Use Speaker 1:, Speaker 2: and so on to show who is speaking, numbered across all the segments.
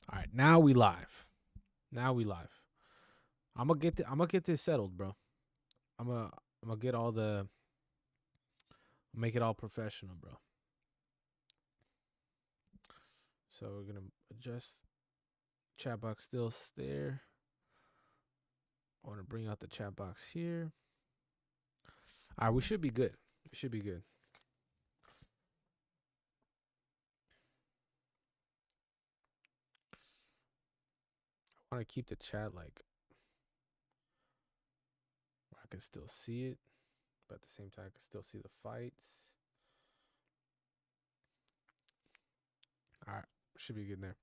Speaker 1: All right, now we live. Now we live. I'm gonna get this settled, bro. I'm gonna get all the make it all professional, bro. So we're gonna adjust chat box still there. I want to bring out the chat box here. All right, we should be good. We should be good. I want to keep the chat like where I can still see it, but at the same time I can still see the fights. All right, should be good there.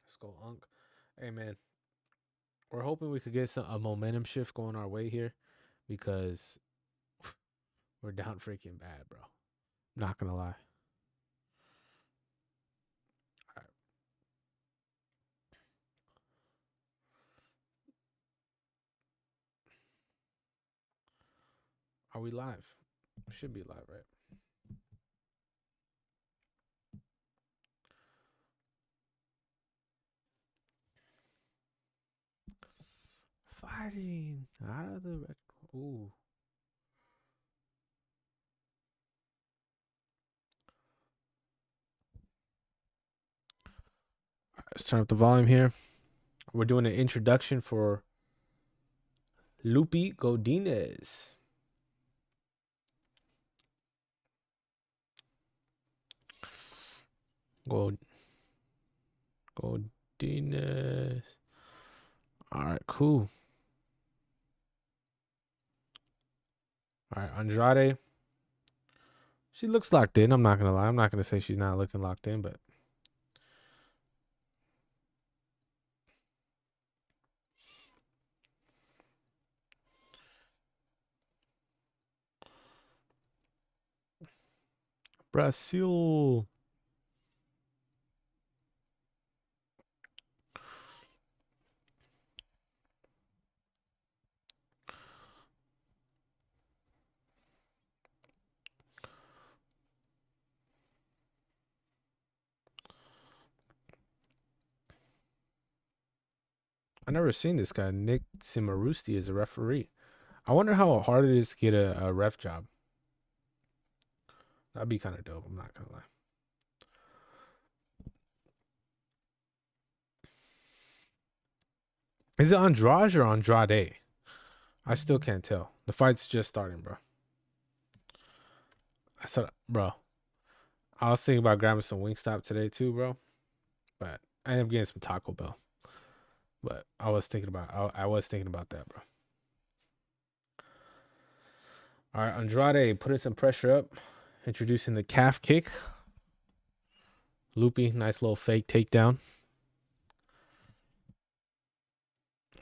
Speaker 1: Let's go, Unk. Hey, man. We're hoping we could get a momentum shift going our way here because we're down freaking bad, bro. Not going to lie. All right. Are we live? We should be live, right? Fighting out of the red. Ooh. All right, let's turn up the volume here. We're doing an introduction for Loopy Godinez. Godinez. All right, cool. All right, Andrade. She looks locked in. I'm not going to lie. I'm not going to say she's not looking locked in, but Brazil. I never seen this guy. Nick Simarusti is a referee. I wonder how hard it is to get a ref job. That'd be kind of dope. I'm not gonna lie. Is it Andrade or Andrade? I still can't tell. The fight's just starting, bro. I said, bro. I was thinking about grabbing some Wingstop today too, bro. But I ended up getting some Taco Bell. But I was thinking about that, bro. All right, Andrade putting some pressure up, introducing the calf kick. Loopy, nice little fake takedown.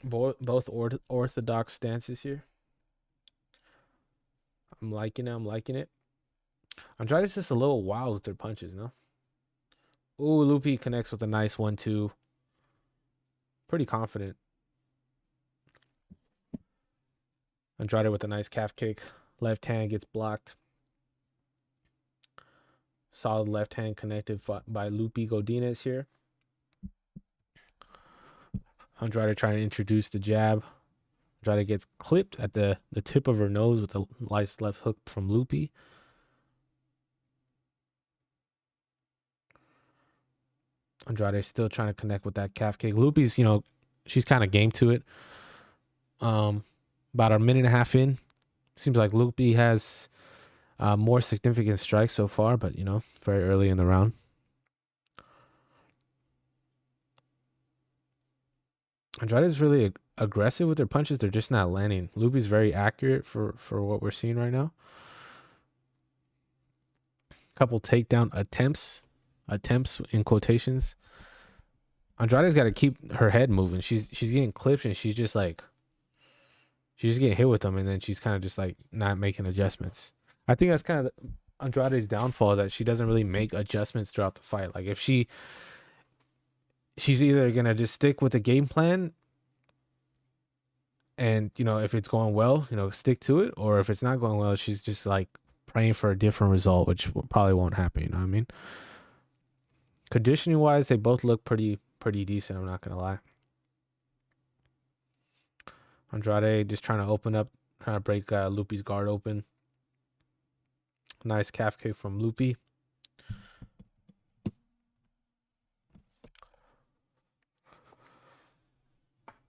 Speaker 1: Both orthodox stances here. I'm liking it. Andrade's just a little wild with their punches, no? Ooh, Loopy connects with a nice 1-2. Pretty confident. Andrade with a nice calf kick. Left hand gets blocked. Solid left hand connected by Loopy Godinez here. Andrade trying to introduce the jab. Andrade gets clipped at the tip of her nose with a nice left hook from Loopy. Andrade still trying to connect with that calf kick. Loopy's, she's kind of game to it. About a minute and a half in. Seems like Loopy has more significant strikes so far, but, very early in the round. Andrade is really aggressive with their punches. They're just not landing. Loopy's very accurate for what we're seeing right now. Couple takedown attempts in quotations. Andrade's got to keep her head moving. She's getting clipped and she's just getting hit with them, and then she's kind of just like not making adjustments. I think that's kind of Andrade's downfall, that she doesn't really make adjustments throughout the fight. Like if she she's either gonna just stick with the game plan and, you know, if it's going well, you know, stick to it, or if it's not going well, she's just like praying for a different result, which probably won't happen. You know what I mean? Conditioning wise, they both look pretty decent. I'm not gonna lie. Andrade just trying to open up, trying to break Loopy's guard open. Nice calf kick from Loopy.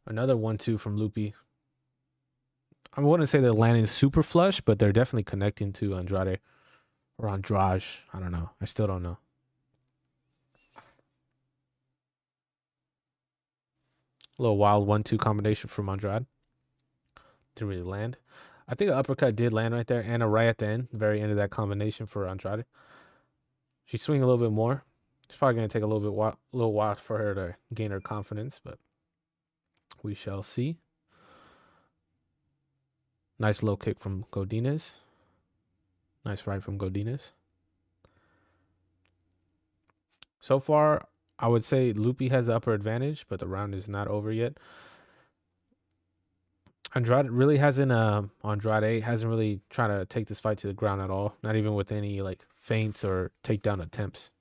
Speaker 1: Another 1-2 from Loopy. I wouldn't say they're landing super flush, but they're definitely connecting to Andrade or Andrade. I don't know. I still don't know. A little wild 1-2 combination from Andrade. Didn't really land. I think an uppercut did land right there, and a right at the end, very end of that combination for Andrade. She's swinging a little bit more. It's probably going to take a little while for her to gain her confidence, but we shall see. Nice low kick from Godinez. Nice right from Godinez. So far, I would say Loopy has the upper advantage, but the round is not over yet. Andrade hasn't really tried to take this fight to the ground at all. Not even with any like feints or takedown attempts.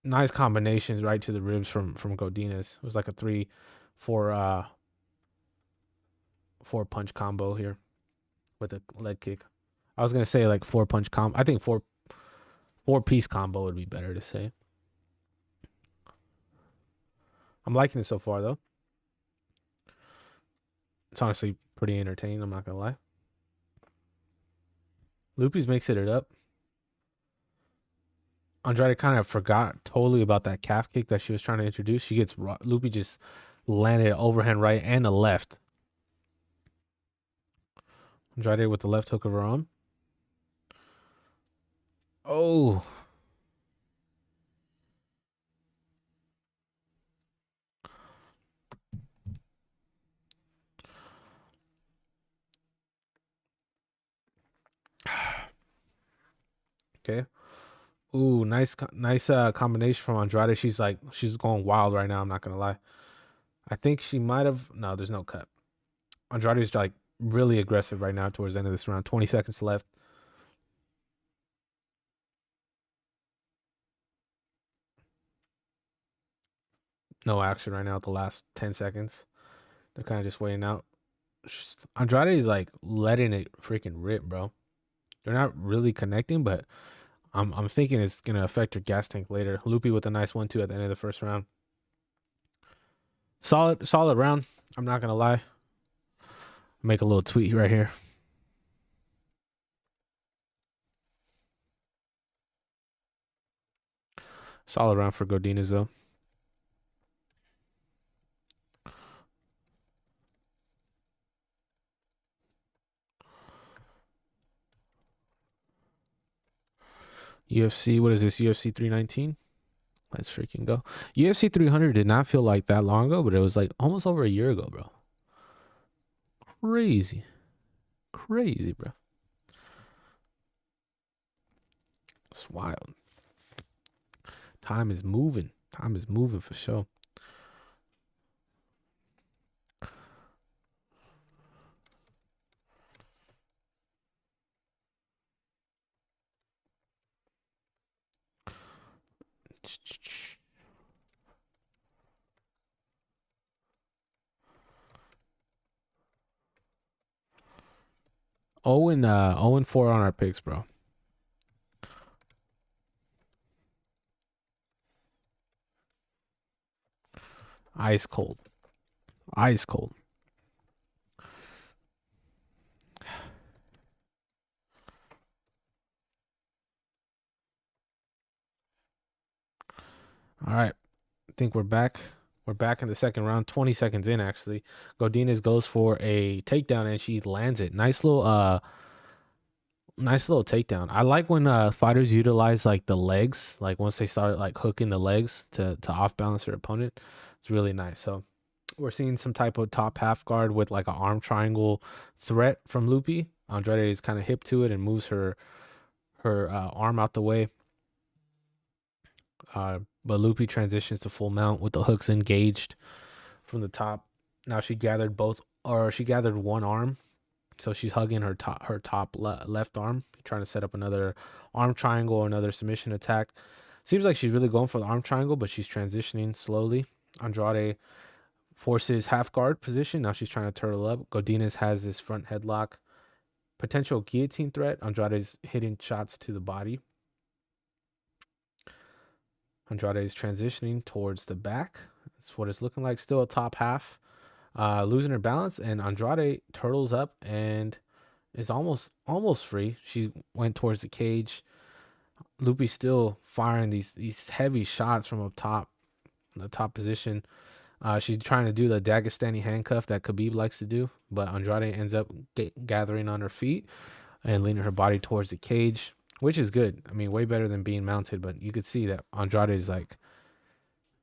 Speaker 1: Nice combinations right to the ribs from Godinez. It was like a 3-4 punch combo here with a leg kick. I was gonna say like 4-punch combo. I think 4-piece combo would be better to say. I'm liking it so far though. It's honestly pretty entertaining, I'm not gonna lie. Loopy's mixing it up. Andrade kind of forgot totally about that calf kick that she was trying to introduce. She gets Loopy just landed an overhand right and a left. Andrade with the left hook of her own. Oh. Okay. Ooh, nice combination from Andrade. She's going wild right now, I'm not gonna lie. I think she might have. No, there's no cut. Andrade's like really aggressive right now towards the end of this round. 20 seconds left. No action right now at the last 10 seconds. They're kind of just waiting out. Andrade is like letting it freaking rip, bro. They're not really connecting, but I'm thinking it's gonna affect her gas tank later. Loopy with a nice 1-2 at the end of the first round. Solid round. I'm not gonna lie. Make a little tweet right here. Solid round for Godinez though. UFC, what is this? UFC 319? Let's freaking go. UFC 300 did not feel like that long ago, but it was like almost over a year ago, bro. Crazy, bro. It's wild. Time is moving for sure. Owen 4 on our picks, bro. Ice cold. All right. I think we're back. We're back in the second round. 20 seconds in, actually. Godinez goes for a takedown and she lands it. Nice little takedown. I like when fighters utilize like the legs, like once they start like hooking the legs to off balance their opponent. It's really nice. So we're seeing some type of top half guard with like an arm triangle threat from Loopy. Andrade is kind of hip to it and moves her arm out the way. But Loopy transitions to full mount with the hooks engaged from the top. Now she gathered one arm, so she's hugging her top left arm, trying to set up another arm triangle or another submission attack. Seems like she's really going for the arm triangle, but she's transitioning slowly. Andrade forces half guard position. Now she's trying to turtle up. Godinez has this front headlock. Potential guillotine threat. Andrade's hitting shots to the body. Andrade is transitioning towards the back. That's what it's looking like. Still a top half. Losing her balance, and Andrade turtles up and is almost free. She went towards the cage. Loopy still firing these heavy shots from up top, the top position. She's trying to do the Dagestani handcuff that Khabib likes to do, but Andrade ends up gathering on her feet and leaning her body towards the cage, which is good. I mean, way better than being mounted, but you could see that Andrade is like,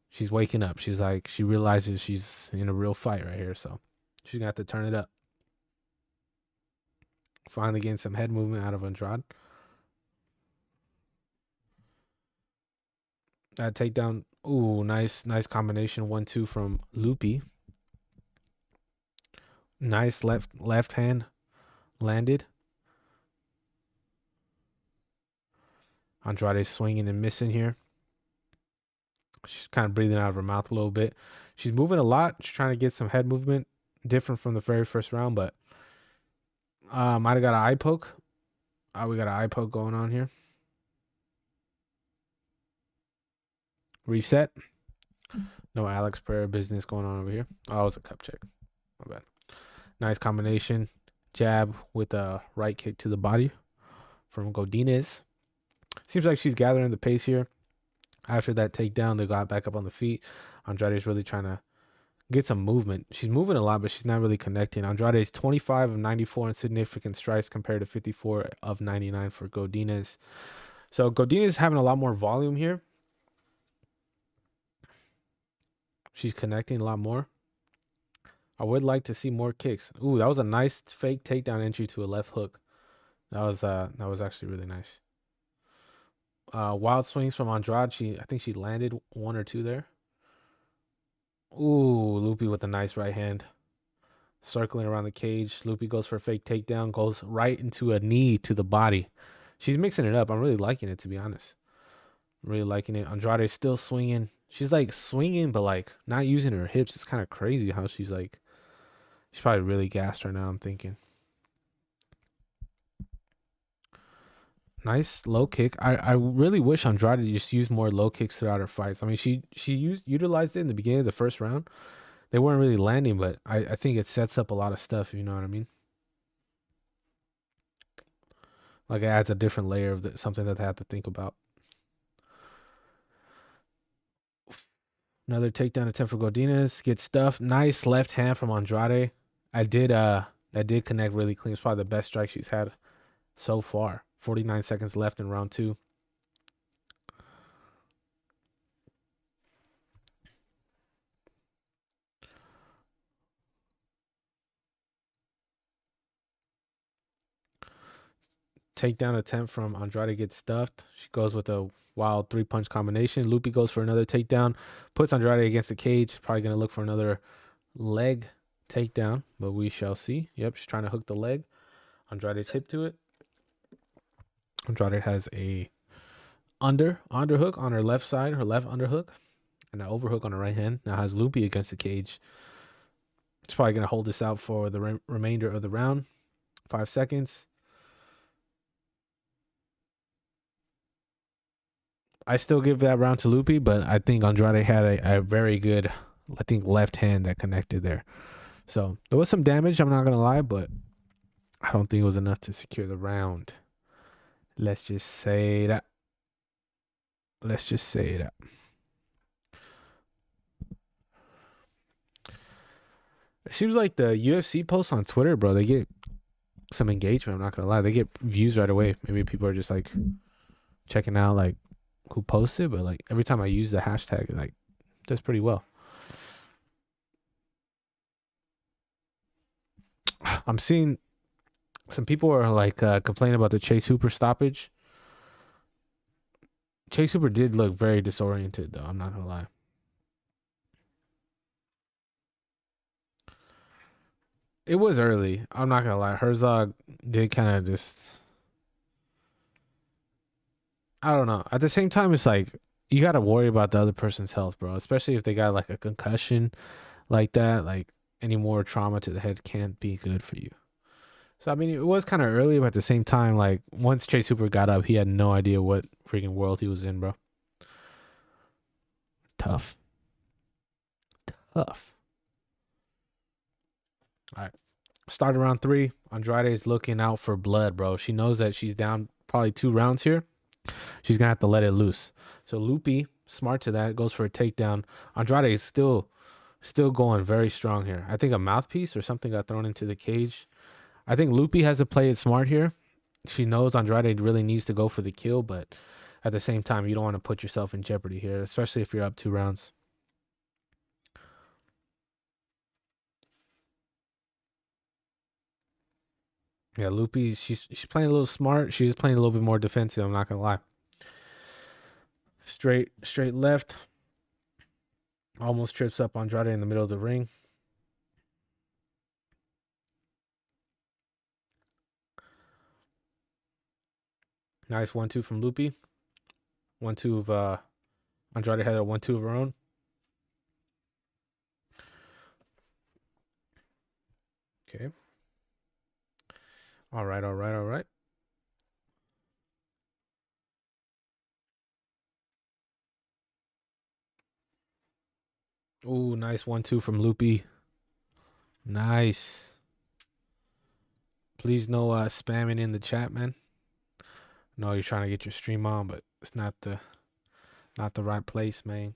Speaker 1: she's waking up. She's like, she realizes she's in a real fight right here, so she's gonna have to turn it up. Finally getting some head movement out of Andrade. That takedown, ooh, nice combination 1-2 from Loopy. Nice left hand landed. Andrade's swinging and missing here. She's kind of breathing out of her mouth a little bit. She's moving a lot. She's trying to get some head movement, different from the very first round, but might have got an eye poke. We got an eye poke going on here. Reset. No Alex Pereira business going on over here. Oh, it was a cup check. My bad. Nice combination. Jab with a right kick to the body from Godinez. Seems like she's gathering the pace here. After that takedown, they got back up on the feet. Andrade's really trying to get some movement. She's moving a lot, but she's not really connecting. Andrade's 25 of 94 in significant strikes compared to 54 of 99 for Godinez. So Godinez is having a lot more volume here. She's connecting a lot more. I would like to see more kicks. Ooh, that was a nice fake takedown entry to a left hook. That was actually really nice. Wild swings from Andrade. I think she landed 1 or 2 there. Ooh, Loopy with a nice right hand. Circling around the cage. Loopy goes for a fake takedown. Goes right into a knee to the body. She's mixing it up. I'm really liking it, to be honest. I'm really liking it. Andrade's still swinging. She's like swinging, but like not using her hips. It's kind of crazy how she's like, she's probably really gassed right now, I'm thinking. Nice low kick. I really wish Andrade just used more low kicks throughout her fights. I mean, she utilized it in the beginning of the first round. They weren't really landing, but I think it sets up a lot of stuff, you know what I mean? Like it adds a different layer of something that they have to think about. Another takedown attempt for Godinez. Gets stuffed. Nice left hand from Andrade. That did connect really clean. It's probably the best strike she's had so far. 49 seconds left in round 2. Takedown attempt from Andrade gets stuffed. She goes with a wild 3-punch combination. Loopy goes for another takedown. Puts Andrade against the cage. Probably going to look for another leg takedown, but we shall see. Yep, she's trying to hook the leg. Andrade's hip to it. Andrade has a underhook on her left side, her left underhook, and an overhook on her right hand. Now has Loopy against the cage. It's probably going to hold this out for the remainder of the round. 5 seconds. I still give that round to Loopy, but I think Andrade had a very good, left hand that connected there. So there was some damage, I'm not going to lie, but I don't think it was enough to secure the round. Let's just say that. It seems like the UFC posts on Twitter, bro, they get some engagement. I'm not going to lie. They get views right away. Maybe people are just like checking out like who posted, but like every time I use the hashtag, it like does pretty well. I'm seeing some people are like complaining about the Chase Hooper stoppage. Chase Super did look very disoriented, though. I'm not gonna lie. It was early. I'm not gonna lie. Herzog did kind of just. I don't know. At the same time, it's like you gotta worry about the other person's health, bro. Especially if they got like a concussion like that. Like any more trauma to the head can't be good for you. So I mean, it was kind of early, but at the same time, like once Chase Super got up, he had no idea what freaking world he was in, bro. Tough. Tough. All right. Start around 3. Andrade is looking out for blood, bro. She knows that she's down probably 2 rounds here. She's gonna have to let it loose. So Loopy, smart to that, goes for a takedown. Andrade is still going very strong here. I think a mouthpiece or something got thrown into the cage. I think Loopy has to play it smart here. She knows Andrade really needs to go for the kill, but at the same time, you don't want to put yourself in jeopardy here, especially if you're up 2 rounds. Yeah, Loopy, she's playing a little smart. She's playing a little bit more defensive, I'm not gonna lie. Straight left. Almost trips up Andrade in the middle of the ring. Nice 1-2 from Loopy. 1-2 of Andrade had a 1-2 of her own. Okay. All right. Ooh, nice 1-2 from Loopy. Nice. Please no spamming in the chat, man. No, you're trying to get your stream on, but it's not the right place, man.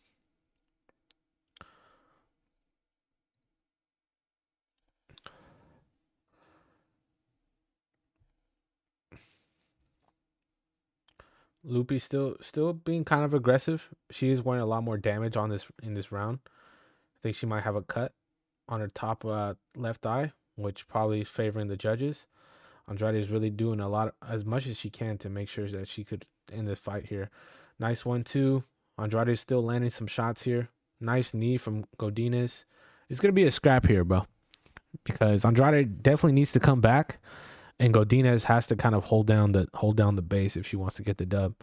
Speaker 1: Loopy still being kind of aggressive. She is wearing a lot more damage on in this round. I think she might have a cut on her top left eye, which probably is favoring the judges. Andrade is really doing a lot, as much as she can, to make sure that she could end the fight here. Nice 1-2. Andrade is still landing some shots here. Nice knee from Godinez. It's gonna be a scrap here, bro, because Andrade definitely needs to come back, and Godinez has to kind of hold down the base if she wants to get the dub.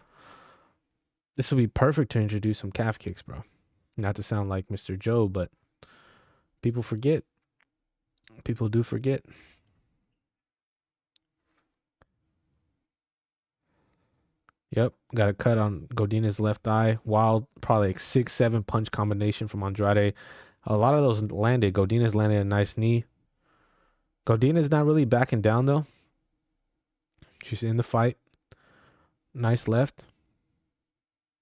Speaker 1: This will be perfect to introduce some calf kicks, bro. Not to sound like Mr. Joe, but people forget. People do forget. Yep, got a cut on Godinez's left eye. Wild, probably like 6-7 punch combination from Andrade. A lot of those landed. Godinez landed a nice knee. Godinez not really backing down, though. She's in the fight. Nice left.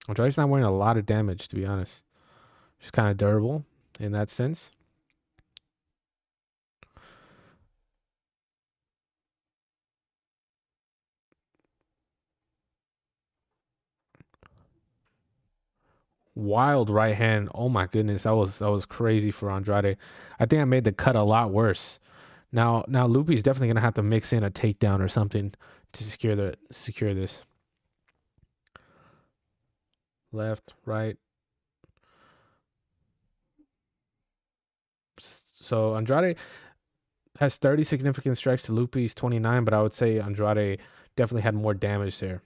Speaker 1: Andrade's not wearing a lot of damage, to be honest. She's kind of durable in that sense. Wild right hand. Oh my goodness, that was crazy for Andrade. I think I made the cut a lot worse. Now Loopy's definitely gonna have to mix in a takedown or something to secure this. Left, right. So Andrade has 30 significant strikes to Loopy's 29, but I would say Andrade definitely had more damage there.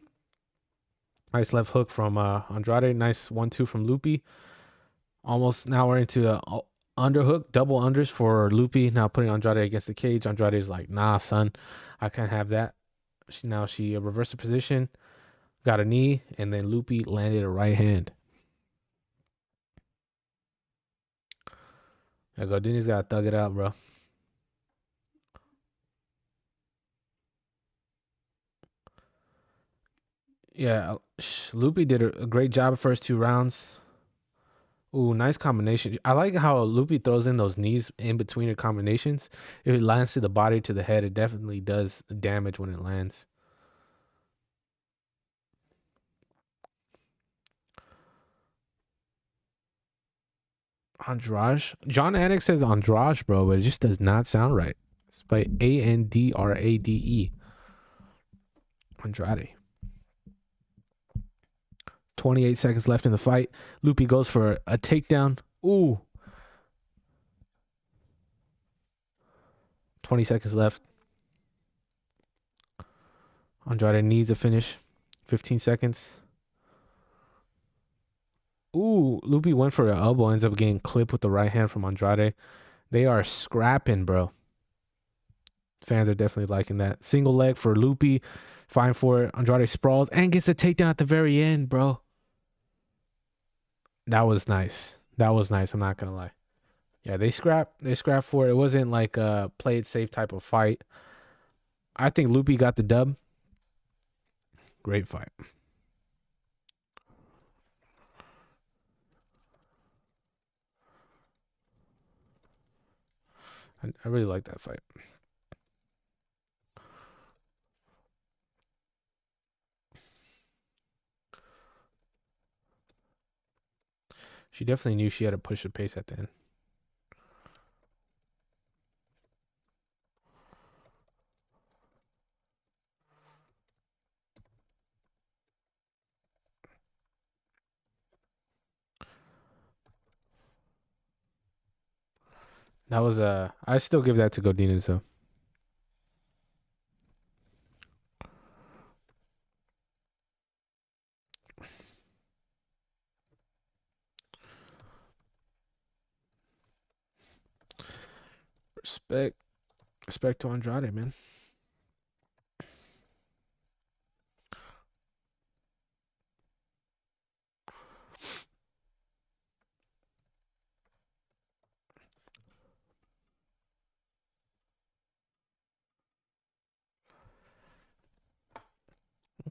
Speaker 1: Nice left hook from Andrade. Nice 1-2 from Loopy. Almost now we're into a underhook, double unders for Loopy. Now putting Andrade against the cage. Andrade is like, nah, son, I can't have that. She reversed the position, got a knee, and then Loopy landed a right hand. Yeah, Godinez gotta thug it out, bro. Yeah, Loopy did a great job first 2 rounds. Ooh, nice combination. I like how Loopy throws in those knees in between her combinations. If it lands to the body, to the head, it definitely does damage when it lands. Andrade? John Anik says Andrade, bro, but it just does not sound right. It's by Andrade. Andrade. 28 seconds left in the fight. Loopy goes for a takedown. Ooh. 20 seconds left. Andrade needs a finish. 15 seconds. Ooh, Loopy went for an elbow, ends up getting clipped with the right hand from Andrade. They are scrapping, bro. Fans are definitely liking that. Single leg for Loopy. Fine for it. Andrade sprawls and gets a takedown at the very end, bro. That was nice. That was nice. I'm not going to lie. Yeah, they scrapped for it. It wasn't like a play it safe type of fight. I think Loopy got the dub. Great fight. I really like that fight. She definitely knew she had to push the pace at the end. That was I still give that to Godinez though. Respect to Andrade, man.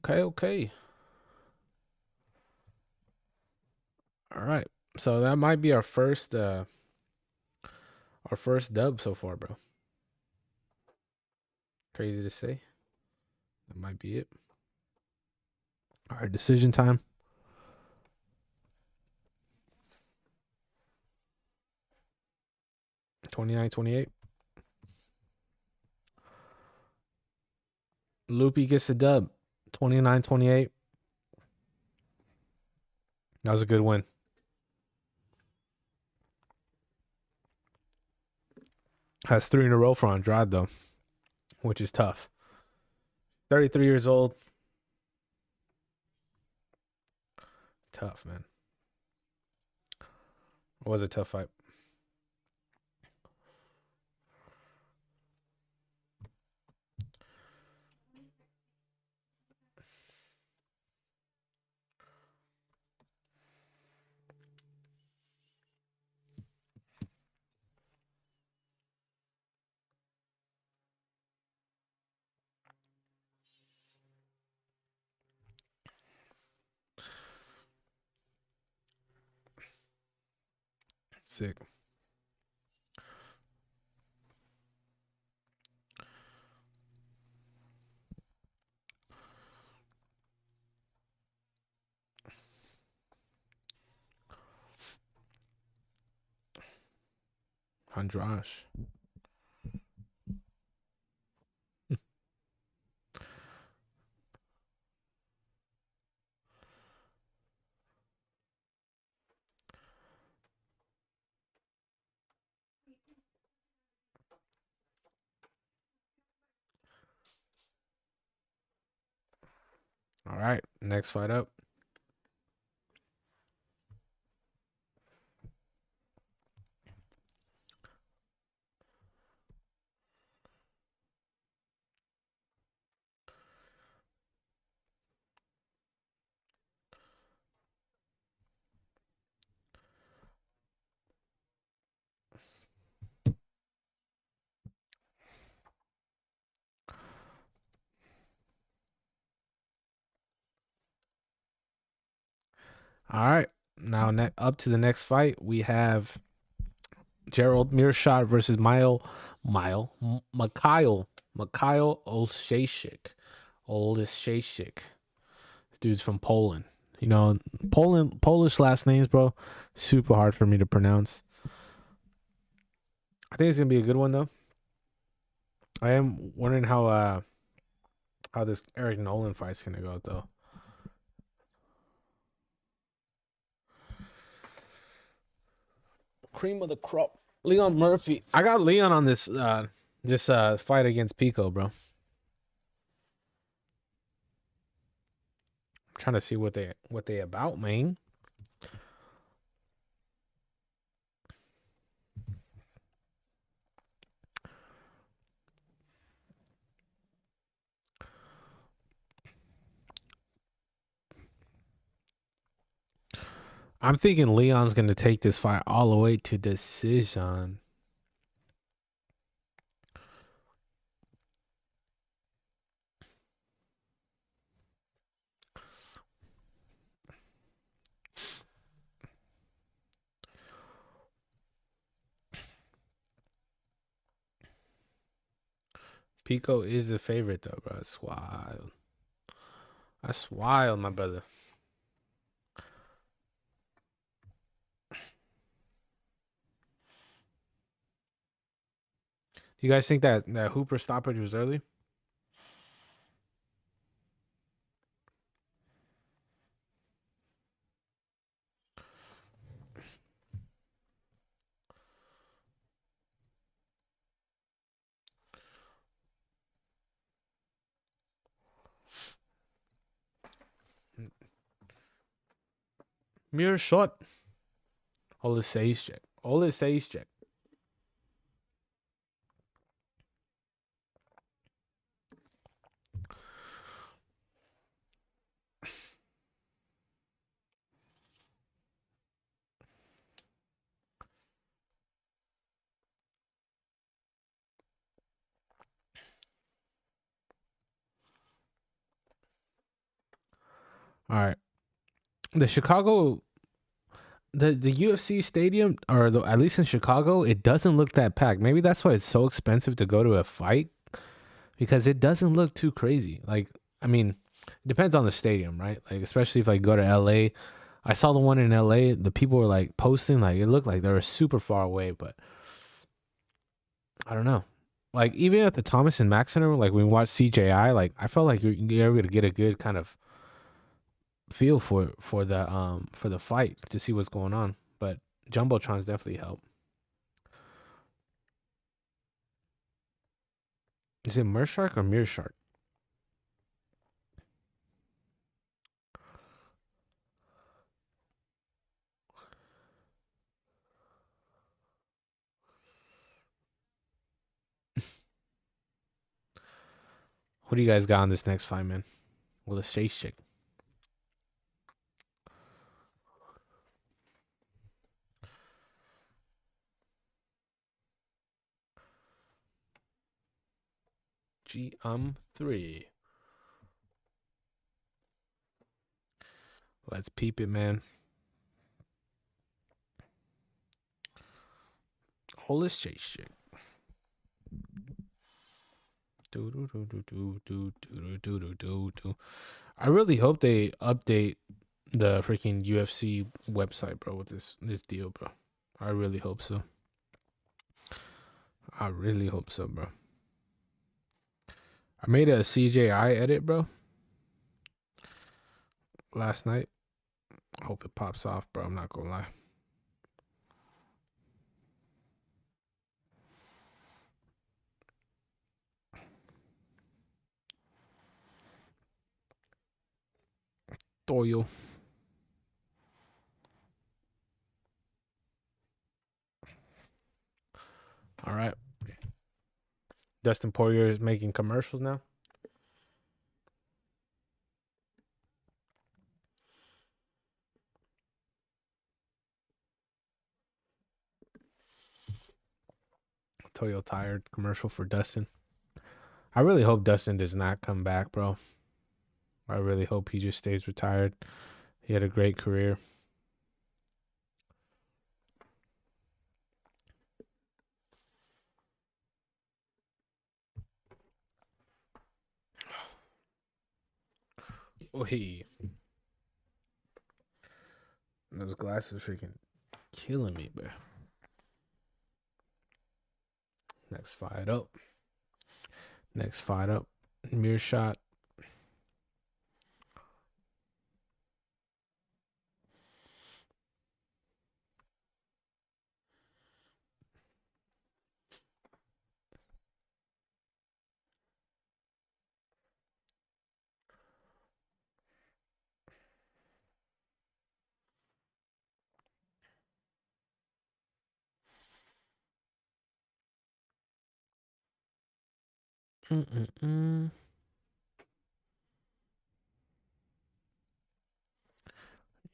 Speaker 1: Okay. All right. So that might be our first dub so far, bro. Crazy to say. That might be it. All right, decision time. $29-28. Loopy gets the dub. 29-28. That was a good win. Has 3 in a row for Andrade though, which is tough. 33 years old. Tough, man. It was a tough fight. Sick. Andrade. All right, next fight up. All right, now up to the next fight, we have Gerald Mirshart versus Mikhail Oleksiejczuk. This dude's from Poland. You know, Polish last names, bro. Super hard for me to pronounce. I think it's gonna be a good one though. I am wondering how this Eric Nolan fight's gonna go though. Cream of the crop. Leon Murphy. I got Leon on this fight against Pico, bro. I'm trying to see what they about, man. I'm thinking Leon's gonna take this fight all the way to decision. Pico is the favorite though, bro. That's wild. That's wild, my brother. You guys think that Hooper stoppage was early? Mirshart. Oleksiejczuk. Oleksiejczuk. All right. The Chicago, the UFC stadium, or at least in Chicago, it doesn't look that packed. Maybe that's why it's so expensive to go to a fight, because it doesn't look too crazy. Like, I mean, it depends on the stadium, right? Like, especially if I go to LA. I saw the one in LA. The people were like posting, like it looked like they were super far away, but I don't know. Like even at the Thomas and Mack Center, like when we watched CJI, like I felt like you're able to get a good kind of feel for the fight to see what's going on. But Jumbotrons definitely help. Is it Mirshart or Mirshart? What do you guys got on this next fight, man? Oleksiejczuk. GM3. Let's peep it, man. Oleksiejczuk. I really hope they update the freaking UFC website, bro, with this deal, bro. I really hope so. I really hope so, bro. I made a CJI edit, bro, last night. I hope it pops off, bro. I'm not gonna lie. Toyo. All right. Dustin Poirier is making commercials now. Toyo Tired commercial for Dustin. I really hope Dustin does not come back, bro. I really hope he just stays retired. He had a great career. Oh, those glasses freaking killing me, bro. Next fight up. Mirshart.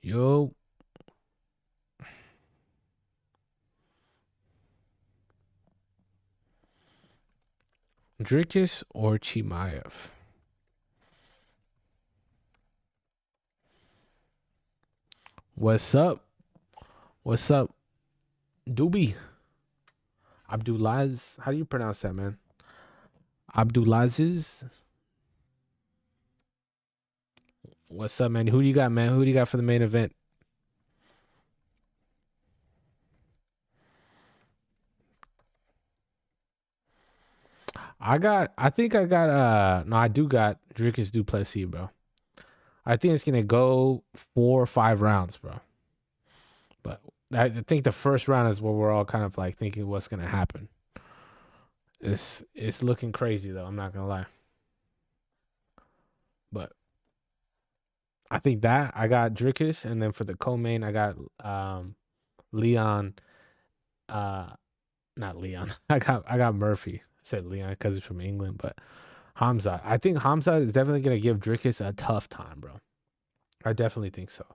Speaker 1: Yo. Dricus or Chimaev? What's up? What's up? Doobie. Abdulaziz. How do you pronounce that, man? Abdulaziz. What's up, man? Who do you got, man? Who do you got for the main event? I think I got no, I do got Dricus du Plessis, bro. I think it's gonna go 4 or 5 rounds, bro. But I think the first round is where we're all kind of like thinking what's gonna happen. It's looking crazy though, I'm not gonna lie. But I think that I got Dricus, and then for the co-main I got Leon, not Leon. I got Murphy. I said Leon because it's from England, but Khamzat. I think Khamzat is definitely gonna give Dricus a tough time, bro. I definitely think so.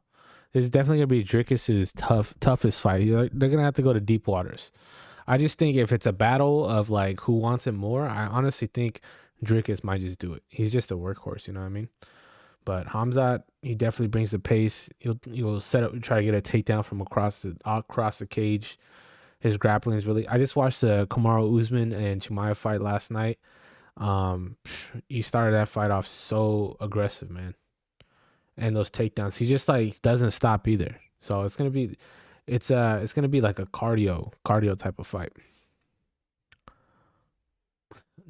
Speaker 1: It's definitely gonna be Dricus's toughest fight. They're gonna have to go to deep waters. I just think if it's a battle of like who wants it more, I honestly think Dricus might just do it. He's just a workhorse, you know what I mean? But Khamzat, he definitely brings the pace. He'll set up, try to get a takedown from across the cage. His grappling is really. I just watched the Kamaru Usman and Chimaev fight last night. He started that fight off so aggressive, man, and those takedowns. He just like doesn't stop either. So it's gonna be like a cardio type of fight.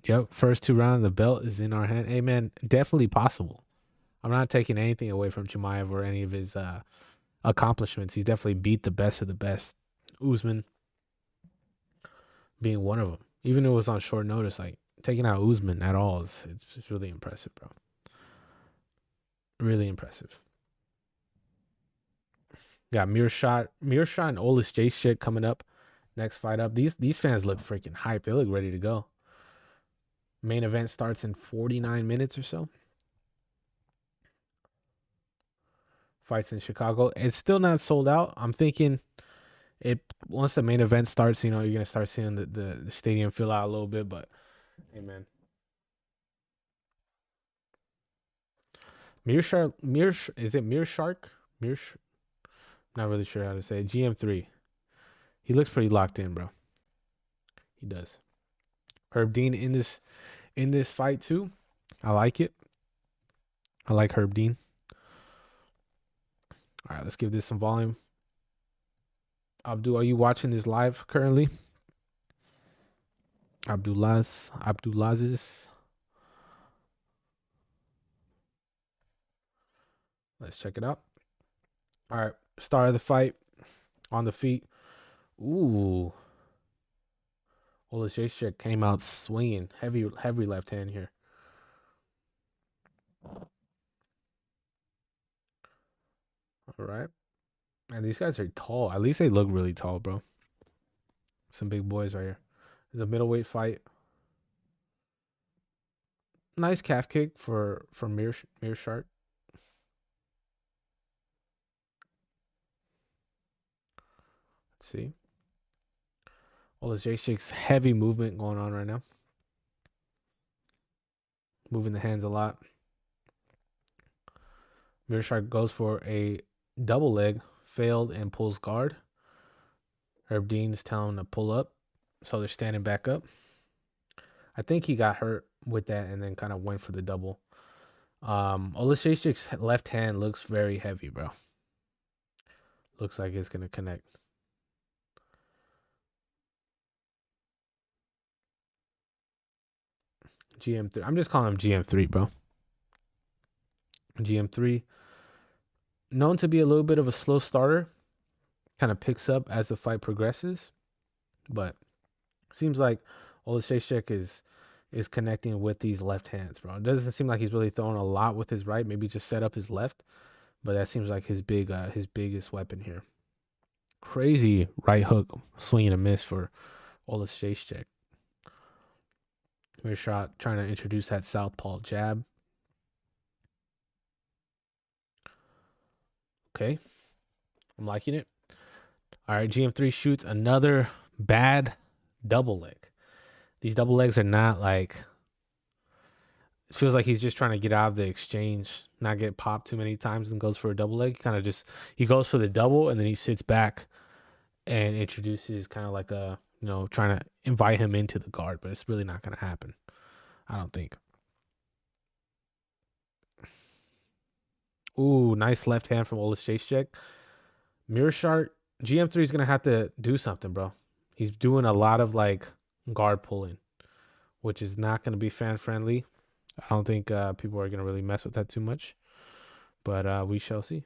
Speaker 1: Yep, first 2 rounds, the belt is in our hand. Hey man, definitely possible. I'm not taking anything away from Chimaev or any of his accomplishments. He's definitely beat the best of the best. Usman being one of them. Even though it was on short notice, like taking out Usman at all it's really impressive, bro. Really impressive. Got Mirshart and Oleksiejczuk coming up. Next fight up. These fans look freaking hyped. They look ready to go. Main event starts in 49 minutes or so. Fights in Chicago. It's still not sold out. I'm thinking once the main event starts, you're gonna start seeing the stadium fill out a little bit. But hey, man, is it Mirshart? Not really sure how to say it. GM3. He looks pretty locked in, bro. He does. Herb Dean in this fight too. I like it. I like Herb Dean. All right, let's give this some volume. Abdul, are you watching this live currently? Abdulaziz. Let's check it out. All right, start of the fight on the feet. Ooh. Oleksiejczuk came out swinging. Heavy left hand here. All right. And these guys are tall. At least they look really tall, bro. Some big boys right here. There's a middleweight fight. Nice calf kick for Mirshart. Let's see. Oleksiejczuk's heavy movement going on right now. Moving the hands a lot. Mirshart goes for a double leg, failed, and pulls guard. Herb Dean's telling him to pull up, so they're standing back up. I think he got hurt with that and then kind of went for the double. Oleksiejczuk's left hand looks very heavy, bro. Looks like it's going to connect. GM3. I'm just calling him GM3, bro. GM3. Known to be a little bit of a slow starter. Kind of picks up as the fight progresses. But seems like Oleksiejczuk is connecting with these left hands, bro. It doesn't seem like he's really throwing a lot with his right. Maybe just set up his left. But that seems like his biggest weapon here. Crazy right hook, swing and a miss for Oleksiejczuk. Mirshart trying to introduce that southpaw jab. Okay. I'm liking it. All right, GM3 shoots another bad double leg. These double legs are not like, it feels like he's just trying to get out of the exchange, not get popped too many times and goes for a double leg. Kind of just, he goes for the double and then he sits back and introduces kind of like a, trying to invite him into the guard, but it's really not going to happen. I don't think. Ooh, nice left hand from Oleksiejczuk. Mirshart, GM3 is going to have to do something, bro. He's doing a lot of like guard pulling, which is not going to be fan friendly. I don't think people are going to really mess with that too much, but we shall see.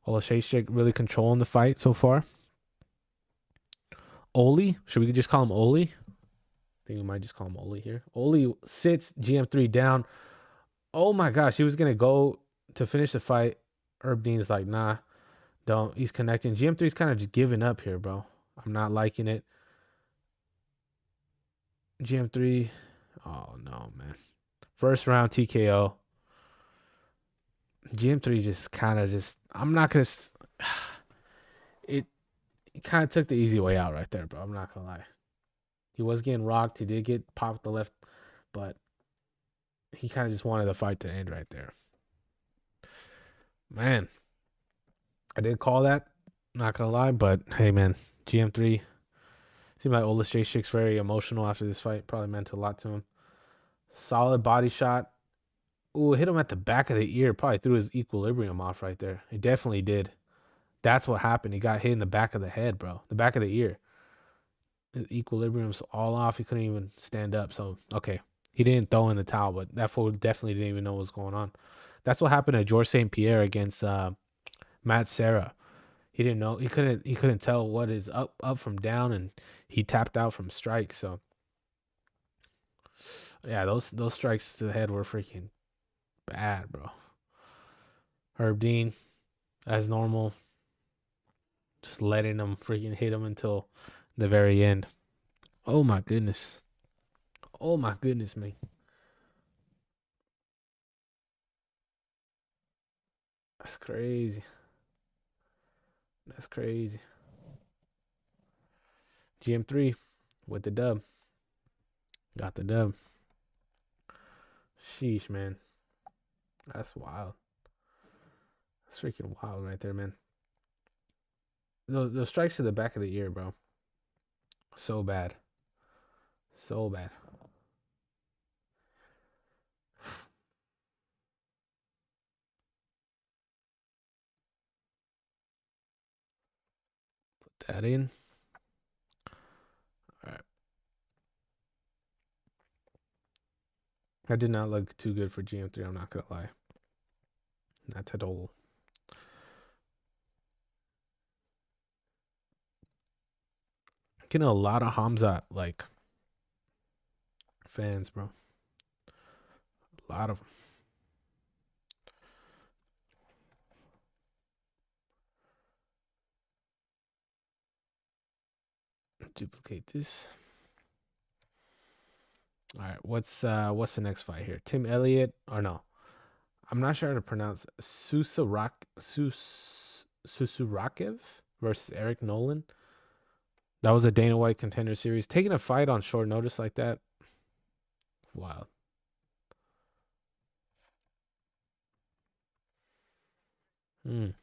Speaker 1: Oleksiejczuk really controlling the fight so far. Oli, should we just call him Oli? I think we might just call him Oli here. Oli sits GM3 down. Oh my gosh, he was going to go to finish the fight. Herb Dean's like, nah, don't. He's connecting. GM3's kind of just giving up here, bro. I'm not liking it. GM3. Oh, no, man. First round TKO. GM3 just kind of just, I'm not going to, it kind of took the easy way out right there, bro. I'm not going to lie. He was getting rocked. He did get popped the left, but he kind of just wanted the fight to end right there. Man, I did call that. Not going to lie, but hey, man, GM3. Seemed like Oleksiejczuk's very emotional after this fight. Probably meant a lot to him. Solid body shot. Ooh, hit him at the back of the ear. Probably threw his equilibrium off right there. He definitely did. That's what happened. He got hit in the back of the head, bro. The back of the ear. His equilibrium's all off. He couldn't even stand up. So, okay. He didn't throw in the towel, but that fool definitely didn't even know what was going on. That's what happened to George St. Pierre against Matt Serra. He didn't know. He couldn't tell what is up from down, and he tapped out from strikes. So, yeah, those strikes to the head were freaking bad, bro. Herb Dean, as normal, just letting him freaking hit him until the very end. Oh my goodness. Oh my goodness, man. That's crazy. That's crazy. GM3 with the dub. Got the dub. Sheesh, man. That's wild. That's freaking wild right there, man. Those strikes to the back of the ear, bro. So bad. So bad. Put that in. All right. That did not look too good for GM3. I'm not gonna lie. Not at all. Getting a lot of Khamzat like fans, bro. A lot of them. Duplicate this. All right, what's the next fight here? Tim Elliott or no? I'm not sure how to pronounce Susakayv versus Eric Nolan. That was a Dana White Contender Series. Taking a fight on short notice like that, wild. Mm.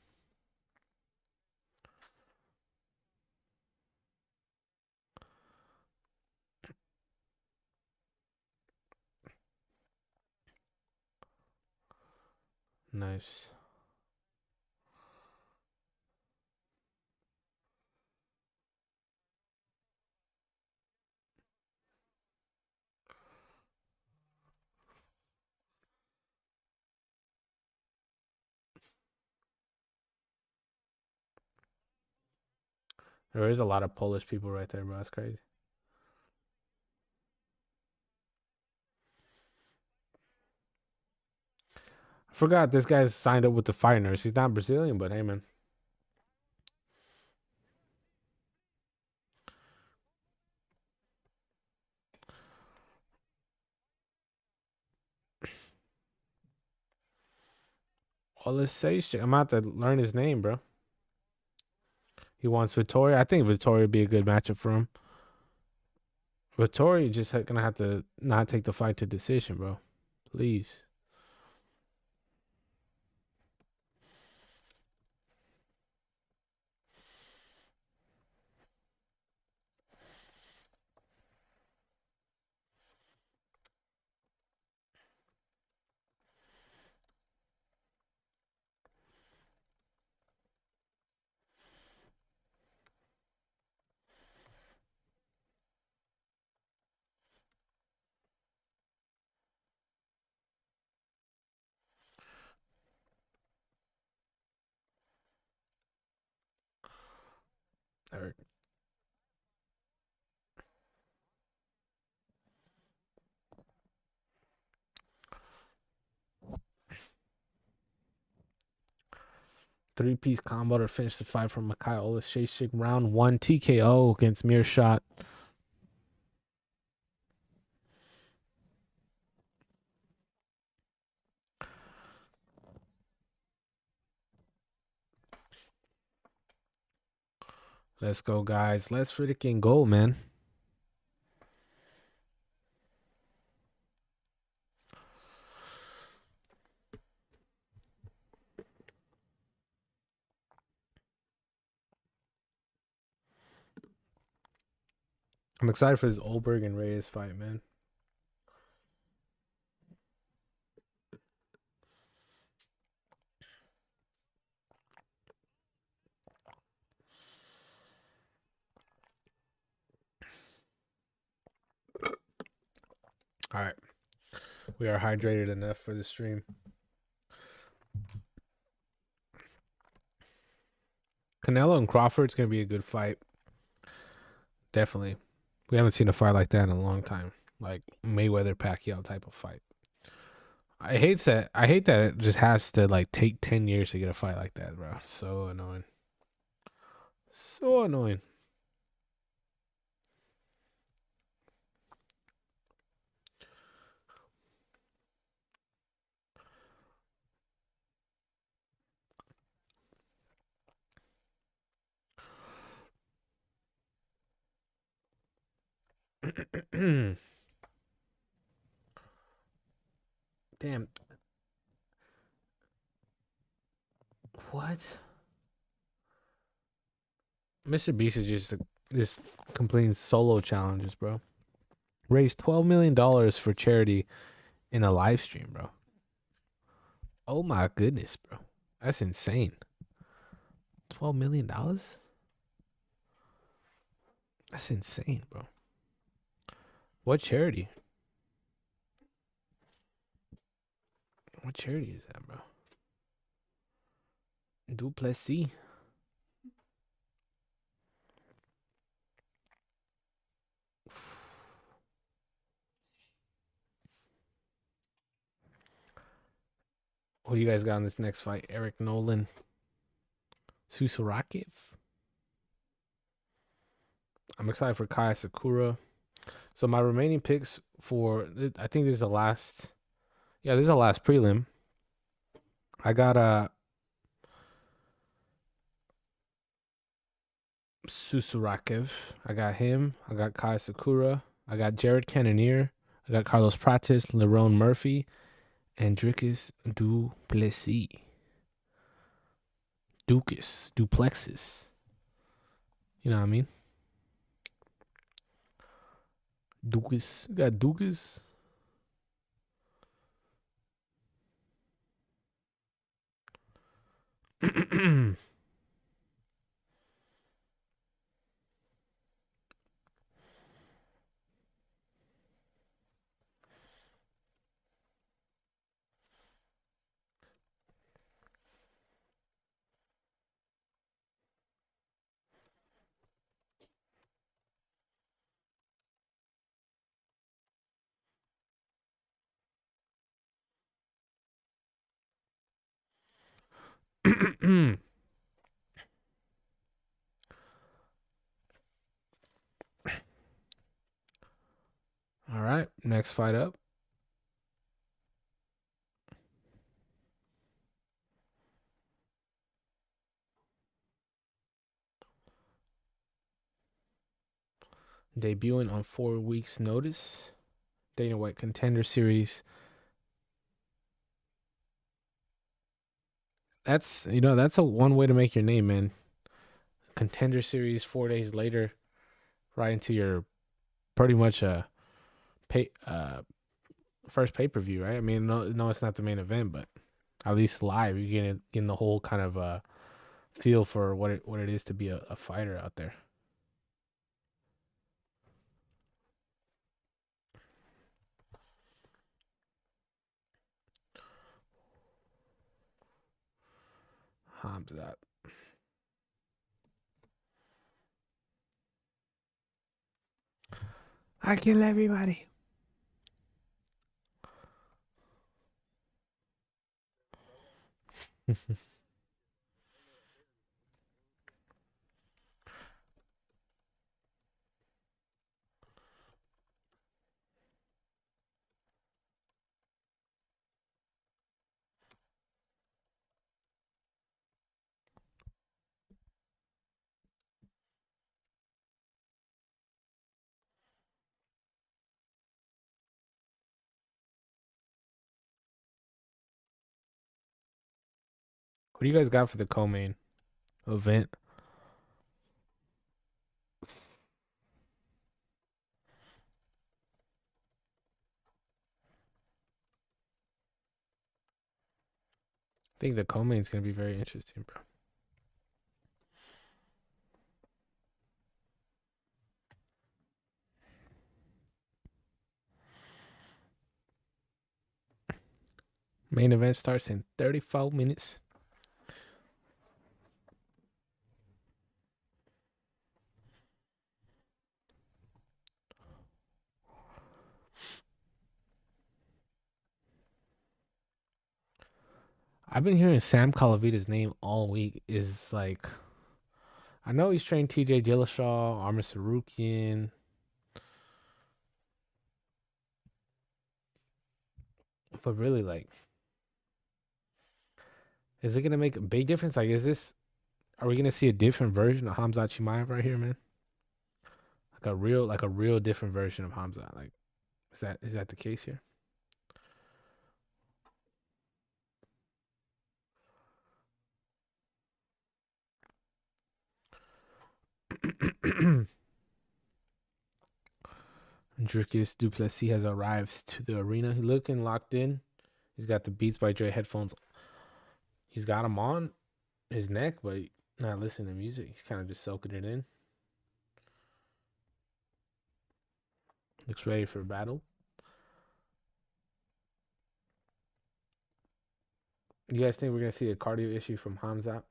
Speaker 1: Nice. There is a lot of Polish people right there, bro. That's crazy. I forgot this guy's signed up with the Fire Nurse. He's not Brazilian, but hey, man. Oleksiejczuk. I'm about to learn his name, bro. He wants Vittoria. I think Vittoria would be a good matchup for him. Vittoria just gonna have to not take the fight to decision, bro. Please. All right. Three-piece combo to finish the fight from Mikhail Oleksiejczuk. Round 1 TKO against Mirshart. Let's go, guys. Let's freaking go, man. I'm excited for this Oldberg and Reyes fight, man. All right. We are hydrated enough for the stream. Canelo and Crawford's going to be a good fight. Definitely. We haven't seen a fight like that in a long time. Like Mayweather Pacquiao type of fight. I hate that it just has to like take 10 years to get a fight like that, bro. So annoying. So annoying. Damn. What? Mr. Beast is just completing solo challenges, bro. Raised $12 million for charity in a live stream, bro. Oh my goodness, bro. That's insane. $12 million? That's insane, bro. What charity? What charity is that, bro? Du Plessis. What do you guys got in this next fight? Eric Nolan. Susakayv. I'm excited for Kai Asakura. So my remaining picks for, I think this is the last. Yeah, this is the last prelim. I got Susakayv. I got him. I got Kai Asakura. I got Jared Cannonier. I got Carlos Prates, Lerone Murphy, and Dricus du Plessis. Duplexis. You know what I mean? Ducus. You got Ducus. All right, next fight up. debuting on 4 weeks' notice. Dana White Contender Series. That's that's a one way to make your name, man. Contender Series 4 days later, right into your pretty much first pay-per-view, right? I mean, no, it's not the main event, but at least live, you're getting the whole kind of feel for what it is to be a fighter out there. Khamzat. I kill everybody. What do you guys got for the co-main event? I think the co-main is gonna be very interesting, bro. Main event starts in 34 minutes. I've been hearing Sam Calavita's name all week. Is like, I know he's trained TJ Dillashaw, Armin Sarukian. But really, like, is it gonna make a big difference? Like, are we gonna see a different version of Khamzat Chimaev right here, man? Like a real different version of Khamzat. Like, is that the case here? Dricus du Plessis has arrived to the arena. He's looking locked in. He's got the Beats by Dre headphones. He's got them on his neck, but not listening to music. He's kind of just soaking it in. Looks ready for battle. You guys think we're gonna see a cardio issue from Khamzat?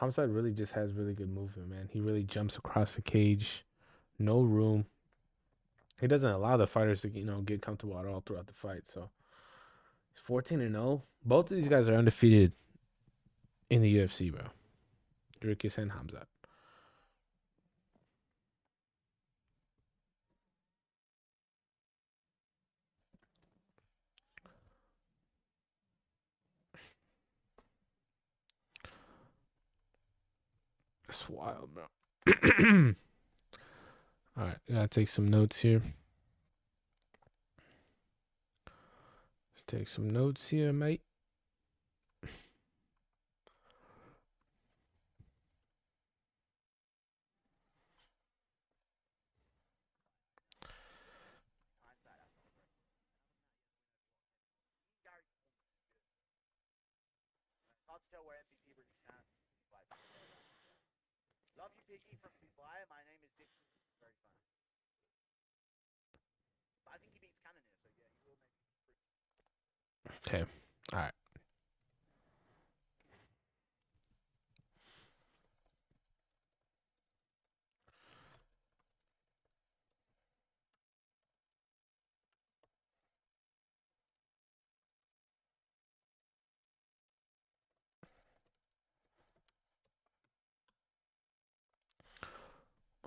Speaker 1: Khamzat really just has really good movement, man. He really jumps across the cage, no room. He doesn't allow the fighters to get comfortable at all throughout the fight. So he's 14-0. Both of these guys are undefeated in the UFC, bro. Dricus and Khamzat. That's wild, bro. All right, gotta take some notes here. Let's take some notes here, mate.
Speaker 2: Love you, Piggy from Dubai. My name is Dixon. Very funny. I think he beats Cannonier, so yeah, he will make it.
Speaker 1: Okay. All right.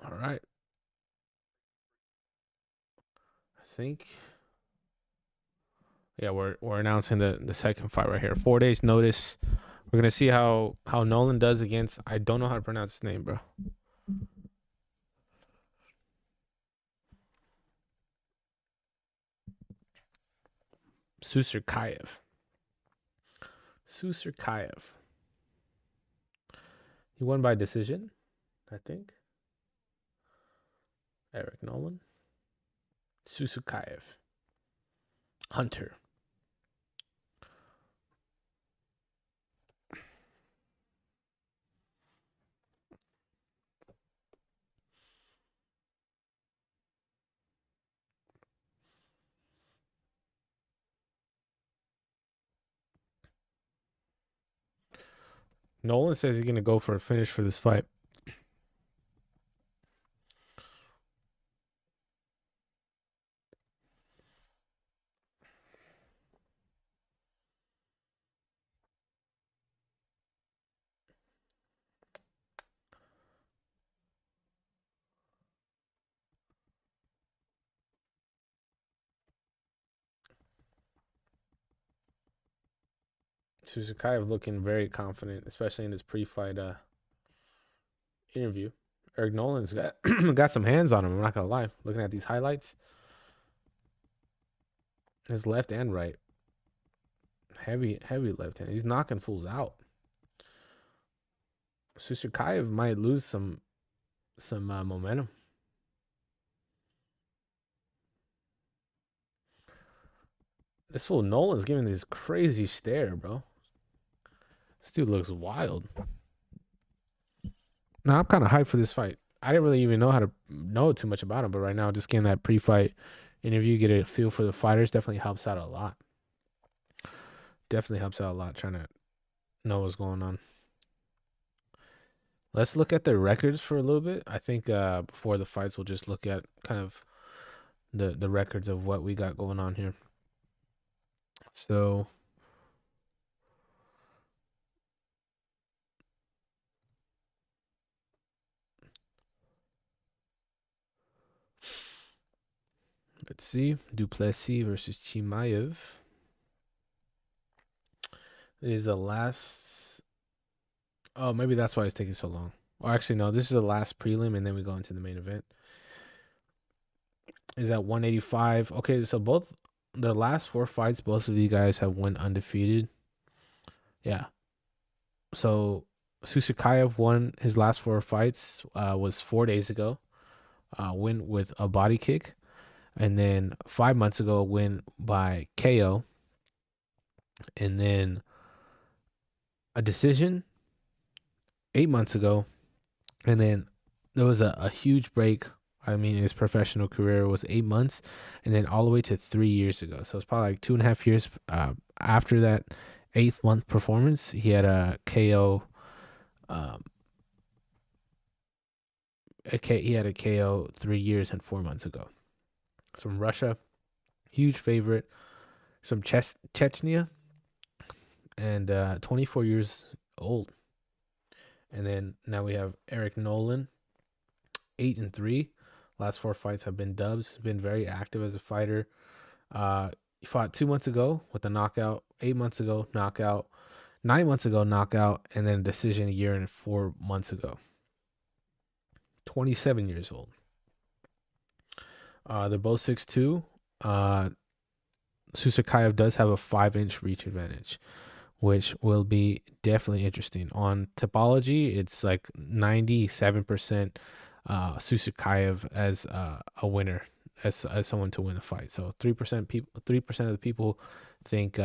Speaker 1: All right. I think. Yeah, we're announcing the second fight right here. 4 days notice. We're gonna see how Nolan does against. I don't know how to pronounce his name, bro. Susakayv. Susakayv. He won by decision, I think. Eric Nolan. Susakayv. Hunter. Nolan says he's gonna go for a finish for this fight. Susakayv looking very confident, especially in his pre-fight interview. Eric Nolan's got got some hands on him. I'm not gonna lie. Looking at these highlights, his left and right, heavy left hand. He's knocking fools out. Susakayv might lose some momentum. This fool Nolan's giving this crazy stare, bro. This dude looks wild. Now I'm kind of hyped for this fight. I didn't really even know too much about him, but right now, just getting that pre-fight interview, get a feel for the fighters, definitely helps out a lot. Definitely helps out a lot trying to know what's going on. Let's look at their records for a little bit. I think before the fights, we'll just look at kind of the records of what we got going on here. So let's see. Plessis versus Chimaev. This is the last. Oh, maybe that's why it's taking so long. Well, actually, no. This is the last prelim, and then we go into the main event. Is at 185. Okay, so both the last 4 fights, both of these guys have went undefeated. Yeah. So Susakayv won his last 4 fights. Was 4 days ago. Win with a body kick, and then 5 months ago, win by KO, and then a decision 8 months ago, and then there was a huge break. I mean, his professional career was 8 months, and then all the way to 3 years ago. So it's probably like 2.5 years after that 8th month performance. He had a KO. He had a KO 3 years and 4 months ago. It's from Russia, huge favorite. From Chechnya, and 24 years old. And then now we have Eric Nolan, 8-3. Last 4 fights have been dubs. Been very active as a fighter. He fought 2 months ago with a knockout. 8 months ago, knockout. 9 months ago, knockout, and then a decision a year and 4 months ago. 27 years old. They're both 6'2". Susakayv does have a 5-inch reach advantage, which will be definitely interesting. On topology, it's like 97% Susakayv as a winner, as someone to win the fight. So 3% of the people think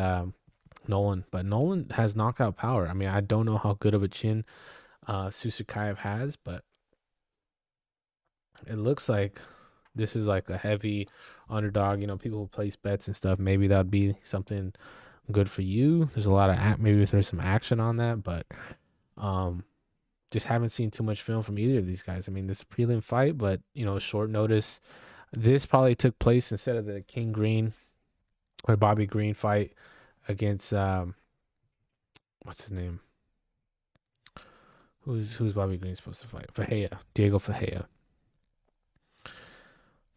Speaker 1: Nolan, but Nolan has knockout power. I mean, I don't know how good of a chin Susakayv has, but it looks like this is like a heavy underdog. You know, people who place bets and stuff. Maybe that'd be something good for you. There's a lot of maybe if there's some action on that, but just haven't seen too much film from either of these guys. I mean, this prelim fight, but you know, short notice. This probably took place instead of the King Green or Bobby Green fight against what's his name? Who's Bobby Green supposed to fight? Diego Fajea.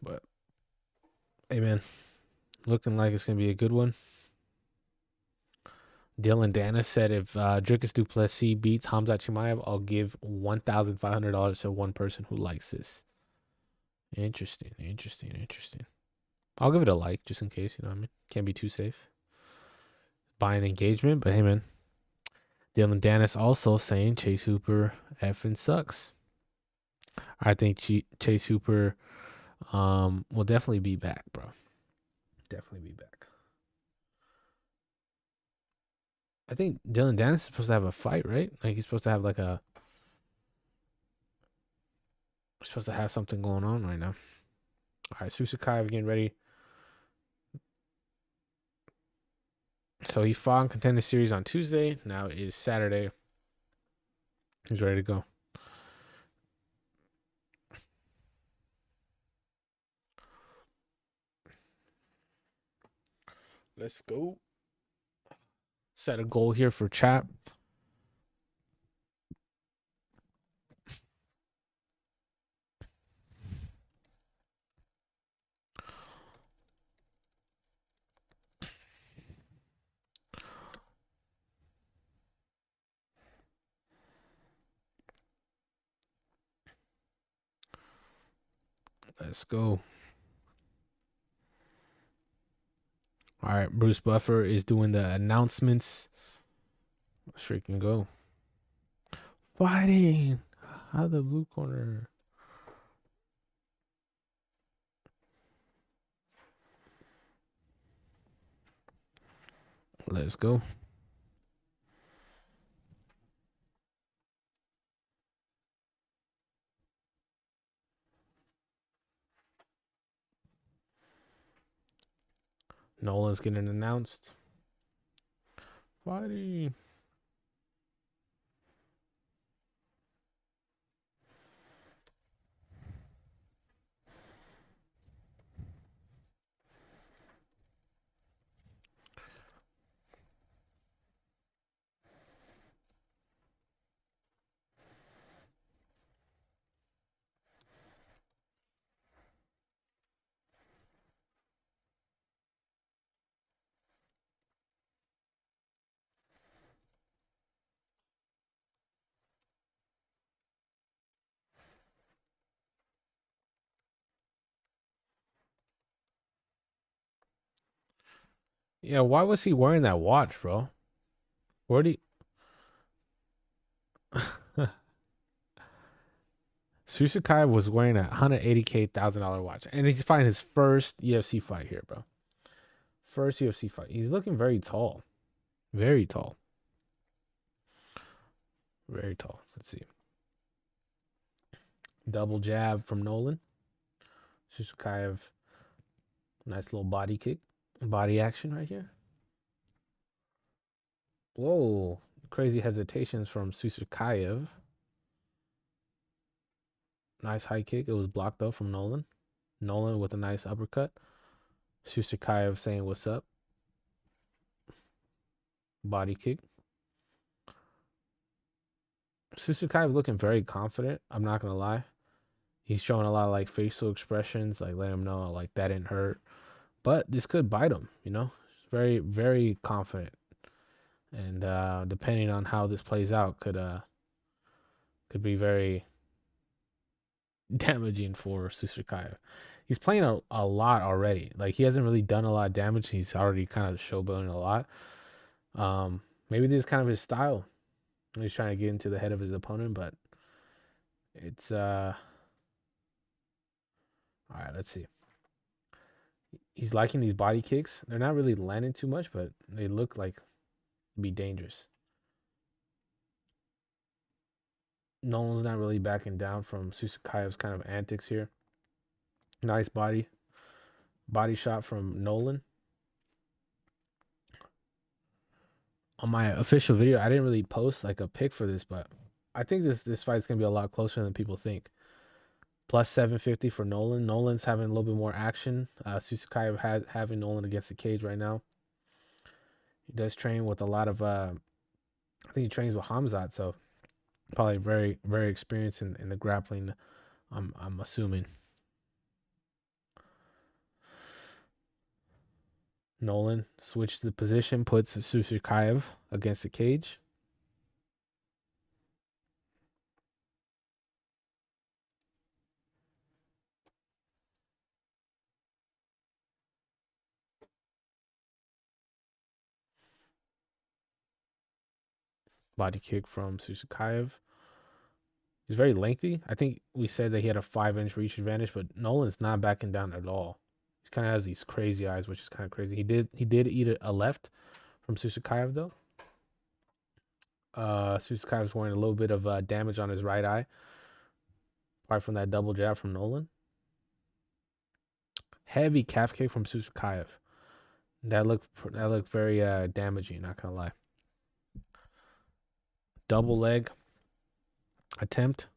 Speaker 1: But hey, man, looking like it's gonna be a good one. Dylan Dana said if Dricus du Plessis beats Khamzat Chimaev, I'll give $1,500 to one person who likes this. Interesting. I'll give it a like just in case, you know what I mean? Can't be too safe. Buying engagement, but hey, man. Dylan Dennis also saying Chase Hooper effing sucks. I think Chase Hooper will definitely be back, bro. Definitely be back. I think Dylan Dennis is supposed to have a fight, right? Like he's supposed to have supposed to have something going on right now. All right, Susakayv getting ready. So he fought in Contender Series on Tuesday. Now it is Saturday. He's ready to go. Let's go. Set a goal here for chat. Let's go. All right, Bruce Buffer is doing the announcements. Let's freaking go. Fighting out of the blue corner. Let's go. Nolan's getting announced. Fighting. Yeah, why was he wearing that watch, bro? Where do you... Susakayv was wearing a $180,000 watch, and he's fighting his first UFC fight here, bro. First UFC fight. He's looking very tall, very tall, very tall. Let's see. Double jab from Nolan. Susakayv, nice little body kick, body action right here. Whoa, crazy hesitations from Susakayv. Nice high kick. It was blocked though from Nolan. Nolan with a nice uppercut. Susakayv saying what's up. Body kick. Susakayv looking very confident. I'm not gonna lie. He's showing a lot of like facial expressions, like letting him know like that didn't hurt. But this could bite him, you know? Very, very confident. And depending on how this plays out, could be very damaging for Susakayv. He's playing a lot already. Like he hasn't really done a lot of damage. He's already kind of showboating a lot. Maybe this is kind of his style. He's trying to get into the head of his opponent, but it's all right, let's see. He's liking these body kicks. They're not really landing too much, but they look like be dangerous. Nolan's not really backing down from Susakayev's kind of antics here. Nice body shot from Nolan. On my official video, I didn't really post like a pick for this, but I think this fight's gonna be a lot closer than people think. Plus 750 for Nolan. Nolan's having a little bit more action. Susakayv having Nolan against the cage right now. He does train with a lot of I think he trains with Khamzat, so probably very, very experienced in the grappling. I'm assuming. Nolan switches the position, puts Susakayv against the cage. Body kick from Susakayv. He's very lengthy. I think we said that he had a 5-inch reach advantage, but Nolan's not backing down at all. He kind of has these crazy eyes, which is kind of crazy. He did eat a left from Susakayv though. Susakayv's wearing a little bit of damage on his right eye, apart from that double jab from Nolan. Heavy calf kick from Susakayv. That looked very damaging. Not gonna lie. Double leg attempt.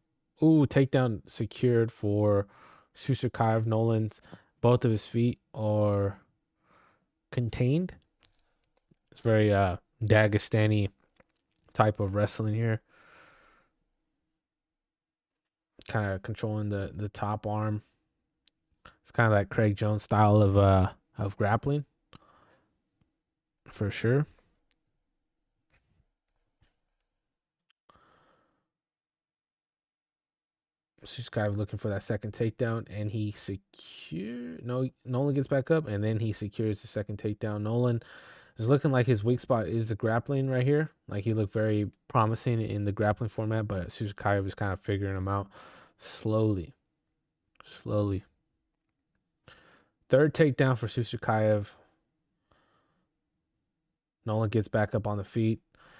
Speaker 1: Ooh, takedown secured for Susakayv. Nolan's both of his feet are contained. It's very Dagestani type of wrestling here. Kind of controlling the top arm. It's kind of like Craig Jones style of grappling. For sure. Susakayv looking for that second takedown, and he Nolan gets back up, and then he secures the second takedown. Nolan is looking like his weak spot is the grappling right here. Like he looked very promising in the grappling format, but Susakayv is kind of figuring him out slowly. Third takedown for Susakayv. Nolan gets back up on the feet.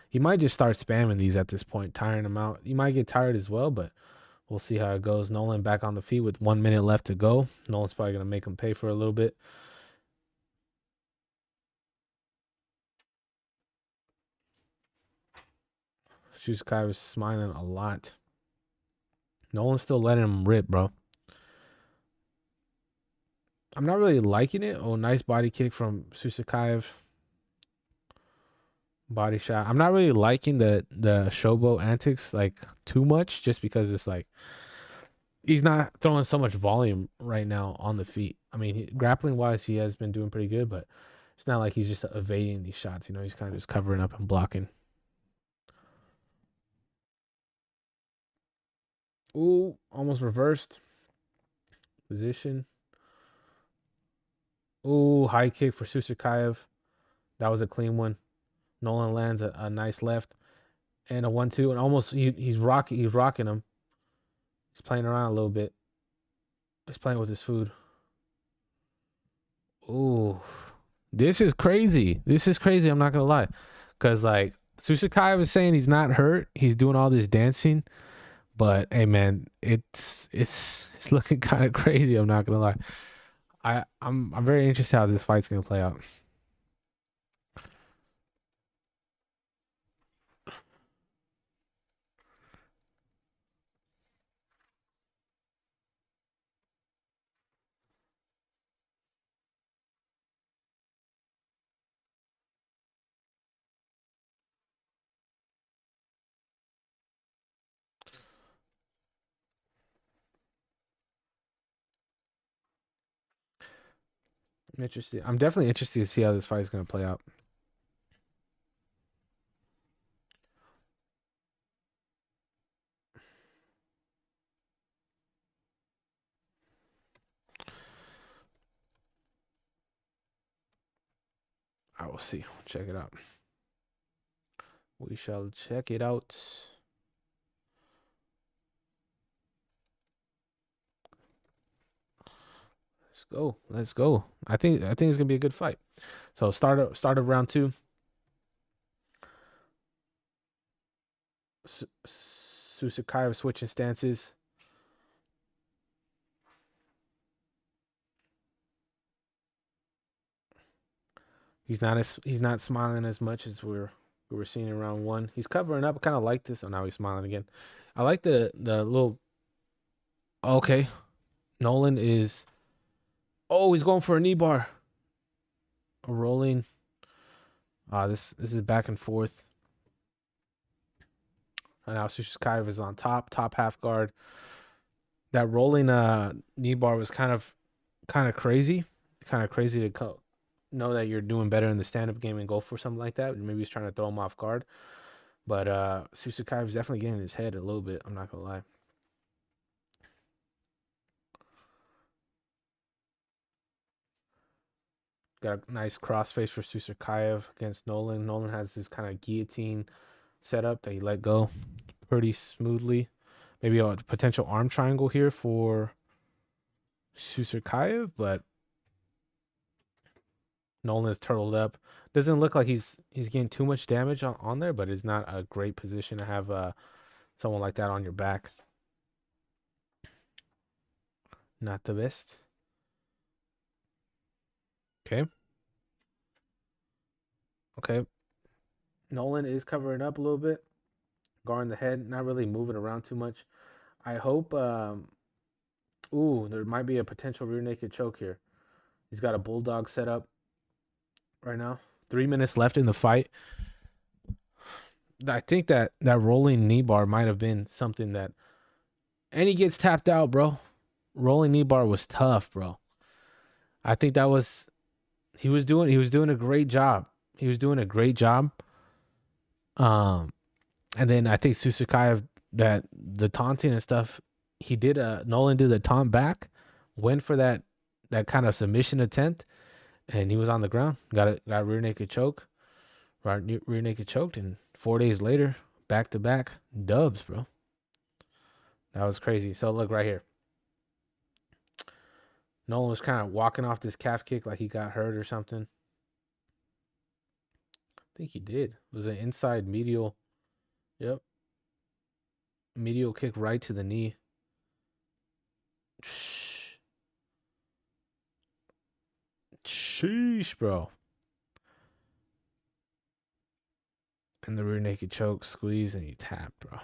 Speaker 1: He might just start spamming these at this point, tiring him out. He might get tired as well, but we'll see how it goes. Nolan back on the feet with 1 minute left to go. Nolan's probably going to make him pay for a little bit. Susakayv is smiling a lot. Nolan's still letting him rip, bro. I'm not really liking it. Oh, nice body kick from Susakayv. Body shot. I'm not really liking the showboat antics like too much, just because it's like he's not throwing so much volume right now on the feet. I mean, grappling wise, he has been doing pretty good, but it's not like he's just evading these shots. You know, he's kind of just covering up and blocking. Ooh, almost reversed position. Ooh, high kick for Susakayv. That was a clean one. Nolan lands a nice left and a 1-2, and almost he's rocking him. He's playing around a little bit. He's playing with his food. Ooh, this is crazy. I'm not gonna lie, because like Susakayv is saying he's not hurt. He's doing all this dancing, but hey man, it's looking kind of crazy. I'm not gonna lie. I'm very interested how this fight's gonna play out. I'm interested. I'm definitely interested to see how this fight is gonna play out. I will see. Check it out. We shall check it out. Let's go. I think it's gonna be a good fight. So start of round 2. Susakayv switching stances. He's not smiling as much as we were seeing in round 1. He's covering up. I kind of like this. Oh, now he's smiling again. I like the little. Okay, Nolan is. Oh, he's going for a knee bar. A rolling. This is back and forth. And now Susakayv is on top half guard. That rolling knee bar was kind of crazy. Kind of crazy to know that you're doing better in the stand-up game and go for something like that. Maybe he's trying to throw him off guard. But Susakayv is definitely getting in his head a little bit. I'm not gonna lie. Got a nice crossface for Susakayv against Nolan. Nolan has this kind of guillotine setup that he let go pretty smoothly. Maybe a potential arm triangle here for Susakayv, but Nolan is turtled up. Doesn't look like he's getting too much damage on there, but it's not a great position to have someone like that on your back. Not the best. Okay. Okay. Nolan is covering up a little bit, guarding the head, not really moving around too much. I hope. Ooh, there might be a potential rear naked choke here. He's got a bulldog set up right now. 3 minutes left in the fight. I think that rolling knee bar might have been something that, and he gets tapped out, bro. Rolling knee bar was tough, bro. I think that was he was doing a great job. He was doing a great job. And then I think Susakayv, that the taunting and stuff, he did Nolan did the taunt back, went for that kind of submission attempt, and he was on the ground. Got rear naked choke. Rear naked choked, and 4 days later, back to back dubs, bro. That was crazy. So look right here. Nolan was kind of walking off this calf kick like he got hurt or something. I think he did. It was an inside medial. Yep. Medial kick right to the knee. Sheesh, bro. And the rear naked choke, squeeze, and you tap, bro.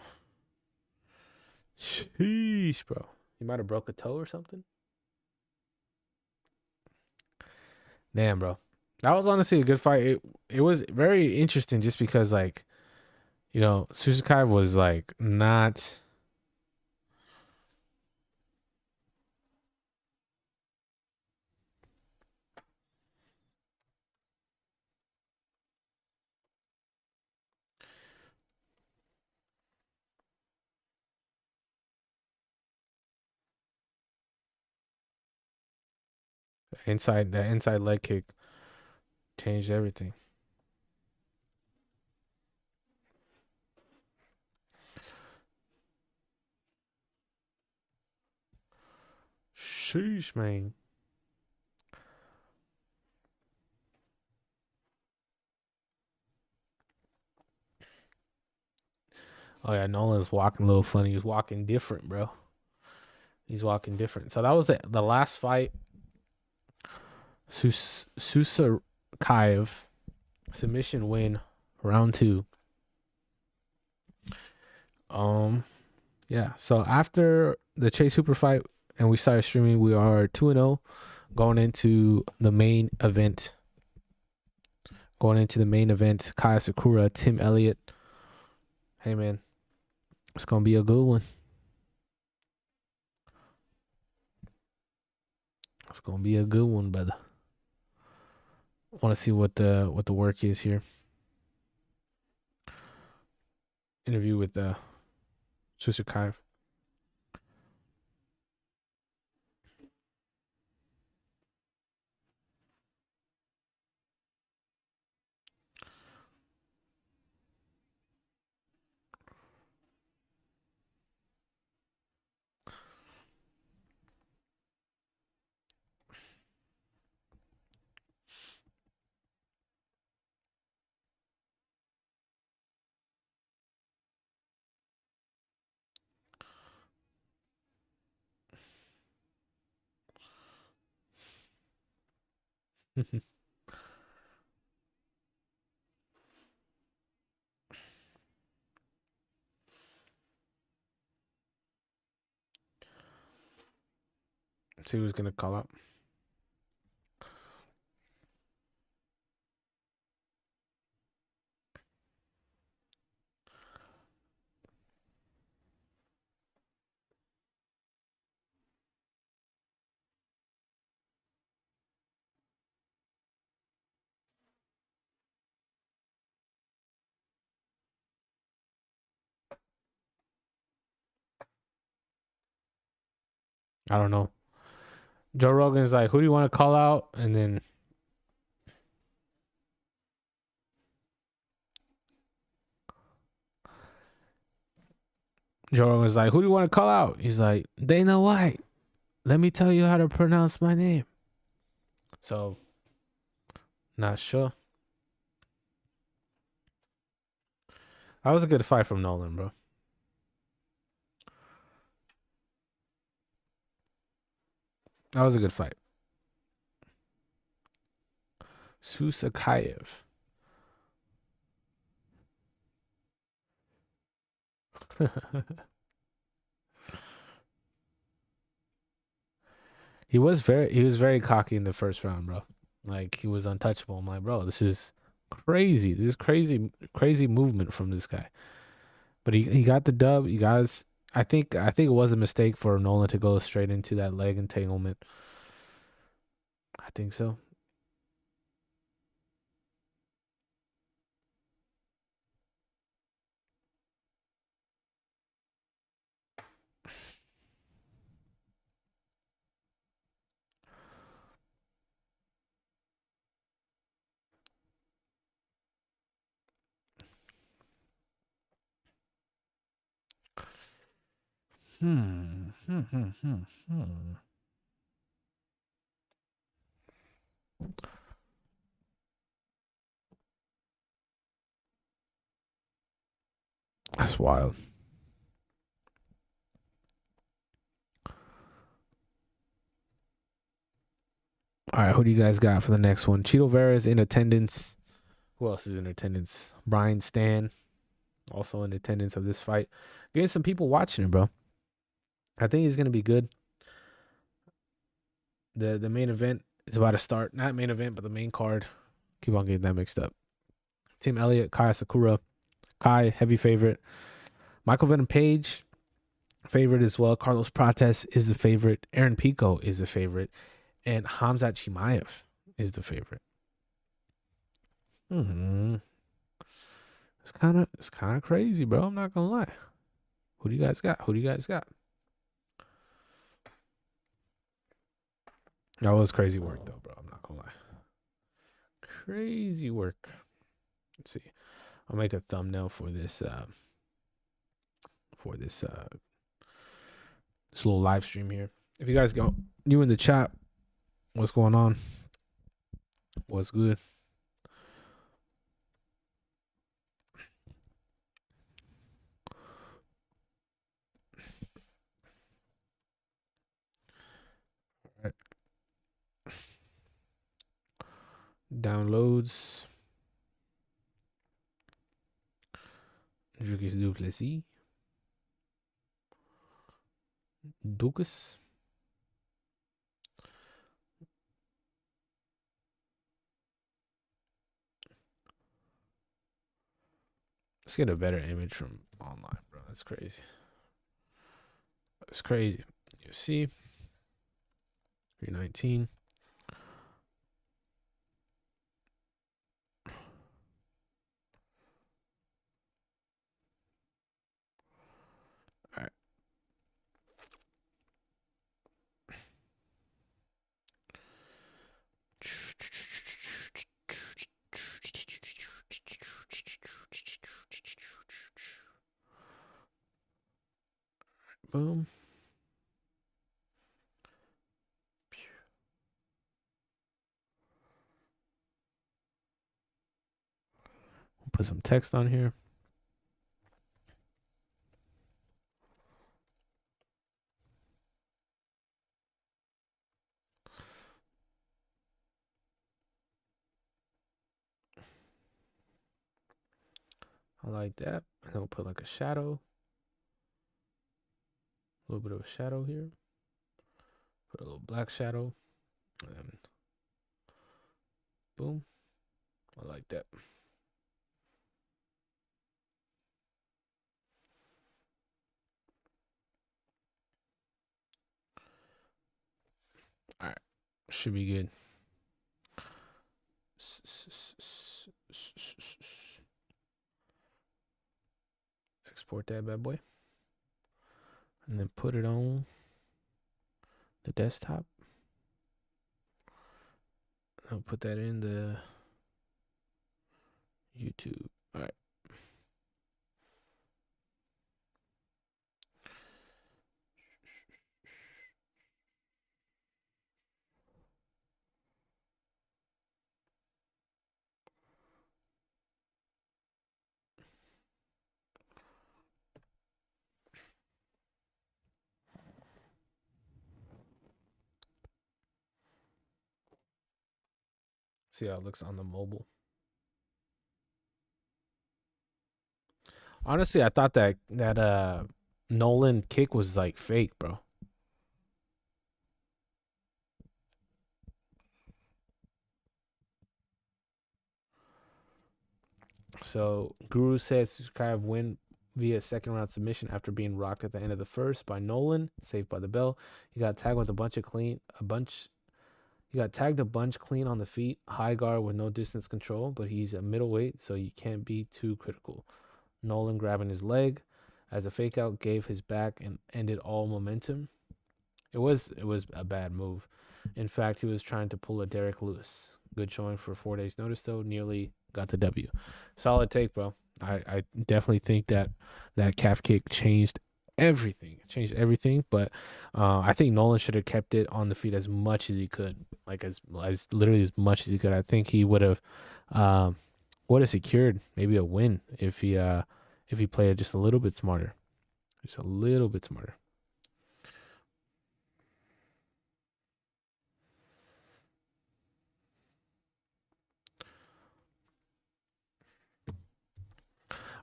Speaker 1: Sheesh, bro. You might have broke a toe or something. Damn, bro. That was honestly a good fight. It was very interesting just because, like, you know, Susakayv was like not. That inside leg kick changed everything. Sheesh, man. Oh yeah, Nolan's walking a little funny. He's walking different, bro. He's walking different. So that was the last fight. Susakayv submission win, round 2. Yeah. So after the Chase Hooper fight and we started streaming, we are 2-0 going into the main event. Kai Asakura, Tim Elliott. Hey man, it's gonna be a good one. It's gonna be a good one, brother. I want to see what the work is here. Interview with Susakayv. See who's gonna call up. I don't know. Joe Rogan's like, who do you want to call out? And then Joe Rogan's like, who do you want to call out? He's like, Dana White. Let me tell you how to pronounce my name. So, not sure. That was a good fight from Nolan, bro. That was a good fight. Susakayv. He was very cocky in the first round, bro. Like he was untouchable. I'm like, bro, this is crazy. This is crazy movement from this guy. But he got the dub. He got his, I think it was a mistake for Nolan to go straight into that leg entanglement. I think so. Hmm. Hmm. Hmm. Hmm. Hmm. That's wild. All right, who do you guys got for the next one? Cheeto Vera is in attendance. Who else is in attendance? Brian Stan, also in attendance of this fight. Getting some people watching it, bro. I think it's gonna be good. The main event is about to start. Not main event, but the main card. Keep on getting that mixed up. Team Elliott, Kai Asakura. Kai, heavy favorite. Michael Venom Page, favorite as well. Carlos Prates is the favorite. Aaron Pico is the favorite. And Khamzat Chimaev is the favorite. Mm-hmm. It's kind of crazy, bro. I'm not gonna lie. Who do you guys got? Who do you guys got? That was crazy work, though, bro. I'm not gonna lie. Crazy work. Let's see. I'll make a thumbnail for this. This little live stream here. If you guys go new in the chat, what's going on? What's good? All right. Downloads. Dricus du Plessis. Dricus. Let's get a better image from online, bro. That's crazy. That's crazy. You see, 319. All right. Boom. Put some text on here. I like that. And then we'll put like a shadow. A little bit of a shadow here. Put a little black shadow. And then boom. I like that. All right. Should be good. Export that bad boy. And then put it on The desktop. I'll put that in the YouTube. All right. See how it looks on the mobile. Honestly, I thought that Nolan kick was like fake, bro. So Guru says Susakayv win via second round submission after being rocked at the end of the first by Nolan, saved by the bell. He got tagged with He got tagged a bunch clean on the feet, high guard with no distance control, but he's a middleweight, so you can't be too critical. Nolan grabbing his leg as a fake out gave his back and ended all momentum. It was a bad move. In fact, he was trying to pull a Derek Lewis. Good showing for 4 days notice though. Nearly got the W. Solid take, bro. I definitely think that calf kick changed everything. But I think Nolan should have kept it on the feet as much as he could. Like as literally as much as he could. I think he would have secured maybe a win if he played just a little bit smarter. Just a little bit smarter.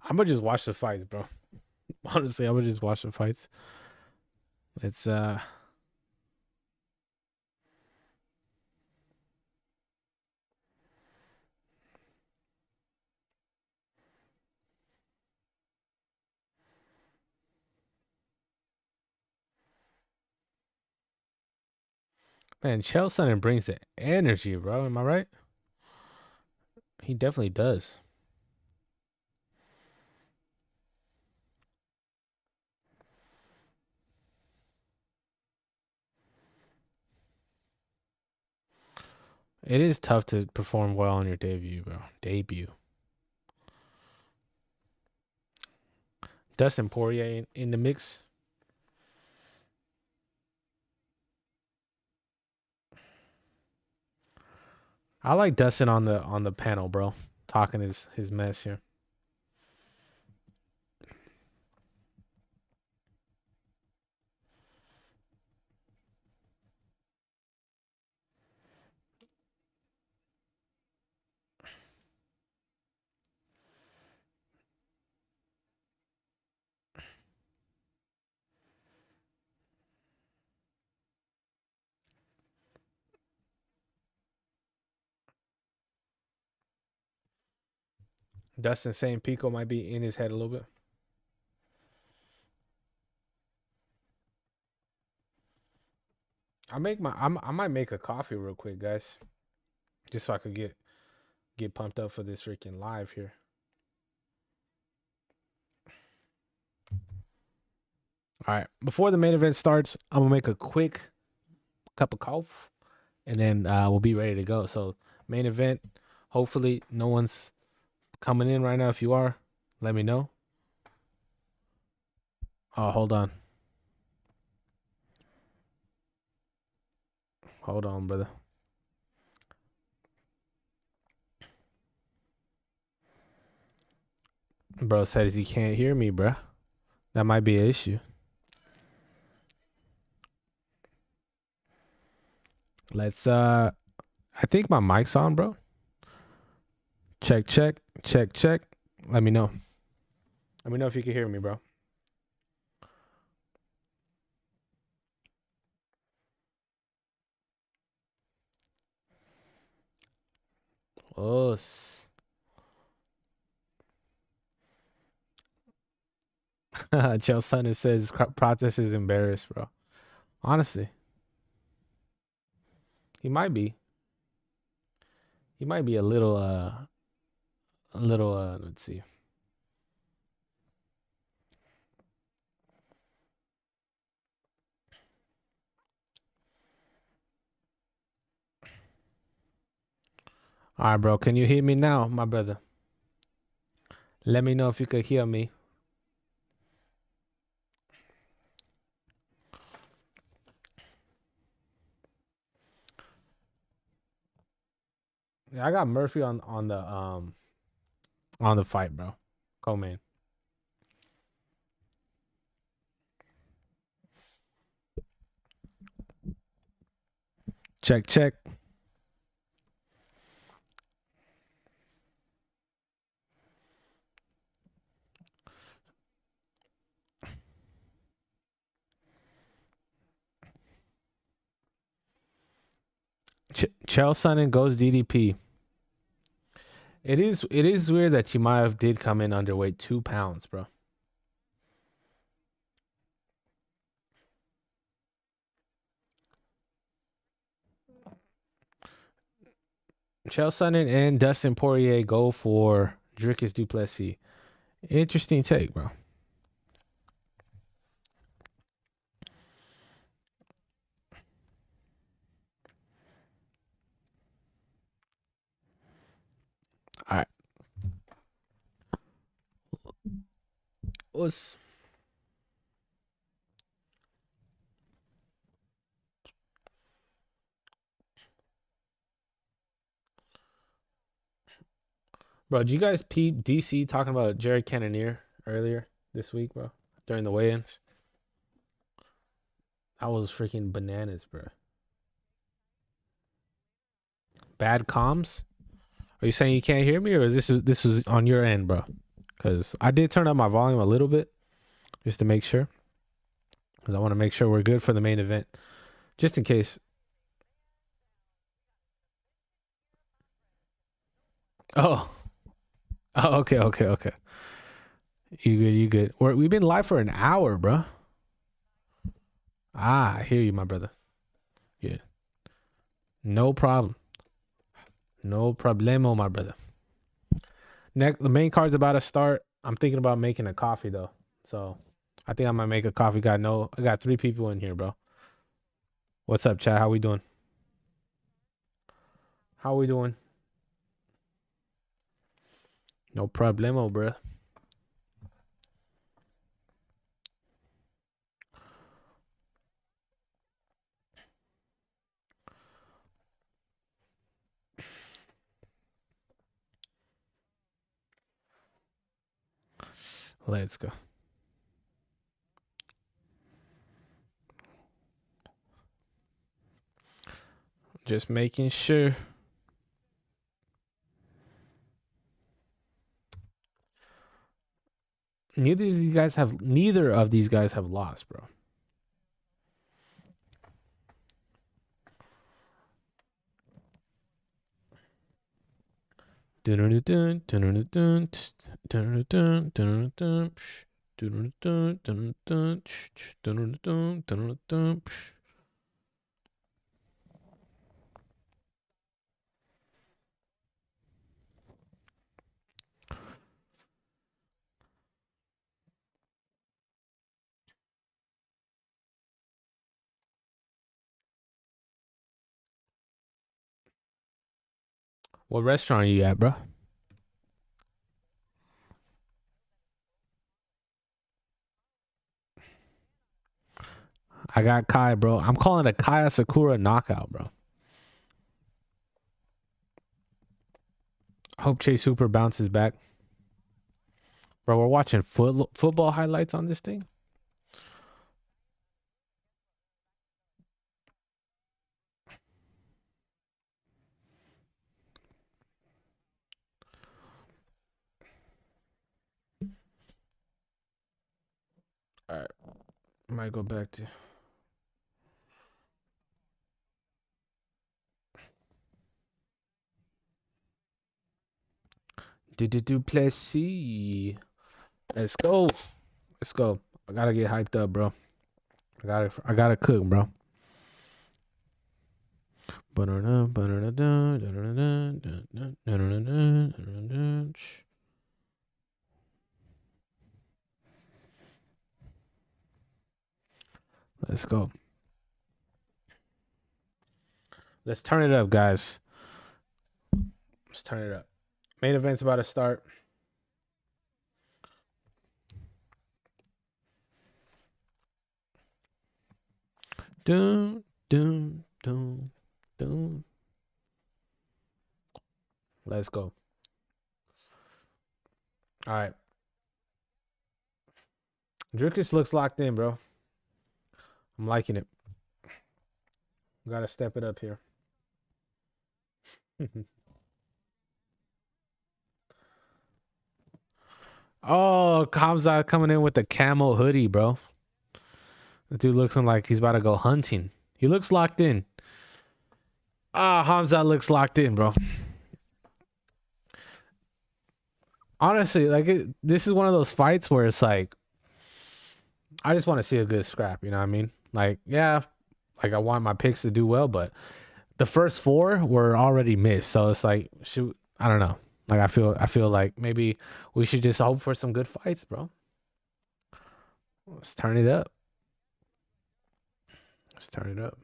Speaker 1: I'm gonna just watch the fights, bro. Honestly, I'm gonna just watch the fights. It's man, Chael Sonnen brings the energy, bro. Am I right? He definitely does. It is tough to perform well on your debut, bro. Dustin Poirier in the mix. I like Dustin on the panel, bro. Talking his mess here. Dustin saying Pico might be in his head a little bit. I might make a coffee real quick, guys, just so I could get pumped up for this freaking live here. All right, before the main event starts, I'm gonna make a quick cup of coffee, and then we'll be ready to go. So main event. Hopefully, no one's coming in right now. If you are, let me know. Oh, hold on. Hold on, brother. Bro says he can't hear me, bro. That might be an issue. Let's I think my mic's on, bro. Check. Let me know. Let me know if you can hear me, bro. Oh. Chael Sonnen says Prates is embarrassed, bro. Honestly. He might be. He might be a little let's see. All right, bro. Can you hear me now, my brother? Let me know if you could hear me. Yeah, I got Murphy on the fight, bro. Co-main. Check, check. Chael Sonnen goes DDP. It is weird that Chimaev did come in underweight 2 pounds, bro. Chael Sonnen and Dustin Poirier go for Dricus du Plessis. Interesting take, bro. All right. What's Bro, did you guys peep DC talking about Jared Cannonier earlier this week, bro? During the weigh-ins? That was freaking bananas, bro. Bad comms? Are you saying you can't hear me, or is this was on your end, bro? Because I did turn up my volume a little bit just to make sure. Because I want to make sure we're good for the main event. Just in case. Oh. Oh, okay. You good. We've been live for an hour, bro. I hear you, my brother. Yeah. No problem. No problemo, my brother. Next, the main card's about to start. I'm thinking about making a coffee, though. So I think I might make a coffee. I got 3 people in here, bro. What's up, chat? How we doing? How we doing? No problemo, bro. Let's go. Just making sure. Neither of these guys have lost, bro. What restaurant are you at, bro? I got Kai, bro. I'm calling it a Kai Asakura knockout, bro. I hope Chase Hooper bounces back. Bro, we're watching football highlights on this thing. All right. I might go back to. Du Plessis. Let's go. Let's go. I gotta get hyped up, bro. I gotta cook, bro. Let's go. Let's turn it up, guys. Let's turn it up. Main event's about to start. Doom, doom, doom, doom. Let's go. All right. Dricus looks locked in, bro. I'm liking it. Gotta step it up here. Oh, Khamzat coming in with the camo hoodie, bro. The dude looks like he's about to go hunting. He looks locked in. Khamzat looks locked in, bro. Honestly, like this is one of those fights where it's like, I just want to see a good scrap. You know what I mean? Like, yeah, like I want my picks to do well, but the first 4 were already missed. So it's like, shoot, I don't know. Like I feel like maybe we should just hope for some good fights, bro. Let's turn it up. Let's turn it up.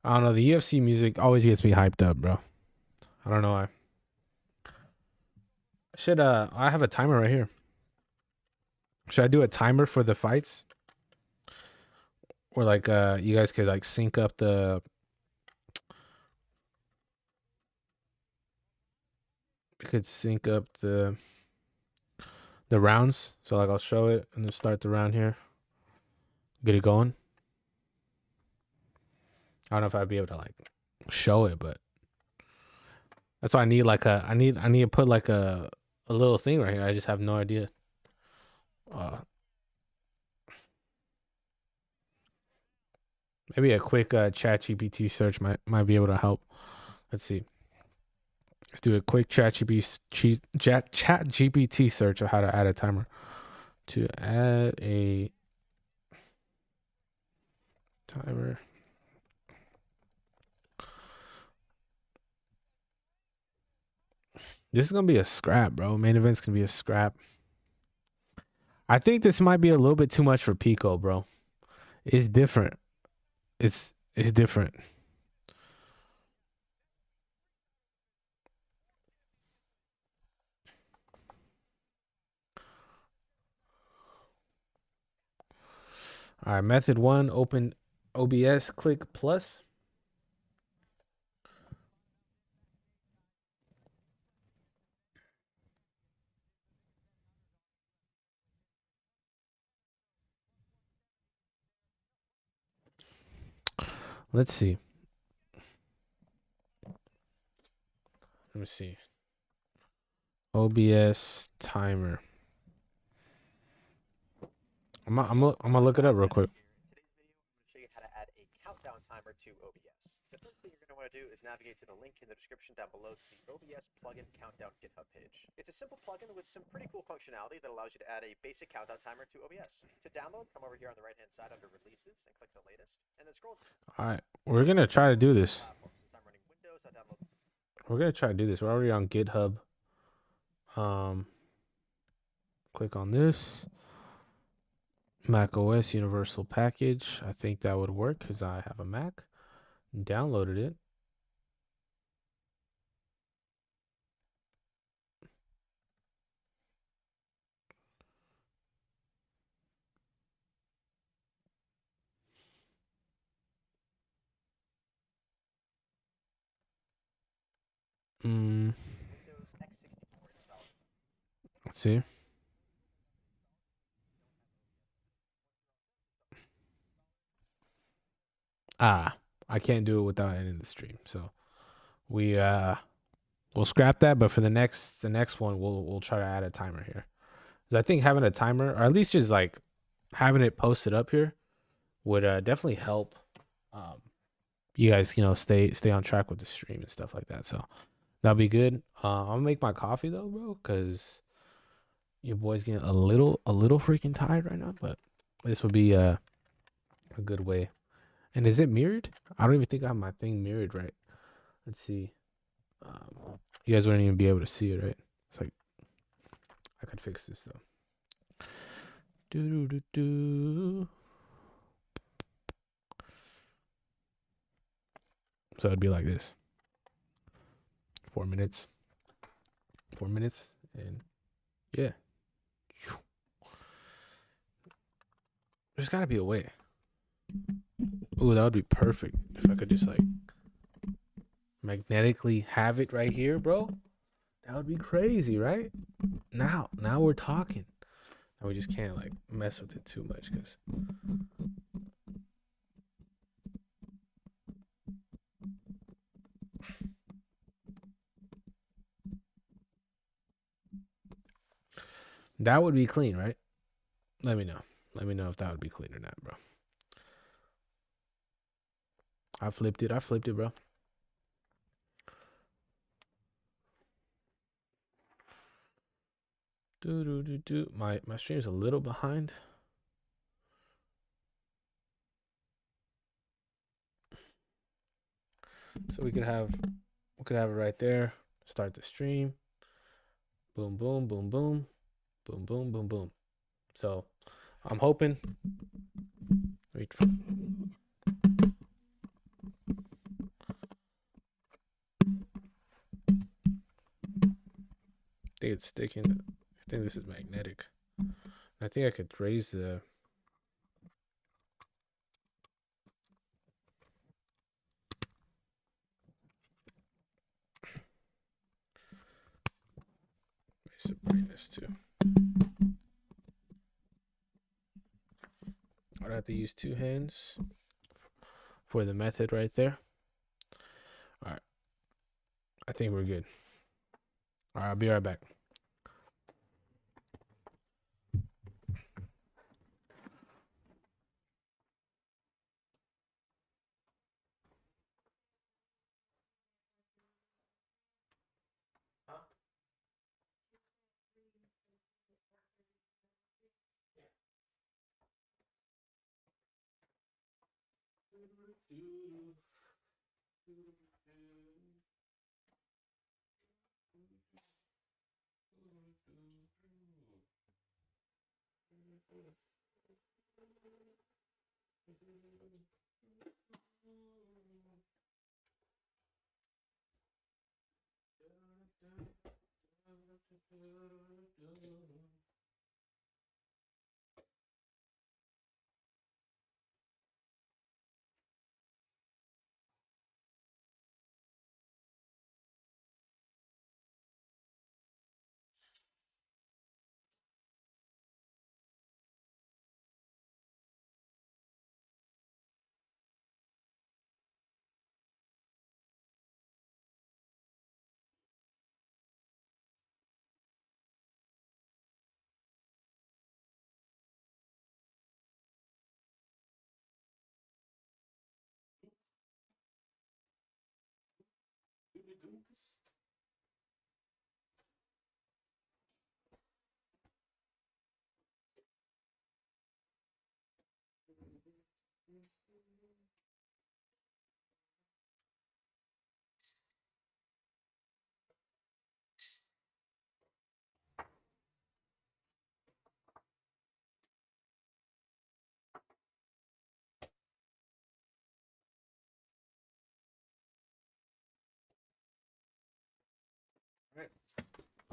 Speaker 1: I don't know. The UFC music always gets me hyped up, bro. I don't know why. Should I have a timer right here. Should I do a timer for the fights? Or like you guys could like sync up the the rounds. So like I'll show it and then start the round here. Get it going. I don't know if I'd be able to like show it, but that's why I need like I need to put like a little thing right here. I just have no idea. Maybe a quick chat GPT search might be able to help. Let's see. Let's do a quick chat GPT search of how to add a timer. To add a timer. This is gonna be a scrap, bro. Main event's gonna be a scrap. I think this might be a little bit too much for Pico, bro. It's different. It's different. All right, method 1, open OBS, click plus. Let's see. Let me see. OBS timer. I'm gonna look it up real quick.
Speaker 2: Today's video, I'm going to show you how to add a countdown timer to OBS. The first thing you're going to want to do is navigate to the link in the description down below to the OBS plugin countdown GitHub page. It's a simple plugin with some pretty cool functionality that allows you to add a basic countdown timer to OBS. To download, come over here on the right-hand side under Releases and click the latest, and then scroll.
Speaker 1: All right, we're gonna try to do this.
Speaker 2: Since I'm running Windows, I download.
Speaker 1: We're gonna try to do this. We're already on GitHub. Click on this. Mac OS Universal Package. I think that would work because I have a Mac. Downloaded it. Let's see. I can't do it without ending the stream. So we'll scrap that, but for the next one we'll try to add a timer here. Cuz I think having a timer, or at least just like having it posted up here, would definitely help you guys, stay on track with the stream and stuff like that. So that'll be good. I'm gonna make my coffee though, bro, cuz your boy's getting a little freaking tired right now, but this would be a good way. And is it mirrored? I don't even think I have my thing mirrored right. Let's see. You guys wouldn't even be able to see it, right? It's like I could fix this though. So it'd be like this. 4 minutes. 4 minutes. And yeah. There's got to be a way. Ooh, that would be perfect. If I could just like magnetically have it right here, bro. That would be crazy, right? Now we're talking. Now we just can't like mess with it too much because that would be clean, right? Let me know. Let me know if that would be clean or not, bro. I flipped it, bro. My stream's a little behind. So we could have it right there. Start the stream. Boom, boom, boom, boom. Boom, boom, boom, boom. So I'm hoping. Wait. I think it's sticking. I think this is magnetic. I think I could raise the. Raise the brightness too. I'd have to use 2 hands for the method right there. All right. I think we're good. All right, I'll be right back.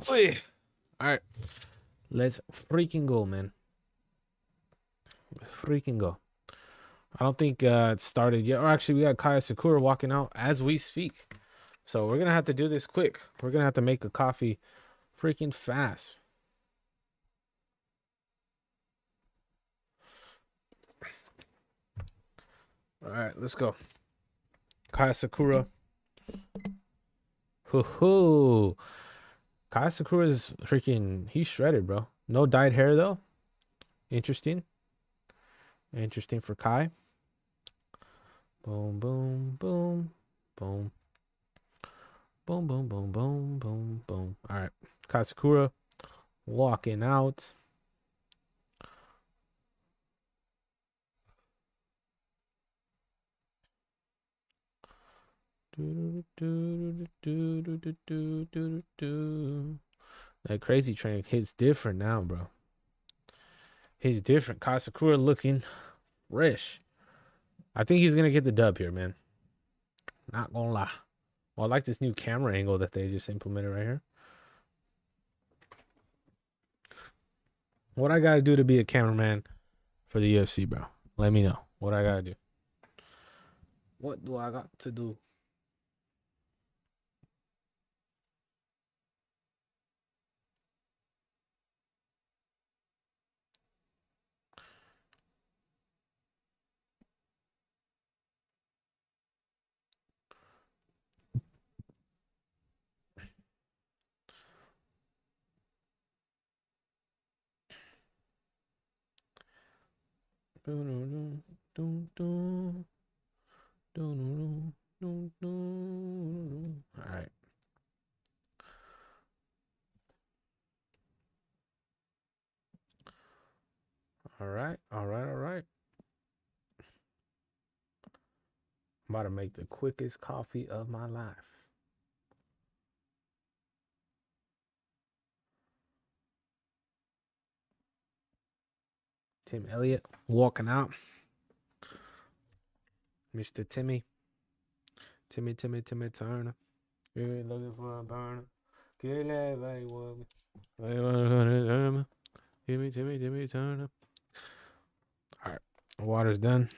Speaker 1: All right. Let's freaking go, man. Let's freaking go. I don't think it started yet. Or actually, we got Asakura walking out as we speak. So we're going to have to do this quick. We're going to have to make a coffee freaking fast. All right, let's go. Asakura. Hoo-hoo. Asakura is freaking, he's shredded, bro. No dyed hair, though. Interesting. Interesting for Kai. Boom, boom, boom, boom. Boom, boom, boom, boom, boom, boom. All right. Asakura walking out. That crazy train hits different now, bro. He's different. Asakura looking fresh. I think he's gonna get the dub here, man. Not gonna lie. Well, I like this new camera angle that they just implemented right here. What I gotta do to be a cameraman for the UFC, bro? Let me know what I gotta do. What do I got to do? All right. All right. All right. All right. I'm about to make the quickest coffee of my life. Tim Elliott walking out. Mr. Timmy Turner. You're looking for a burner. Get that right, woman. Timmy Turner. All right. Water's done.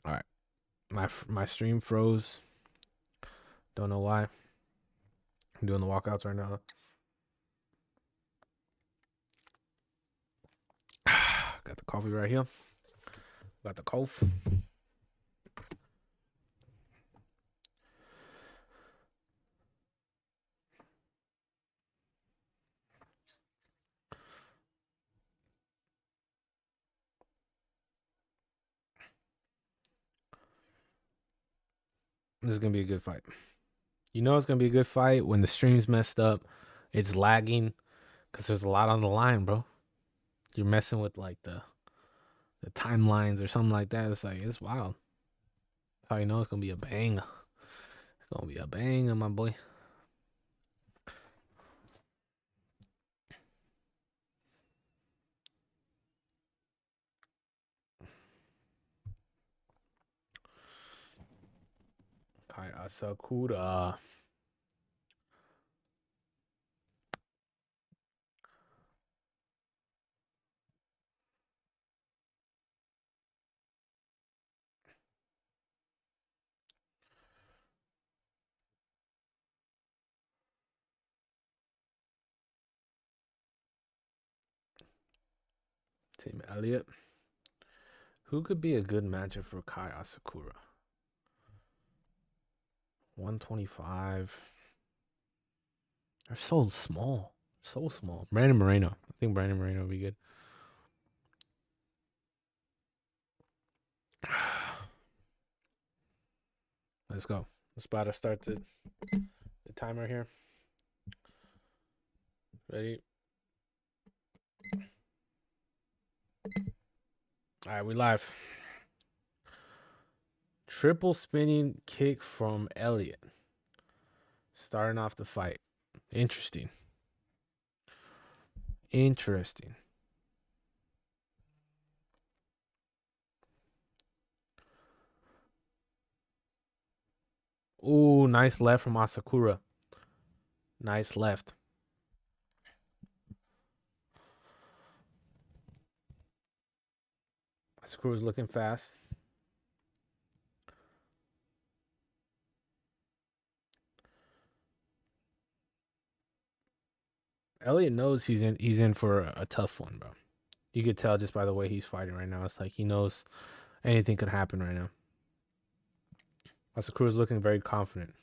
Speaker 1: All right. My stream froze. Don't know why. I'm doing the walkouts right now. Got the coffee right here. Got the cough. This is gonna be a good fight. You know it's gonna be a good fight when the stream's messed up, it's lagging, because there's a lot on the line, bro. You're messing with like the timelines or something like that. It's like it's wild. That's how you know it's gonna be a banger. It's gonna be a banger, my boy. Kai Asakura. Team Elliott. Who could be a good matchup for Kai Asakura? 125. They're so small. So small. Brandon Moreno. I think Brandon Moreno would be good. Let's go. Let's about to start the timer here. Ready? All right, we live. Triple spinning kick from Elliott. Starting off the fight. Interesting. Interesting. Ooh, nice left from Asakura. Nice left. Asakura's looking fast. Elliott knows he's in for a tough one, bro. You could tell just by the way he's fighting right now. It's like he knows anything could happen right now. Asakura's looking very confident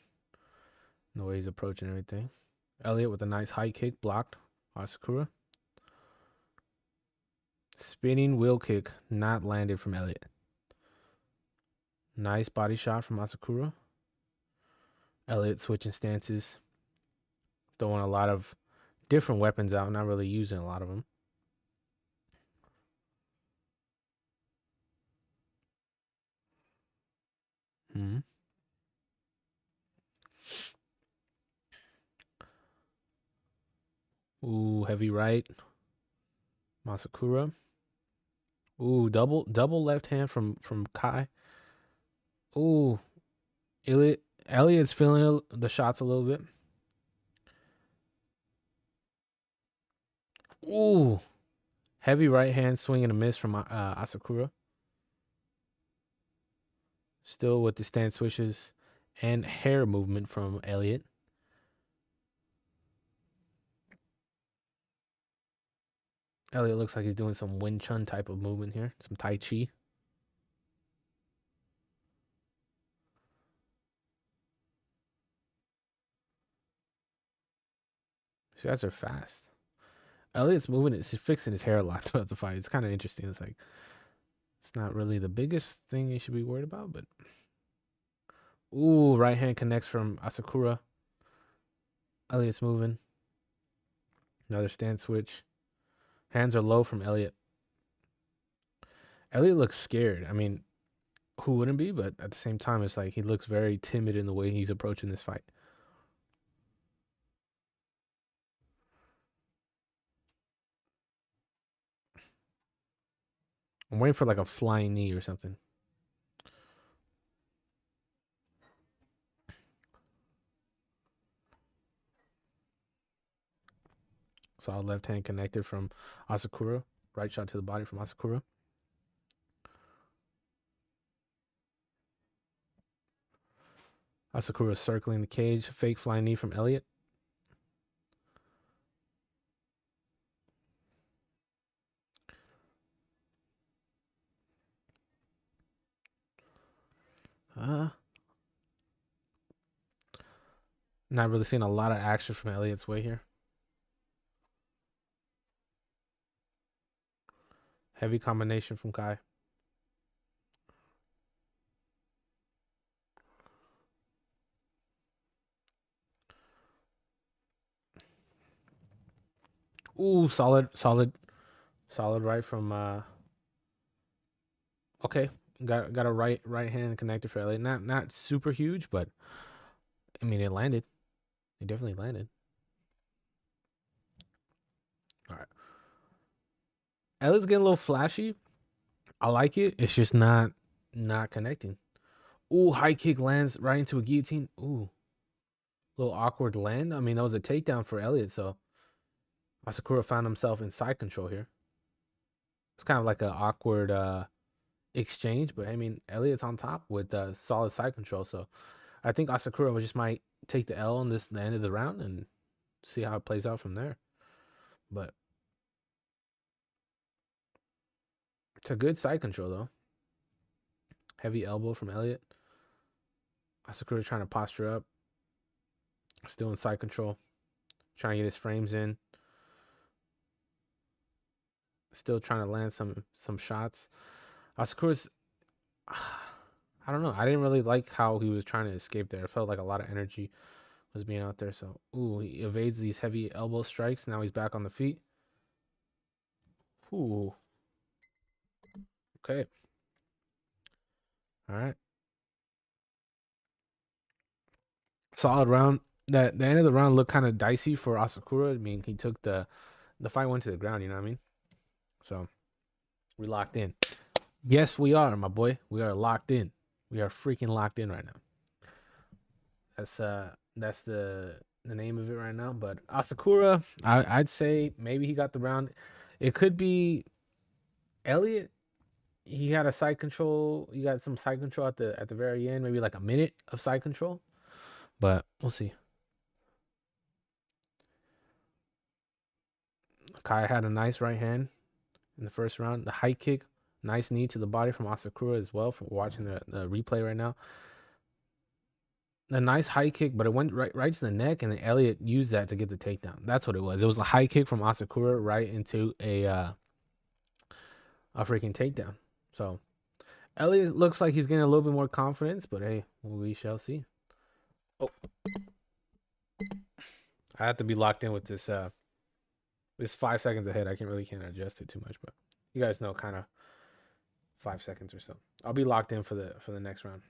Speaker 1: in the way he's approaching everything. Elliott with a nice high kick blocked Asakura. Spinning wheel kick not landed from Elliott. Nice body shot from Asakura. Elliott switching stances. Throwing a lot of different weapons out, not really using a lot of them. Ooh, heavy right. Masakura. Ooh, double left hand from Kai. Ooh, Elliott's feeling the shots a little bit. Ooh, heavy right hand swing and a miss from Asakura. Still with the stance switches and hair movement from Elliott. Elliott looks like he's doing some Wing Chun type of movement here. Some Tai Chi. These guys are fast. Elliott's moving it. He's fixing his hair a lot throughout the fight. It's kind of interesting. It's like, it's not really the biggest thing you should be worried about, but. Ooh, right hand connects from Asakura. Elliott's moving. Another stand switch. Hands are low from Elliott. Elliott looks scared. I mean, who wouldn't be? But at the same time, it's like he looks very timid in the way he's approaching this fight. I'm waiting for like a flying knee or something. Solid left hand connected from Asakura. Right shot to the body from Asakura. Asakura circling the cage. Fake flying knee from Elliott. Not really seeing a lot of action from Elliott's way here. Heavy combination from Kai. Ooh, solid right from okay. Got a right hand connected for Elliott. Not super huge, but I mean it landed. It definitely landed. All right. Elliott's getting a little flashy. I like it. It's just not connecting. Ooh, high kick lands right into a guillotine. Ooh. Little awkward land. I mean, that was a takedown for Elliott, so Asakura found himself in side control here. It's kind of like an awkward exchange, but I mean, Elliott's on top with solid side control, so I think Asakura just might take the L on the end of the round and see how it plays out from there. But It's a good side control, though. Heavy elbow from Elliott. Asakura trying to posture up. Still in side control. Trying to get his frames in. Still trying to land some shots. Asakura's... I don't know. I didn't really like how he was trying to escape there. It felt like a lot of energy was being out there. So, ooh, he evades these heavy elbow strikes. Now he's back on the feet. Ooh. Okay. All right. Solid round. The end of the round looked kind of dicey for Asakura. I mean, he took the fight went to the ground, you know what I mean? So, we locked in. Yes, we are, my boy. We are locked in. We are freaking locked in right now. That's the name of it right now. But Asakura, I'd say maybe he got the round. It could be Elliott. He had a side control. He got some side control at the very end, maybe like a minute of side control. But we'll see. Kai had a nice right hand in the first round. The high kick, nice knee to the body from Asakura as well. From watching the replay right now. A nice high kick, but it went right to the neck, and then Elliott used that to get the takedown. That's what it was. It was a high kick from Asakura right into a freaking takedown. So Elliott looks like he's getting a little bit more confidence, but hey, we shall see. Oh, I have to be locked in with this. This 5 seconds ahead. I can't adjust it too much, but you guys know kind of 5 seconds or so. I'll be locked in for the next round.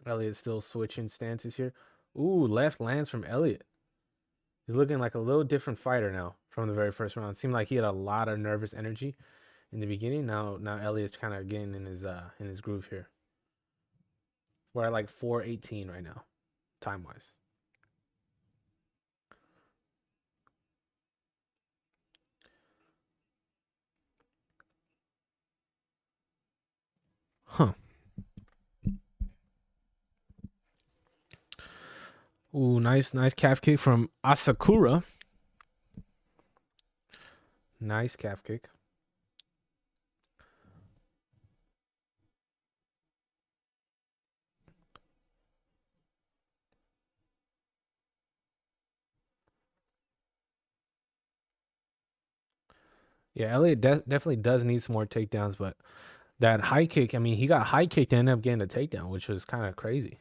Speaker 1: Elliott still switching stances here. Ooh, left lands from Elliott. He's looking like a little different fighter now from the very first round. It seemed like he had a lot of nervous energy in the beginning. Now Elliott's kind of getting in his groove here. We're at like 4:18 right now, time wise. Huh. Ooh, nice calf kick from Asakura. Nice calf kick. Yeah, Elliott definitely does need some more takedowns, but that high kick, I mean, he got high kicked and ended up getting a takedown, which was kind of crazy.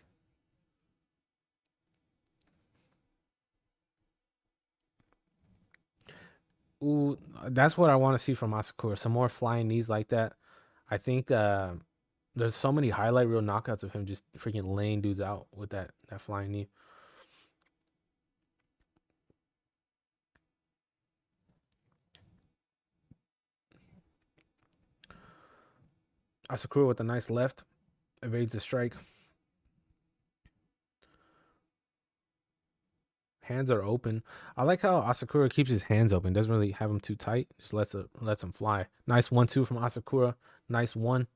Speaker 1: Ooh, that's what I want to see from Asakura. Some more flying knees like that. I think there's so many highlight reel knockouts of him just freaking laying dudes out with that flying knee. Asakura with a nice left, evades the strike. Hands are open. I like how Asakura keeps his hands open. Doesn't really have them too tight. Just lets them fly. Nice 1-2 from Asakura. Nice one.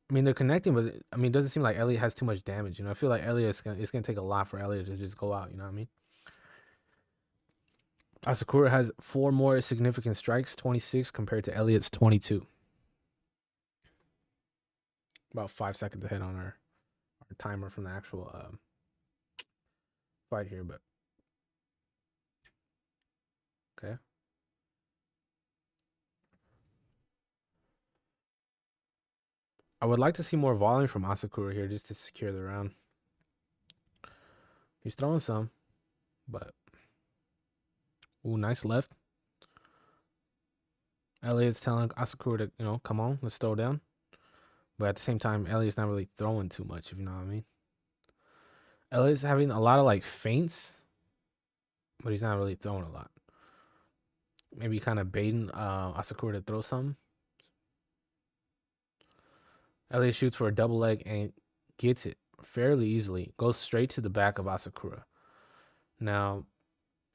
Speaker 1: I mean, they're connecting, but I mean, it doesn't seem like Elliott has too much damage. You know, I feel like it's gonna take a lot for Elliott to just go out. You know what I mean? Asakura has 4 more significant strikes, 26 compared to Elliott's 22. About 5 seconds ahead on our timer from the actual fight here, but okay. I would like to see more volume from Asakura here just to secure the round. He's throwing some, but ooh, nice left. Elliott's telling Asakura to, come on, let's throw down. But at the same time, Elliott's not really throwing too much, if you know what I mean. Elliott's having a lot of like feints, but he's not really throwing a lot. Maybe kind of baiting Asakura to throw some. Elliott shoots for a double leg and gets it fairly easily. Goes straight to the back of Asakura. Now,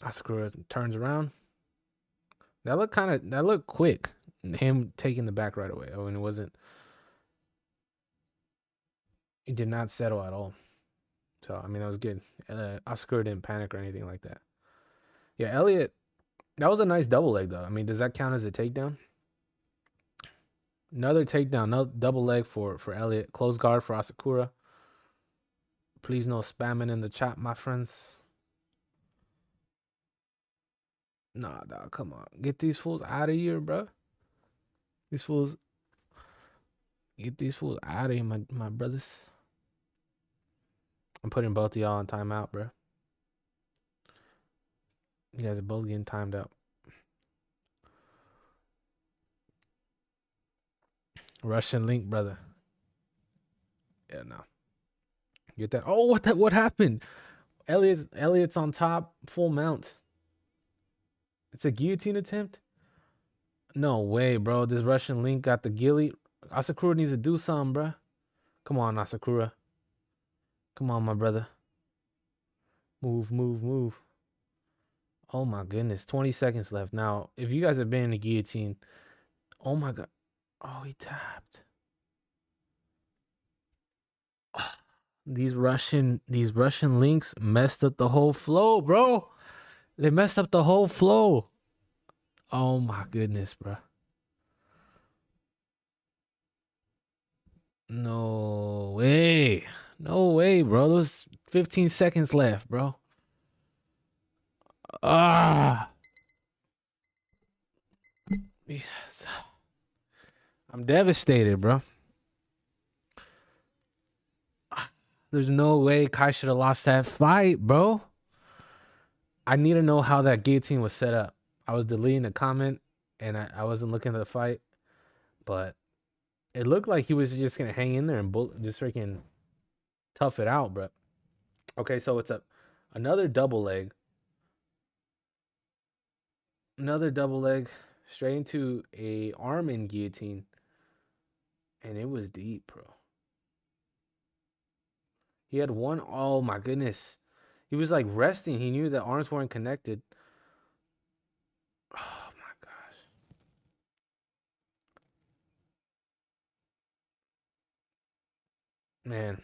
Speaker 1: Asakura turns around. That looked quick. Him taking the back right away. I mean, it wasn't. He did not settle at all. So, I mean, that was good. Asakura didn't panic or anything like that. Yeah, Elliott, that was a nice double leg, though. I mean, does that count as a takedown? Another takedown, no double leg for Elliott. Close guard for Asakura. Please no spamming in the chat, my friends. Nah, dog, come on. Get these fools out of here, bro. These fools. Get these fools out of here, my brothers. I'm putting both of y'all on timeout, bro. You guys are both getting timed out. Russian link, brother. Yeah, no. Get that. Oh, what happened? Elliott's on top, full mount. It's a guillotine attempt? No way, bro. This Russian link got the gilly. Asakura needs to do something, bro. Come on, Asakura. Come on, my brother. Move, move, move. Oh my goodness. 20 seconds left. Now, if you guys have been in the guillotine, oh my god. Oh, he tapped. These Russian links messed up the whole flow, bro. They messed up the whole flow. Oh my goodness, bro. No way. No way, bro. There's 15 seconds left, bro. Ah. Yes. I'm devastated, bro. There's no way Kai should have lost that fight, bro. I need to know how that guillotine was set up. I was deleting the comment, and I wasn't looking at the fight, but it looked like he was just going to hang in there and just freaking tough it out, bro. Okay, so it's another double leg. Another double leg straight into a arm in guillotine, and it was deep, bro. He had one. Oh my goodness. He was like resting. He knew the arms weren't connected. Oh my gosh. Man.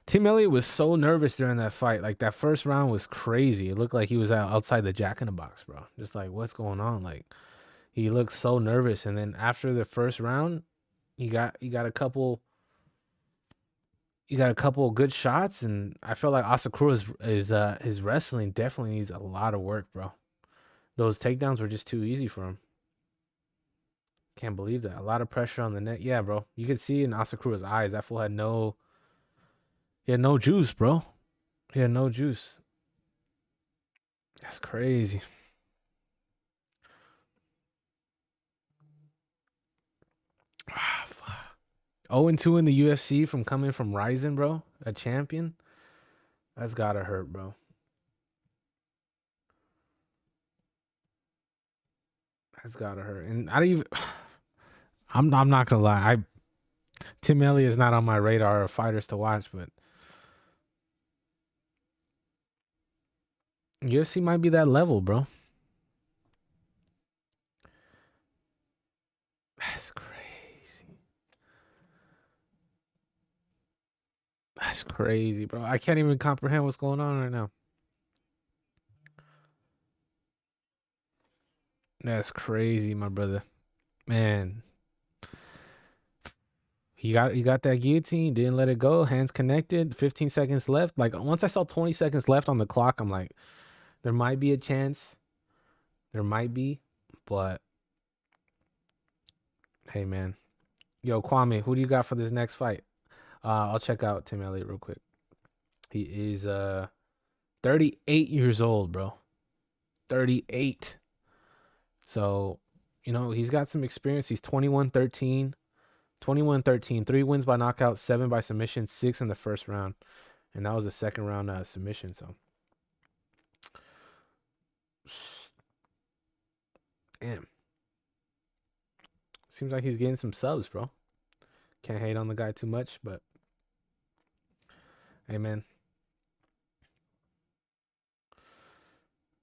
Speaker 1: Team Elliott was so nervous during that fight. Like that first round was crazy. It looked like he was outside the Jack in the Box, bro. Just like, what's going on? Like he looked so nervous. And then after the first round, he got a couple of good shots, and I feel like Asakura's his wrestling definitely needs a lot of work, bro. Those takedowns were just too easy for him. Can't believe that. A lot of pressure on the neck. Yeah, bro. You could see in Asakura's eyes that fool had no juice, bro. He had no juice. That's crazy. Ah, fuck. 0-2 in the UFC from coming from Ryzen, bro. A champion. That's gotta hurt, bro. That's gotta hurt. And I don't even. I'm not gonna lie. Tim Elliott is not on my radar of fighters to watch, but UFC might be that level, bro. That's crazy. That's crazy, bro. I can't even comprehend what's going on right now. That's crazy, my brother. Man. He got that guillotine, didn't let it go, hands connected, 15 seconds left. Like once I saw 20 seconds left on the clock, I'm like, there might be a chance. There might be, but hey man. Yo, Kwame, who do you got for this next fight? I'll check out Tim Elliott real quick. He is 38 years old, bro. 38. So, he's got some experience. He's 21-13. 21-13, 3 wins by knockout, 7 by submission, 6 in the first round. And that was the second round submission. So, damn. Seems like he's getting some subs, bro. Can't hate on the guy too much, but hey, man.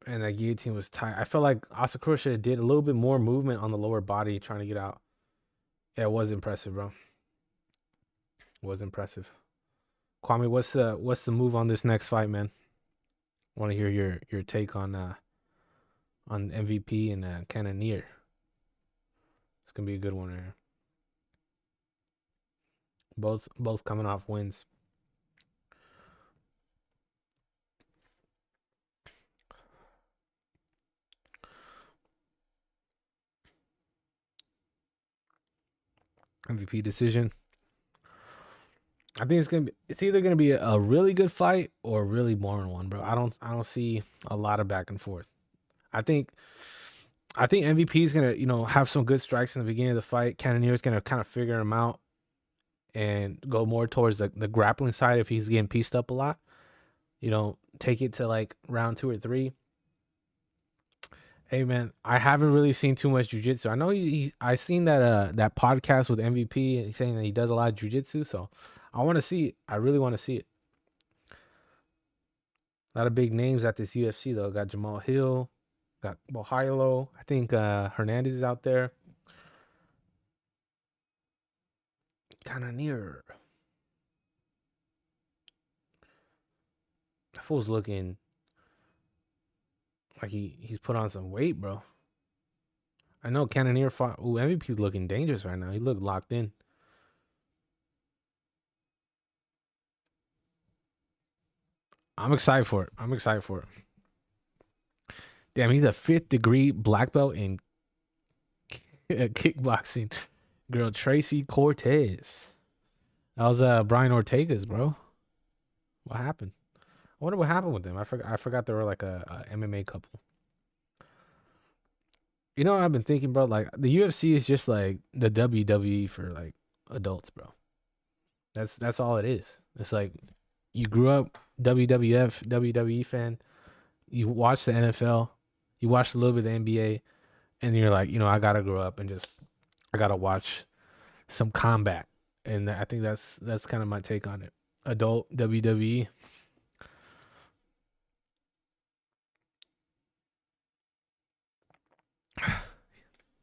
Speaker 1: And that guillotine was tight. I felt like Asakura should have did a little bit more movement on the lower body trying to get out. Yeah, it was impressive, bro. Was impressive. Kwame, what's the move on this next fight, man? Want to hear your take on MVP and Cannonier. It's gonna be a good one here. Both coming off wins. MVP decision. I think it's either gonna be a really good fight or a really boring one, bro. I don't see a lot of back and forth. I think MVP is gonna have some good strikes in the beginning of the fight. Cannonier is gonna kind of figure him out and go more towards the grappling side if he's getting pieced up a lot. Take it to like round 2 or 3. Hey man, I haven't really seen too much jiu-jitsu. I know I seen that podcast with MVP and he's saying that he does a lot of jiu-jitsu, so I want to see it. I really want to see it. A lot of big names at this UFC though. Got Jamal Hill, got Bohilo. I think Hernandez is out there. Cannonier. That fool's looking like he's put on some weight, bro. I know Cannonier fought. Ooh, MVP's looking dangerous right now. He looked locked in. I'm excited for it. Damn, he's a 5th degree black belt in kickboxing. Girl, Tracy Cortez. That was Brian Ortega's, bro. What happened? I wonder what happened with them. I forgot they were like a MMA couple. I've been thinking, bro, like the UFC is just like the WWE for like adults, bro. That's all it is. It's like you grew up WWF, WWE fan. You watch the NFL. You watch a little bit of the NBA. And you're like, I got to grow up and I got to watch some combat. And I think that's kind of my take on it. Adult WWE.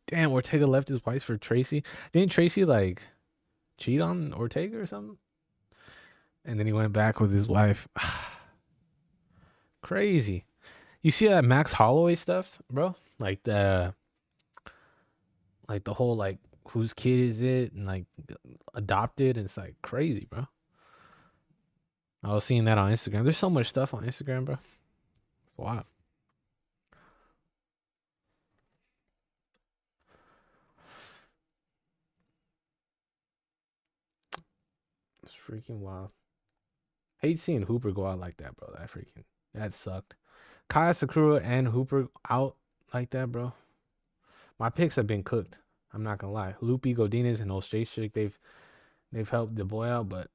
Speaker 1: Damn, Ortega left his wife for Tracy. Didn't Tracy like cheat on Ortega or something? And then he went back with his wife. Crazy. You see that Max Holloway stuff, bro? Like the whole like whose kid is it and like adopted, and it's like crazy, bro. I was seeing that on Instagram. There's so much stuff on Instagram, bro. It's wild. It's freaking wild. Hate seeing Hooper go out like that, bro. That sucked. Kai Asakura and Hooper out like that, bro. My picks have been cooked. I'm not gonna lie. Loopy, Godinez, and Oleksiejczuk, they've helped the boy out, but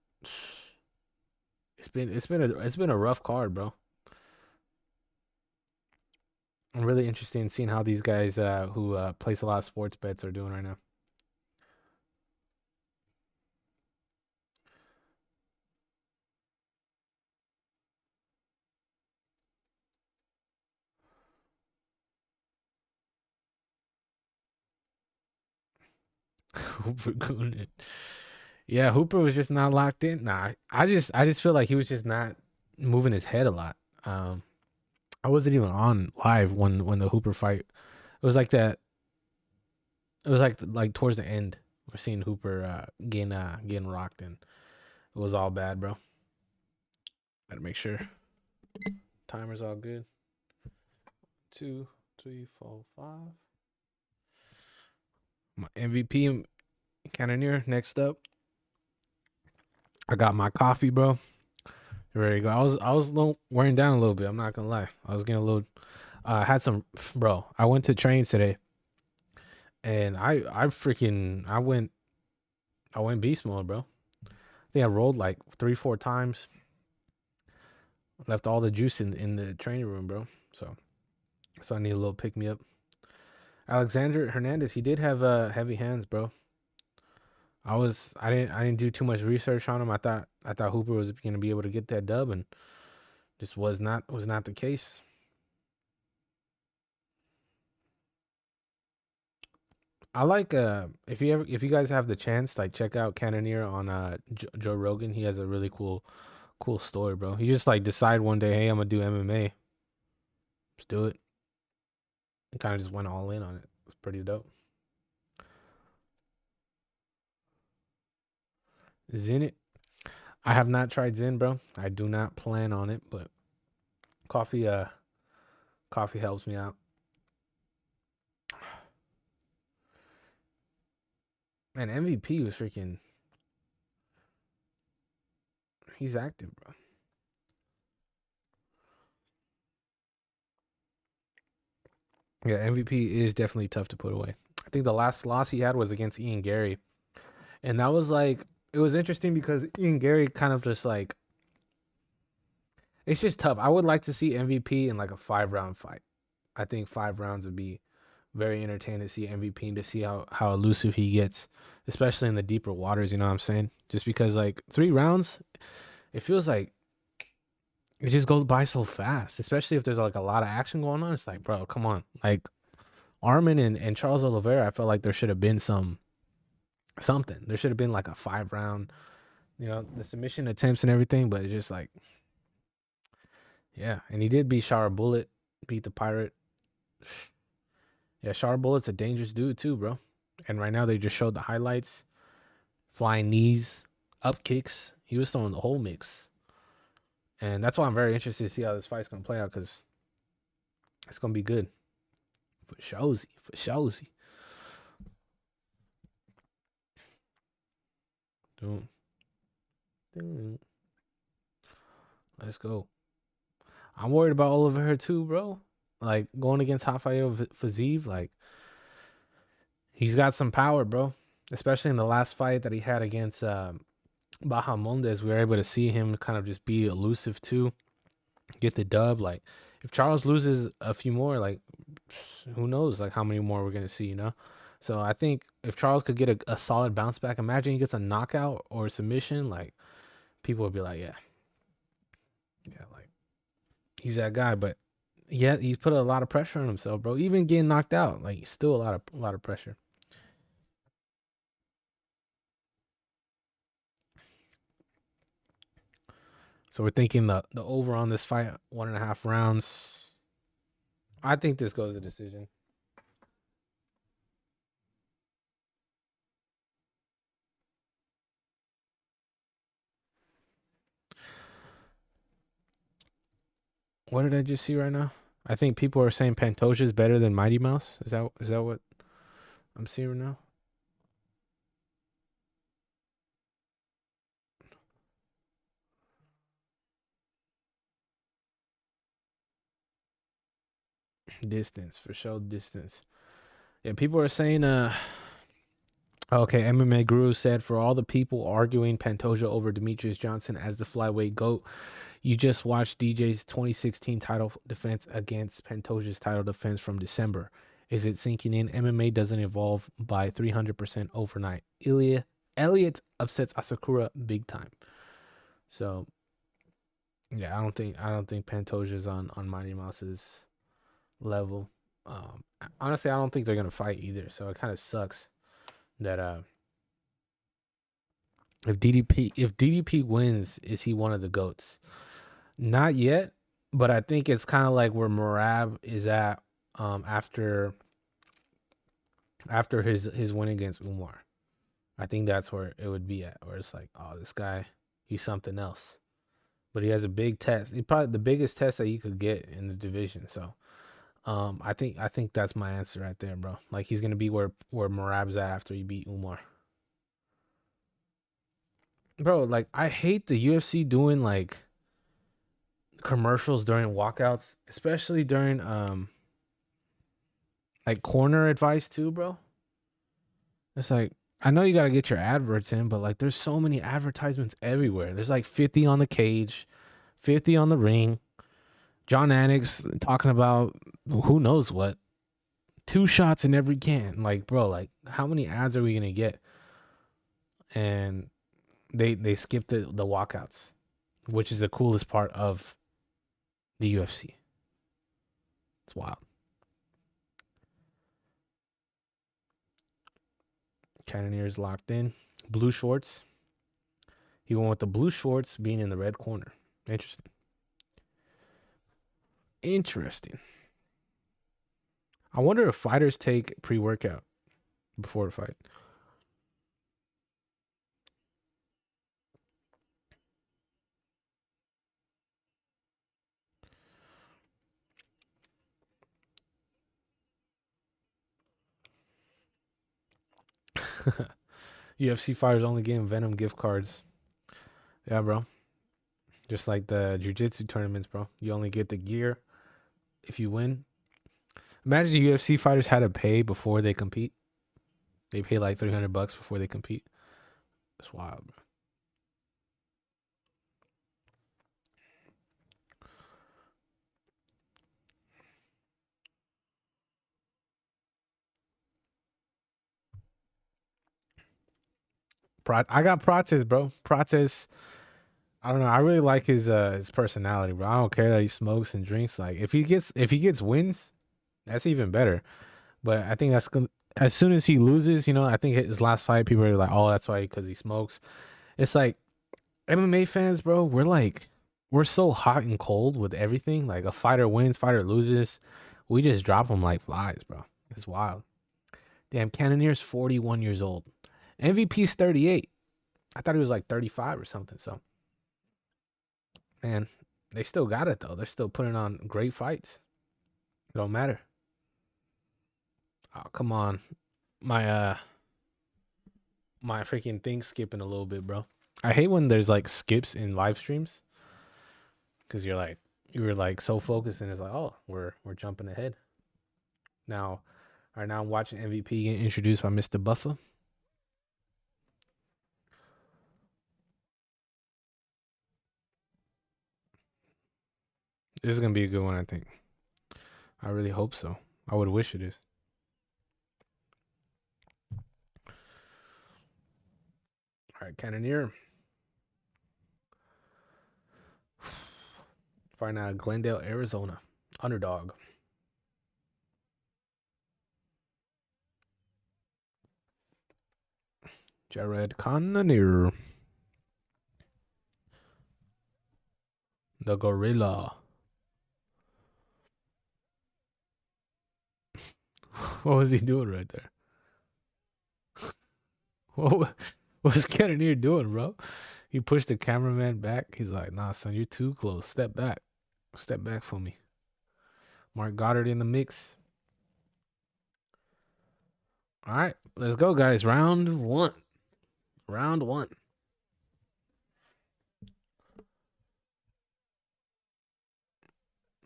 Speaker 1: it's been a rough card, bro. I'm really interested in seeing how these guys who place a lot of sports bets are doing right now. Hooper Goonin. Yeah, Hooper was just not locked in. Nah, I just feel like he was just not moving his head a lot. I wasn't even on live when the Hooper fight. It was like that. It was like towards the end. We're seeing Hooper getting rocked, and it was all bad, bro. Gotta make sure timer's all good. 2, 3, 4, 5. My MVP Cannonier next up. I got my coffee, bro. Ready to go. I was wearing down a little bit. I'm not gonna lie. I was getting a little. Had some, bro. I went to train today, and I went beast mode, bro. I think I rolled like 3-4 times. Left all the juice in the training room, bro. So I need a little pick me up. Alexander Hernandez, he did have heavy hands, bro. I didn't do too much research on him. I thought Hooper was gonna be able to get that dub, and just was not the case. I like if you guys have the chance, like check out Cannonier on Joe Rogan. He has a really cool story, bro. He just like decide one day, hey, I'm gonna do MMA. Let's do it. And kind of just went all in on it. It's pretty dope. Zen it. I have not tried Zen, bro. I do not plan on it, but coffee helps me out. Man, MVP was freaking. He's active, bro. Yeah, MVP is definitely tough to put away. I think the last loss he had was against Ian Gary. And that was like, it was interesting because Ian Gary kind of just like, it's just tough. I would like to see MVP in like a 5-round fight. I think 5 rounds would be very entertaining to see MVP and to see how elusive he gets, especially in the deeper waters, you know what I'm saying? Just because like 3 rounds, it feels like it just goes by so fast, especially if there's like a lot of action going on. It's like, bro, come on. Like Armin and Charles Oliveira, I felt like there should have been something. There should have been like a 5-round, the submission attempts and everything, but it's just like, yeah. And he did beat Shara Bullet, beat the Pirate. Yeah, Shara Bullet's a dangerous dude too, bro. And right now they just showed the highlights. Flying knees, up kicks. He was throwing the whole mix. And that's why I'm very interested to see how this fight's going to play out, because it's going to be good. For showsy. Let's go. I'm worried about Oliveira too, bro. Like, going against Rafael Fiziev, like, he's got some power, bro. Especially in the last fight that he had against Bahamondes, we were able to see him kind of just be elusive too, get the dub. Like, if Charles loses a few more, like, who knows, like, how many more we're gonna see, you know? So I think if Charles could get a solid bounce back, imagine he gets a knockout or a submission, like, people would be like, yeah, like, he's that guy. But yeah, he's put a lot of pressure on himself, bro. Even getting knocked out, like, still a lot of pressure. So we're thinking the over on this fight, 1.5 rounds. I think this goes to decision. What did I just see right now? I think people are saying Pantoja is better than Mighty Mouse. Is that what I'm seeing right now? Distance, for sure, distance. Yeah, people are saying okay, MMA Guru said, for all the people arguing Pantoja over Demetrius Johnson as the flyweight GOAT, you just watched DJ's 2016 title defense against Pantoja's title defense from December. Is it sinking in? MMA doesn't evolve by 300% overnight. Elliott upsets Asakura big time. So yeah, I don't think Pantoja's on Mighty Mouse's level. Honestly, I don't think they're gonna fight either. So it kind of sucks that if DDP wins, is he one of the GOATs? Not yet, but I think it's kind of like where Merab is at after his win against Umar. I think that's where it would be at, where it's like, oh, this guy, he's something else. But he has a big test. He probably the biggest test that you could get in the division. So I think that's my answer right there, bro. Like, he's gonna be where Merab's at after he beat Umar. Bro, like, I hate the UFC doing like commercials during walkouts, especially during like corner advice too, bro. It's like, I know you gotta get your adverts in, but like, there's so many advertisements everywhere. There's like 50 on the cage, 50 on the ring. John Anik talking about who knows what. 2 shots in every can. Like, bro, like, how many ads are we gonna get? And they skipped the walkouts, which is the coolest part of the UFC. It's wild. Cannonier's locked in. Blue shorts. He went with the blue shorts being in the red corner. Interesting. Interesting. I wonder if fighters take pre-workout before the fight. UFC fighters only getting Venom gift cards. Yeah, bro. Just like the jiu-jitsu tournaments, bro. You only get the gear if you win. Imagine the UFC fighters had to pay before they compete. They pay like $300 before they compete. That's wild, bro. I got Prates, bro. Prates, I don't know. I really like his personality, bro. I don't care that he smokes and drinks. Like if he gets wins, that's even better. But I think that's gonna, as soon as he loses, I think his last fight, people are like, oh, that's why, because he smokes. It's like MMA fans, bro. We're so hot and cold with everything. Like a fighter wins, fighter loses, we just drop them like flies, bro. It's wild. Damn, Cannonier's 41 years old. MVP's 38. I thought he was like 35 or something. So, man, they still got it though. They're still putting on great fights. It don't matter. Oh, come on. My freaking thing's skipping a little bit, bro. I hate when there's like skips in live streams. Cause you were like so focused and it's like, oh, we're jumping ahead. Now, now I'm watching MVP get introduced by Mr. Buffer. This is gonna be a good one, I think. I really hope so. I would wish it is. All right, Cannonier. Fighting out of Glendale, Arizona. Underdog. Jared Cannonier. The Gorilla. What was he doing right there? What was Cannonier doing, bro? He pushed the cameraman back. He's like, nah, son, you're too close. Step back. Step back for me. Mark Goddard in the mix. All right, let's go, guys. Round one. Round one.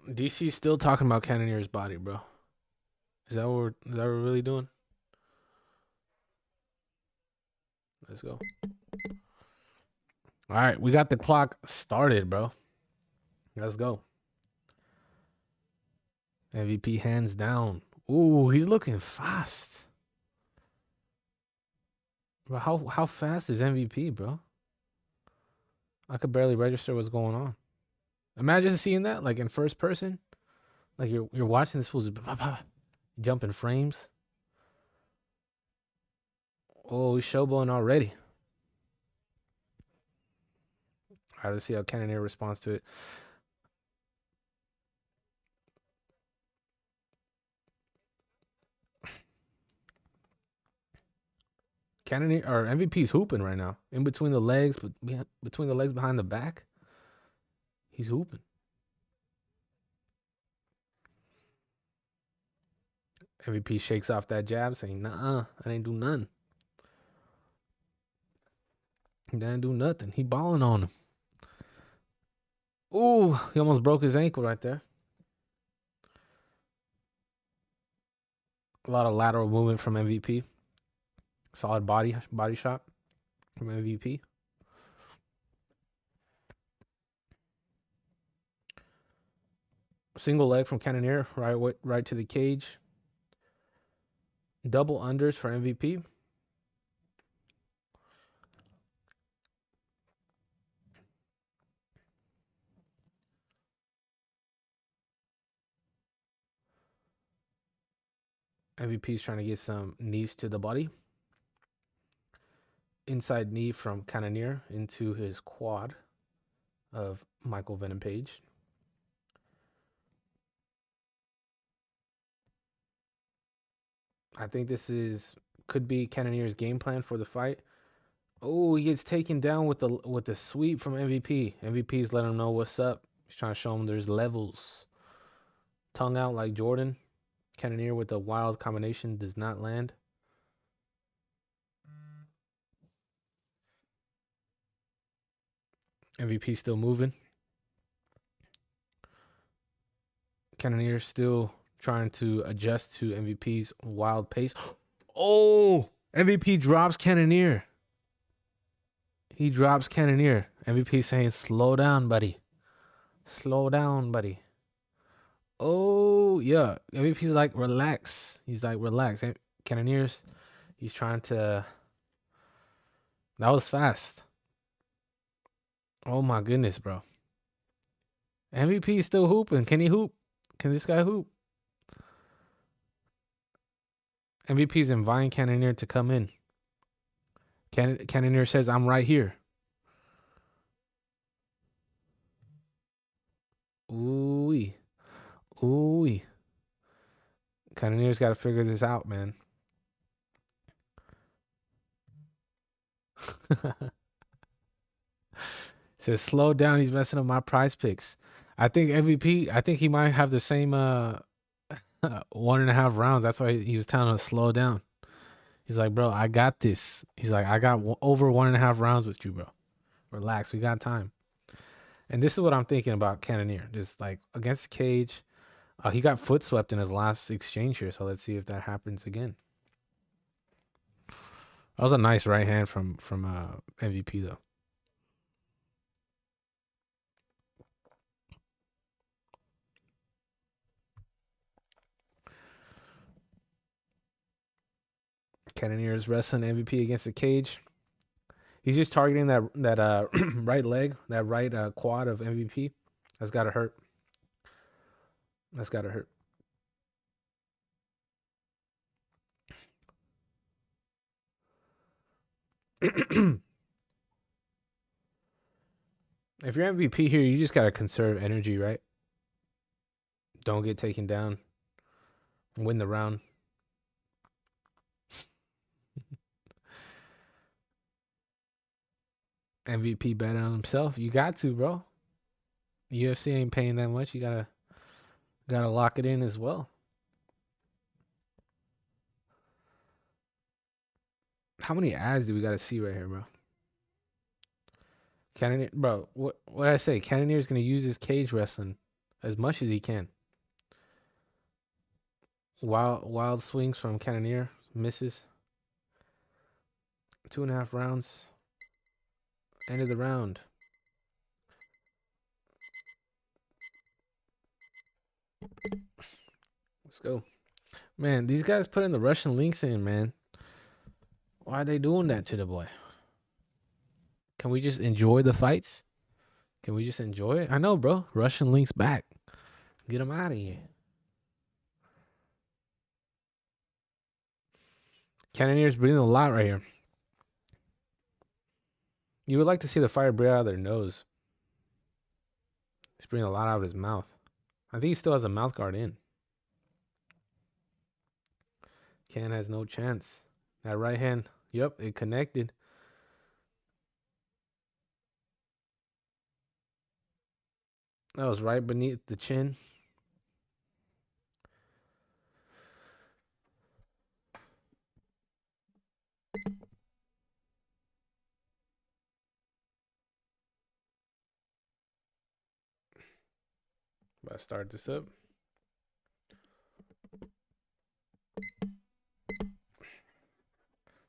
Speaker 1: DC still talking about Cannonier's body, bro. Is that what we're really doing? Let's go. All right, we got the clock started, bro. Let's go. MVP hands down. Ooh, he's looking fast. Bro, how fast is MVP, bro? I could barely register what's going on. Imagine seeing that like in first person. Like you're watching this fool's jumping frames. Oh, he's showboating already. All right, let's see how Cannonier responds to it. Cannonier or MVP's hooping right now. In between the legs, but between the legs behind the back. He's hooping. MVP shakes off that jab, saying, "Nah, I didn't do nothing. He didn't do nothing. He balling on him." Ooh, he almost broke his ankle right there. A lot of lateral movement from MVP. Solid body shot from MVP. Single leg from Cannonier, right to the cage. Double unders for MVP. MVP is trying to get some knees to the body. inside knee from Cannonier into his quad of Michael Venom Page. I think this could be Cannonier's game plan for the fight. Oh, he gets taken down with the sweep from MVP. MVP's letting him know what's up. He's trying to show him there's levels. Tongue out like Jordan. Cannonier with a wild combination does not land. MVP still moving. Cannonier still trying to adjust to MVP's wild pace. Oh, MVP drops Cannonier. He drops Cannonier. MVP saying, slow down, buddy. Slow down, buddy. Oh, yeah. MVP's like, relax. He's like, relax. Cannonier's, he's trying to... That was fast. Oh, my goodness, bro. MVP is still hooping. Can he hoop? Can this guy hoop? MVP's inviting Cannonier to come in. Cannonier says, I'm right here. Ooh-wee. Ooh-wee. Cannonier's got to figure this out, man. Says, slow down. He's messing up my prize picks. I think MVP, I think he might have the same 1.5 rounds. That's why he was telling us slow down. He's like, bro, I got this. He's like, I got over 1.5 rounds with you, bro. Relax. We got time. And this is what I'm thinking about Cannonier. Just like against the cage. He got foot swept in his last exchange here. So let's see if that happens again. That was a nice right hand from MVP, though. Cannonier is wrestling MVP against the cage. He's just targeting that right leg, that right quad of MVP. That's gotta hurt. That's gotta hurt. If you're MVP here, you just gotta conserve energy, right? Don't get taken down. Win the round. MVP bet on himself. You got to, bro. UFC ain't paying that much. You gotta lock it in as well. How many ads do we gotta see right here, bro? Cannonier, bro. What did I say? Cannonier's gonna use his cage wrestling as much as he can. Wild swings from Cannonier. Misses. 2.5 rounds. End of the round. Let's go. Man, these guys putting the Russian links in, man. Why are they doing that to the boy? Can we just enjoy the fights? Can we just enjoy it? I know, bro. Russian links back. Get them out of here. Cannonier's breathing a lot right here. You would like to see the fire breathe out of their nose. He's breathing a lot out of his mouth. I think he still has a mouth guard in. Can has no chance. That right hand, yep, it connected. That was right beneath the chin. Let's start this up.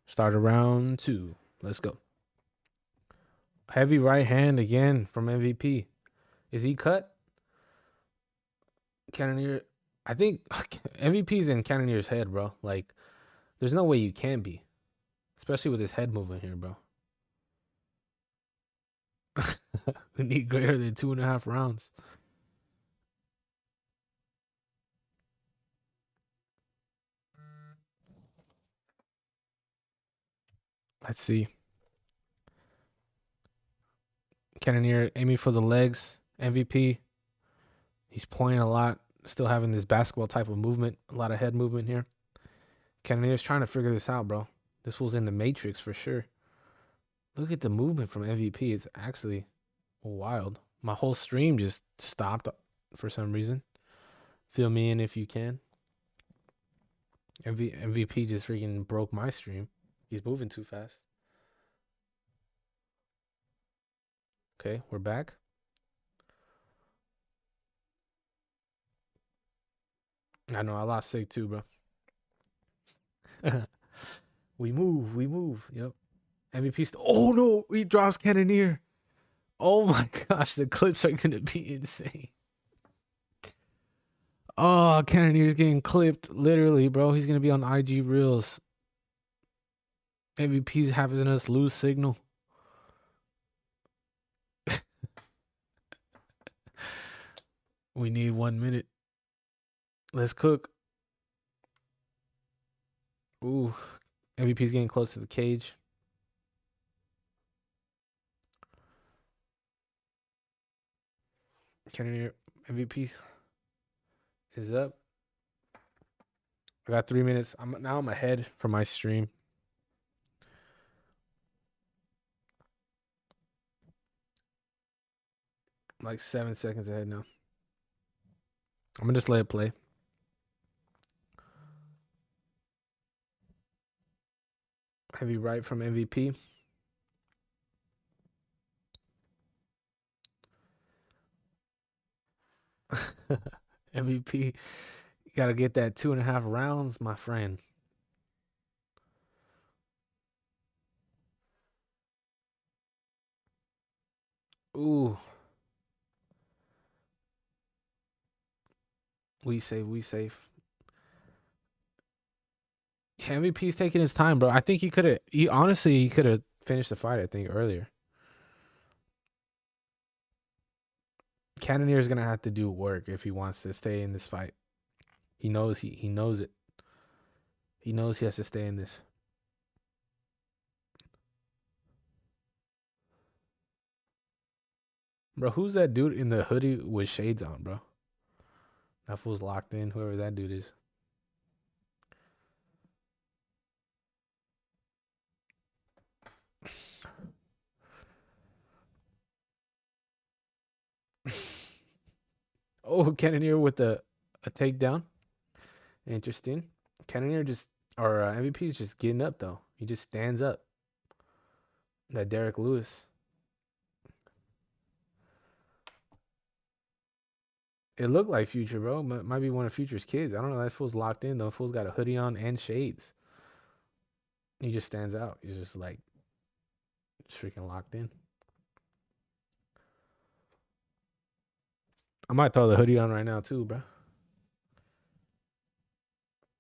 Speaker 1: Start round 2. Let's go. Heavy right hand again from MVP. Is he cut? Cannonier. I think MVP's in Cannonier's head, bro. Like, there's no way you can be. Especially with his head moving here, bro. We need greater than 2.5 rounds. Let's see. Cannonier aiming for the legs. MVP. He's pointing a lot. Still having this basketball type of movement. A lot of head movement here. Cannonier's trying to figure this out, bro. This was in the Matrix for sure. Look at the movement from MVP. It's actually wild. My whole stream just stopped for some reason. Fill me in if you can. MVP just freaking broke my stream. He's moving too fast. Okay, we're back. I know I lost sig too, bro. We move. Yep. MVP. Oh no, he drops Cannonier. Oh my gosh, the clips are gonna be insane. Oh, Cannonier's getting clipped, literally, bro. He's gonna be on IG Reels. MVP's having us lose signal. We need 1 minute. Let's cook. Ooh, MVP's getting close to the cage. Cannonier MVP is up. I got 3 minutes. I'm ahead for my stream. Like 7 seconds ahead now. I'm gonna just let it play. Heavy right from MVP. MVP, you gotta get that 2.5 rounds, my friend. Ooh. We safe. MVP's taking his time, bro. I think he could have finished the fight, I think, earlier. Cannonier is gonna have to do work if he wants to stay in this fight. He knows he knows it. He knows he has to stay in this. Bro, who's that dude in the hoodie with shades on, bro? That fool's locked in, whoever that dude is. Oh, Cannonier with a takedown. Interesting. Cannonier MVP is just getting up, though. He just stands up. That Derek Lewis. It looked like Future, bro. Might be one of Future's kids. I don't know. That fool's locked in, though. Fool's got a hoodie on and shades. He just stands out. He's just like freaking locked in. I might throw the hoodie on right now, too, bro.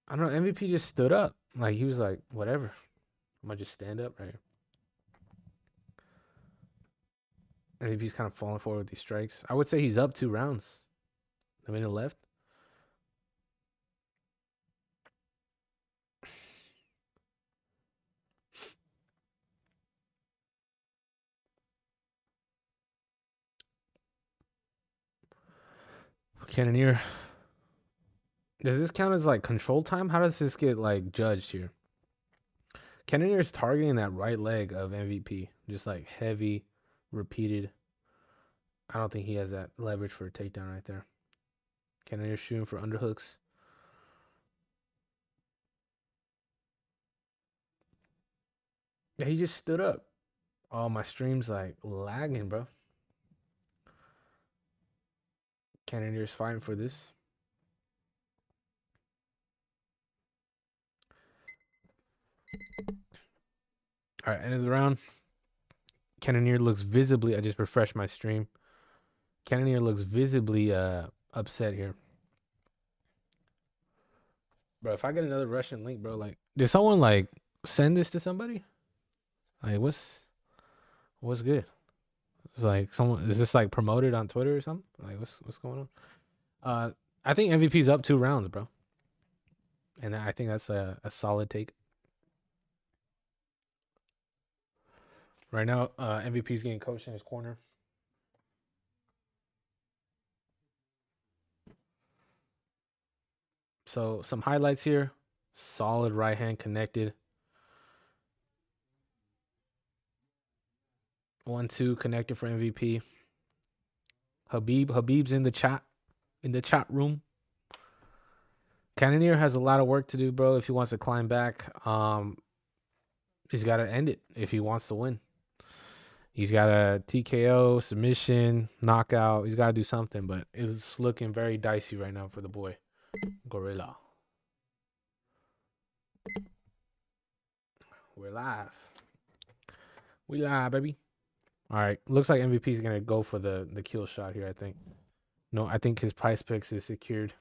Speaker 1: I don't know. MVP just stood up. Like, he was like, whatever. I might just stand up right here. MVP's kind of falling forward with these strikes. I would say he's up 2 rounds. A minute left. Cannonier. Does this count as like control time? How does this get like judged here? Cannonier is targeting that right leg of MVP. Just like heavy, repeated. I don't think he has that leverage for a takedown right there. Cannonier shooting for underhooks. Yeah, he just stood up. Oh, my stream's like lagging, bro. Cannonier's fighting for this. All right, end of the round. Cannonier looks visibly, I just refreshed my stream. Cannonier looks visibly upset here. Bro, if I get another Russian link, bro, like, did someone like send this to somebody? Like, what's good? It's like is this like promoted on Twitter or something? Like, what's going on? I think MVP's up 2 rounds, bro. And I think that's a solid take. Right now, MVP's getting coached in his corner. So some highlights here. Solid right hand connected. 1-2 connected for MVP. Habib's in the chat room. Cannonier has a lot of work to do, bro. If he wants to climb back, he's got to end it if he wants to win. He's got a TKO, submission, knockout. He's got to do something, but it's looking very dicey right now for the boy. Gorilla. We're live. We live, baby. All right. Looks like MVP is going to go for the kill shot here, I think. No, I think his price picks is secured.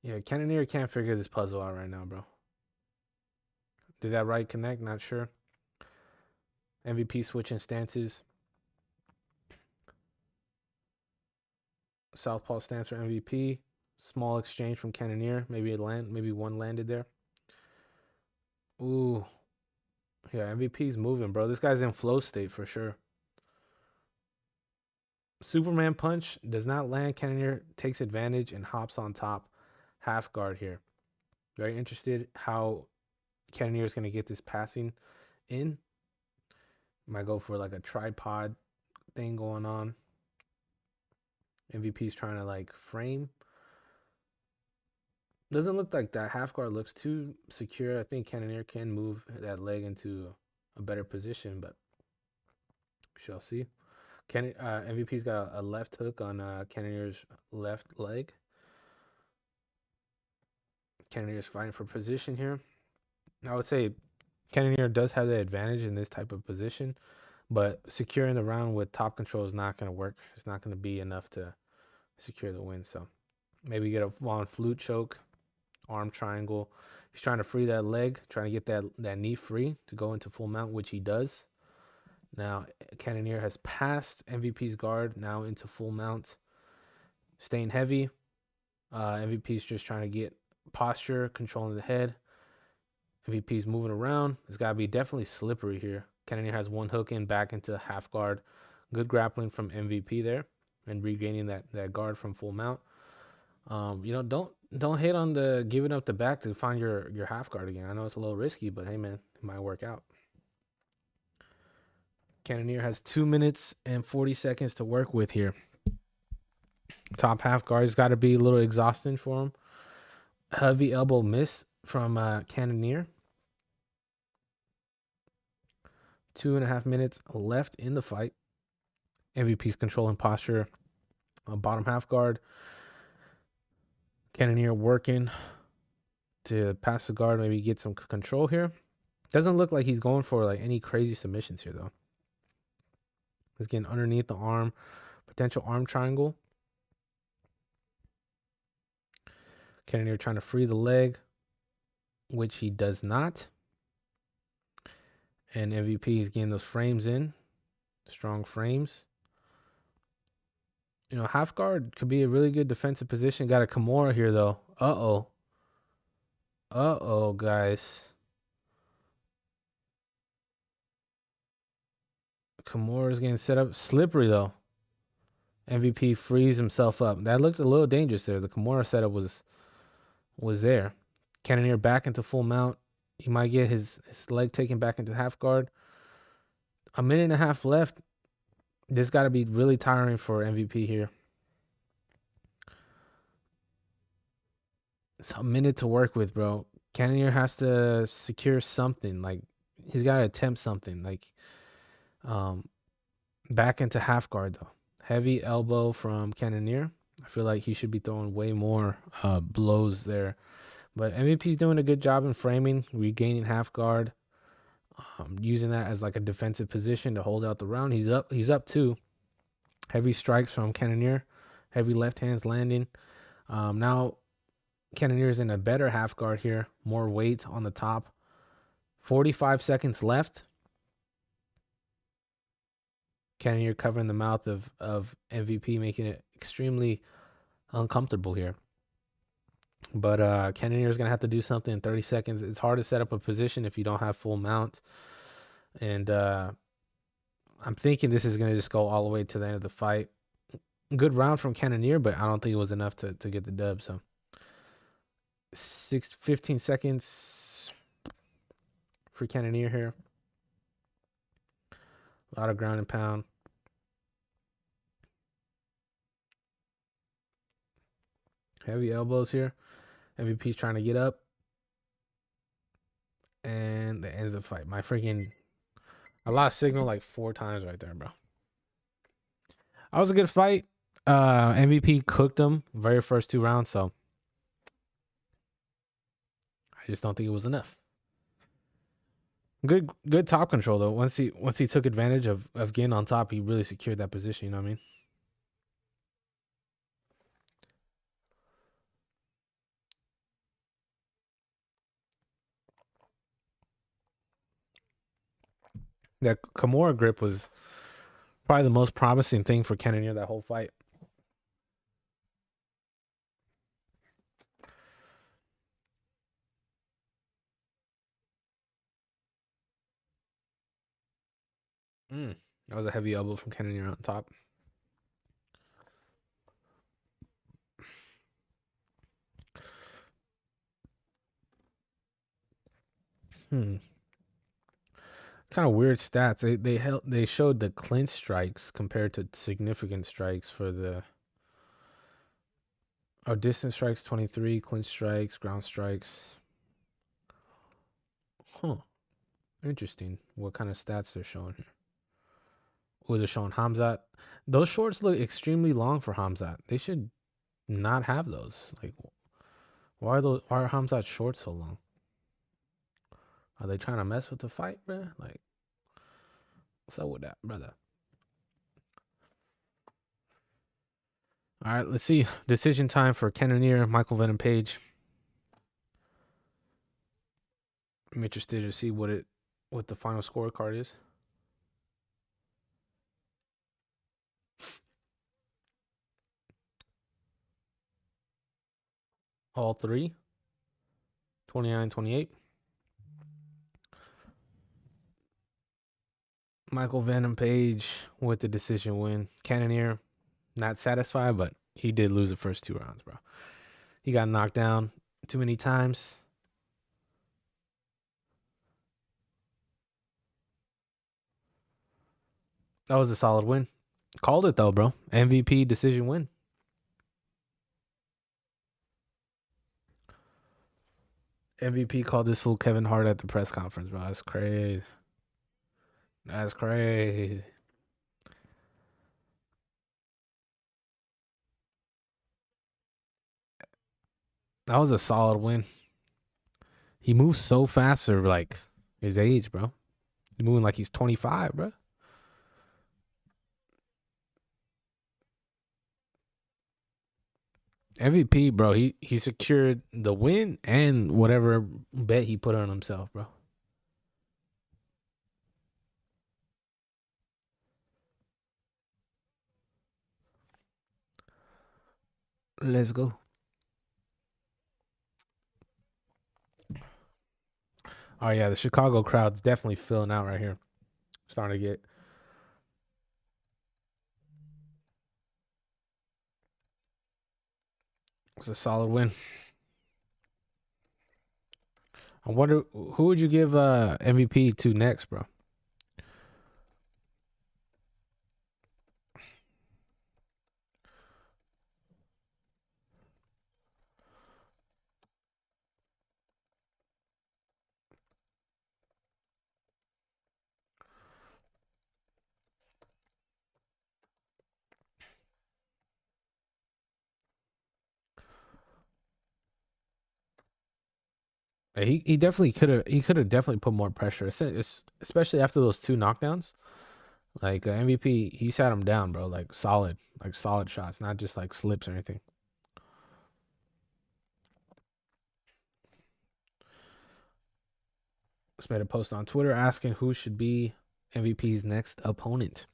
Speaker 1: Yeah, Cannonier can't figure this puzzle out right now, bro. Did that right connect? Not sure. MVP switching stances. Southpaw stance for MVP. Small exchange from Cannonier. Maybe one landed there. Ooh. Yeah, MVP's moving, bro. This guy's in flow state for sure. Superman punch does not land. Cannonier takes advantage and hops on top. Half guard here. Very interested how Cannonier is going to get this passing in. Might go for like a tripod thing going on. MVP's trying to like frame. Doesn't look like that half guard looks too secure. I think Cannonier can move that leg into a better position, but we shall see. MVP's got a left hook on Cannonier's left leg. Cannonier's fighting for position here. I would say Cannonier does have the advantage in this type of position, but securing the round with top control is not going to work. It's not going to be enough to secure the win. So maybe get a long flute choke, arm triangle. He's trying to free that leg, trying to get that knee free to go into full mount, which he does. Now, Cannonier has passed MVP's guard, now into full mount. Staying heavy. MVP's just trying to get posture, controlling the head. MVP's moving around. It's got to be definitely slippery here. Cannonier has one hook in, back into half guard. Good grappling from MVP there and regaining that guard from full mount. Don't hit on the giving up the back to find your half guard again. I know it's a little risky, but hey, man, it might work out. Cannonier has 2 minutes and 40 seconds to work with here. Top half guard's got to be a little exhausting for him. Heavy elbow miss from Cannonier. 2.5 minutes left in the fight. MVP's controlling posture. Bottom half guard. Cannonier working to pass the guard, maybe get some control here. Doesn't look like he's going for like any crazy submissions here though. He's getting underneath the arm, potential arm triangle. Cannonier trying to free the leg, which he does not. And MVP is getting those frames in, strong frames. Half guard could be a really good defensive position. Got a Kimura here though. Uh-oh, guys. Kimura's getting set up. Slippery though. MVP frees himself up. That looked a little dangerous there. The Kimura setup was there. Cannonier back into full mount. He might get his leg taken back into half guard. 1.5 minutes left. This got to be really tiring for MVP here. It's a minute to work with, bro. Cannonier has to secure something. Like, he's got to attempt something. Like, back into half guard, though. Heavy elbow from Cannonier. I feel like he should be throwing way more blows there. But MVP's doing a good job in framing, regaining half guard, using that as like a defensive position to hold out the round. He's up too. Heavy strikes from Cannonier. Heavy left hands landing. Now Cannonier's in a better half guard here. More weight on the top. 45 seconds left. Cannonier covering the mouth of MVP, making it extremely uncomfortable here. But Cannonier is gonna have to do something in 30 seconds. It's hard to set up a position if you don't have full mount. And I'm thinking this is gonna just go all the way to the end of the fight. Good round from Cannonier, but I don't think it was enough to get the dub. So 15 seconds for Cannonier here. A lot of ground and pound. Heavy elbows here. MVP's trying to get up. And that ends the fight. I lost signal like 4 times right there, bro. That was a good fight. MVP cooked him very first 2 rounds, so I just don't think it was enough. Good top control though. Once he took advantage of getting on top, he really secured that position, you know what I mean? That Kimura grip was probably the most promising thing for Cannonier that whole fight. That was a heavy elbow from Cannonier on top. Kind of weird stats. They showed the clinch strikes compared to significant strikes for the distance strikes 23, clinch strikes, ground strikes. Interesting. What kind of stats they're showing here? Oh, they're showing Khamzat. Those shorts look extremely long for Khamzat. They should not have those. Like, why are Khamzat's shorts so long? Are they trying to mess with the fight, bro? Like, what's up with that, brother? All right, let's see. Decision time for Cannonier, Michael Venom Page. I'm interested to see what the final scorecard is. All 3. 29-28. Michael Venom Page with the decision win. Cannonier, not satisfied, but he did lose the first 2 rounds, bro. He got knocked down too many times. That was a solid win. Called it though, bro. MVP decision win. MVP called this fool Kevin Hart at the press conference, bro. That's crazy. That's crazy. That was a solid win. He moves so fast for like his age, bro. He's moving like he's 25, bro. MVP, bro. He secured the win and whatever bet he put on himself, bro. Let's go. Oh yeah, the Chicago crowd's definitely filling out right here. Starting to get. It's a solid win. I wonder who would you give MVP to next, bro? He definitely could have definitely put more pressure, especially after those 2 knockdowns. Like MVP, he sat him down, bro. Like solid shots, not just like slips or anything. Just made a post on Twitter asking who should be MVP's next opponent.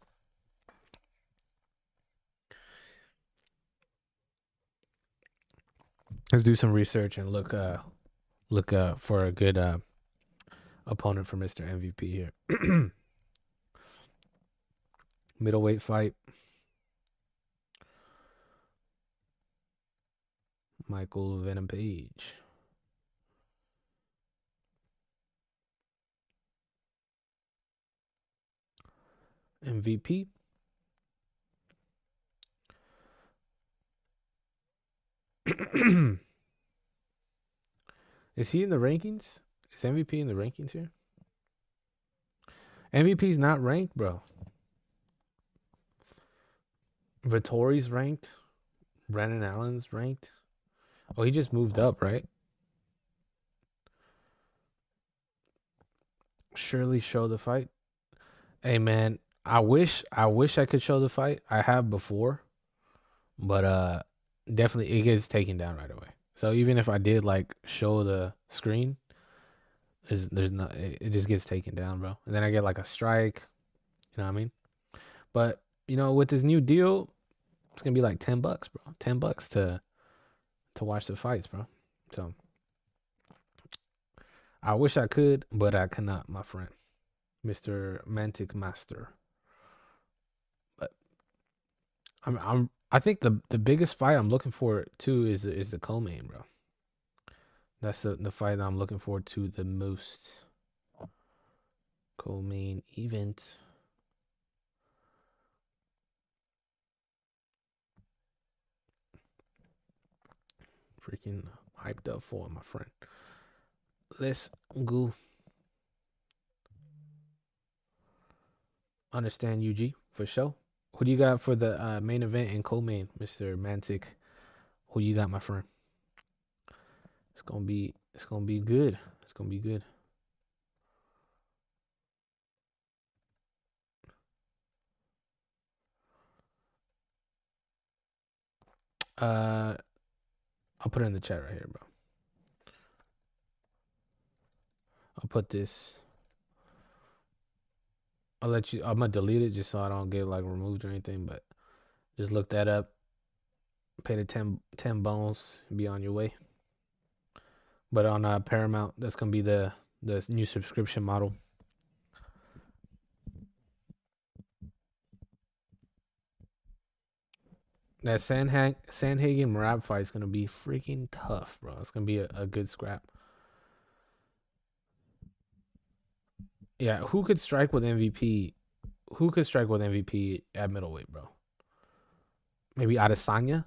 Speaker 1: Let's do some research and look for a good opponent for Mr. MVP here. Middleweight fight. Michael Venom Page. MVP. Is he in the rankings? Is MVP in the rankings here? MVP's not ranked, bro. Vittori's ranked. Brennan Allen's ranked. Oh, he just moved up, right? Surely show the fight. Hey man, I wish I could show the fight. I have before, but definitely it gets taken down right away. So even if I did like show the screen, there's not, it just gets taken down, bro. And then I get like a strike. You know what I mean? But you know, with this new deal, it's gonna be like $10, bro. $10 to watch the fights, bro. So I wish I could, but I cannot, my friend, Mr. Mantic Master. But I think the biggest fight I'm looking forward to is the co-main, bro. That's the fight that I'm looking forward to the most. Co-main event. Freaking hyped up for it, my friend. Let's go. Understand UG for sure. Who do you got for the main event and co-main, Mr. Mantic? Who you got, my friend? It's gonna be good. It's gonna be good. I'll put it in the chat right here, bro. I'll put this. I'm gonna delete it just so I don't get like removed or anything, but just look that up. Pay the 10 bones, be on your way. But on Paramount, that's gonna be the new subscription model. That Sandhagen Marab fight is gonna be freaking tough, bro. It's gonna be a good scrap. Yeah, who could strike with MVP? Who could strike with MVP at middleweight, bro? Maybe Adesanya.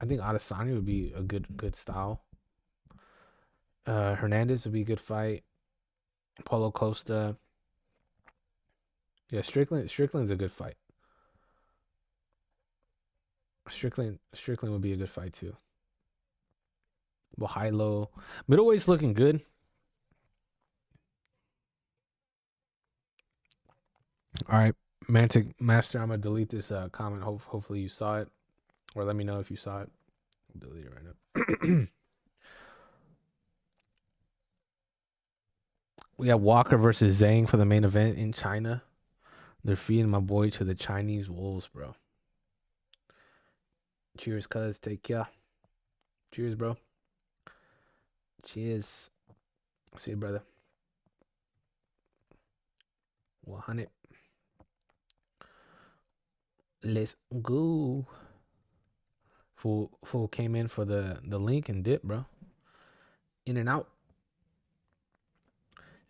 Speaker 1: I think Adesanya would be a good style. Hernandez would be a good fight. Paulo Costa. Yeah, Strickland's a good fight. Strickland would be a good fight too. Bohilo. Middleweight's looking good. All right, Mantic Master, I'm gonna delete this comment. Hopefully you saw it, or let me know if you saw it. I'll delete it right now. We have Walker versus Zhang for the main event in China. They're feeding my boy to the Chinese wolves, bro. Cheers, cuz. Take care. Cheers, bro. Cheers. See you, brother. 100. Let's go. Fool came in for the link and dip, bro. In and out.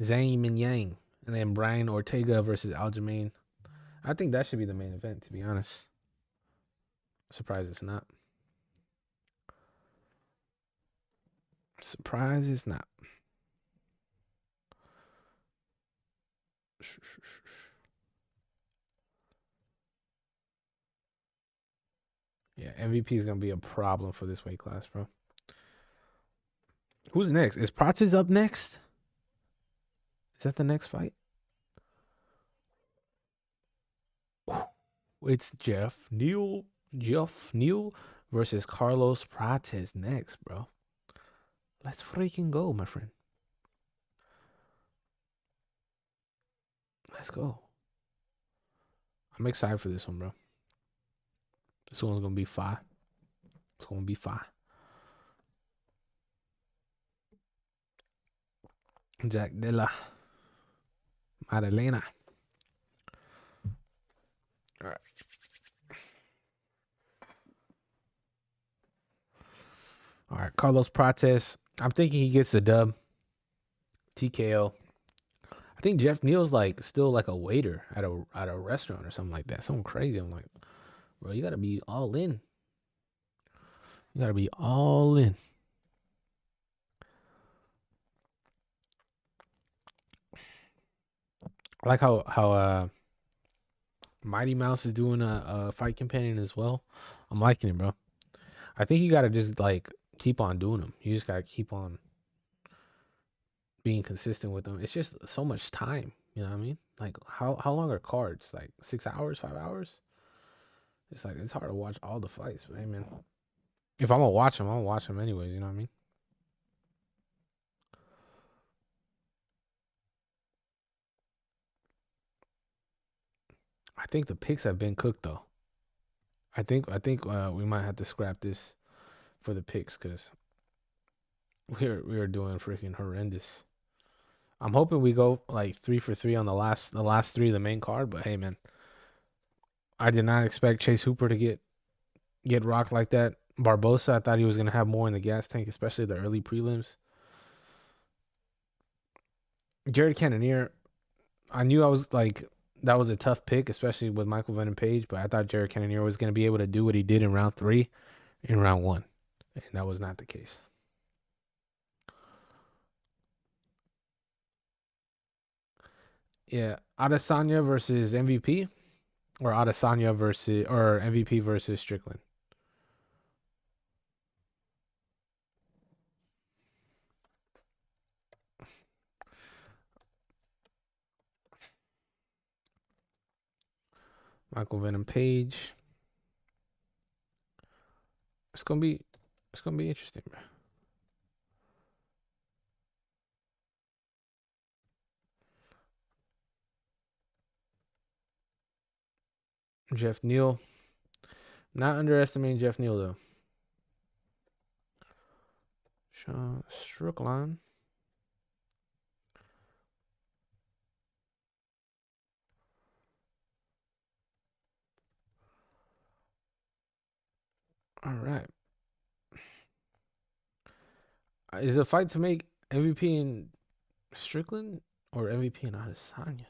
Speaker 1: Zhang Min Yang. And then Brian Ortega versus Aljamain. I think that should be the main event, to be honest. Surprised it's not. Surprise it's not. Yeah, MVP is going to be a problem for this weight class, bro. Who's next? Is Prates up next? Is that the next fight? It's Jeff Neal versus Carlos Prates next, bro. Let's freaking go, my friend. Let's go. I'm excited for this one, bro. This one's going to be fire. It's going to be fire. Jack de la Madalena. All right. All right. Carlos Prates. I'm thinking he gets the dub. TKO. I think Jeff Neal's like still like a waiter at a restaurant or something like that. Something crazy. I'm like, bro, you gotta be all in. You gotta be all in. I like how Mighty Mouse is doing a fight companion as well. I'm liking it, bro. I think you gotta just like keep on doing them. You just gotta keep on being consistent with them. It's just so much time. You know what I mean? Like how long are cards? Like 6 hours, 5 hours? It's like it's hard to watch all the fights. But hey, man, if I'm gonna watch them, I'm gonna watch them anyways. You know what I mean? I think the picks have been cooked though. I think we might have to scrap this for the picks because we're doing freaking horrendous. I'm hoping we go like 3 for 3 on the last 3 of the main card. But hey, man, I did not expect Chase Hooper to get rocked like that. Barbosa, I thought he was gonna have more in the gas tank, especially the early prelims. Jared Cannonier, I knew I was like that was a tough pick, especially with Michael Venom Page, but I thought Jared Cannonier was gonna be able to do what he did in round 3 in round 1. And that was not the case. Yeah. Adesanya versus MVP or Adesanya versus or MVP versus Strickland. Michael Venom Page. It's gonna be interesting, bro. Jeff Neal. Not underestimating Jeff Neal though. Sean Strickland. All right. Is the fight to make MVP in Strickland or MVP in Adesanya?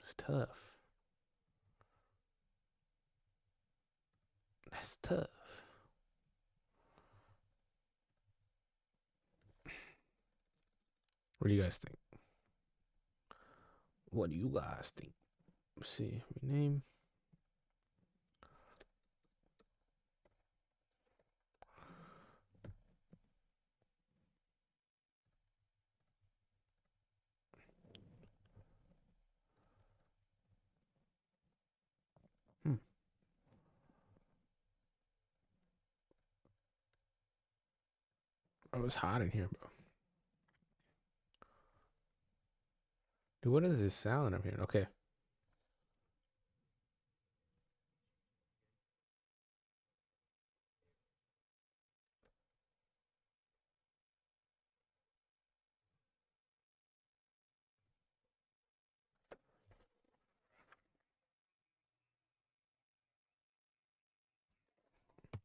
Speaker 1: It's tough. That's tough. What do you guys think? What do you guys think? Let's see. Rename. Oh, it's hot in here, bro. Dude, what is this sound I'm hearing? Okay.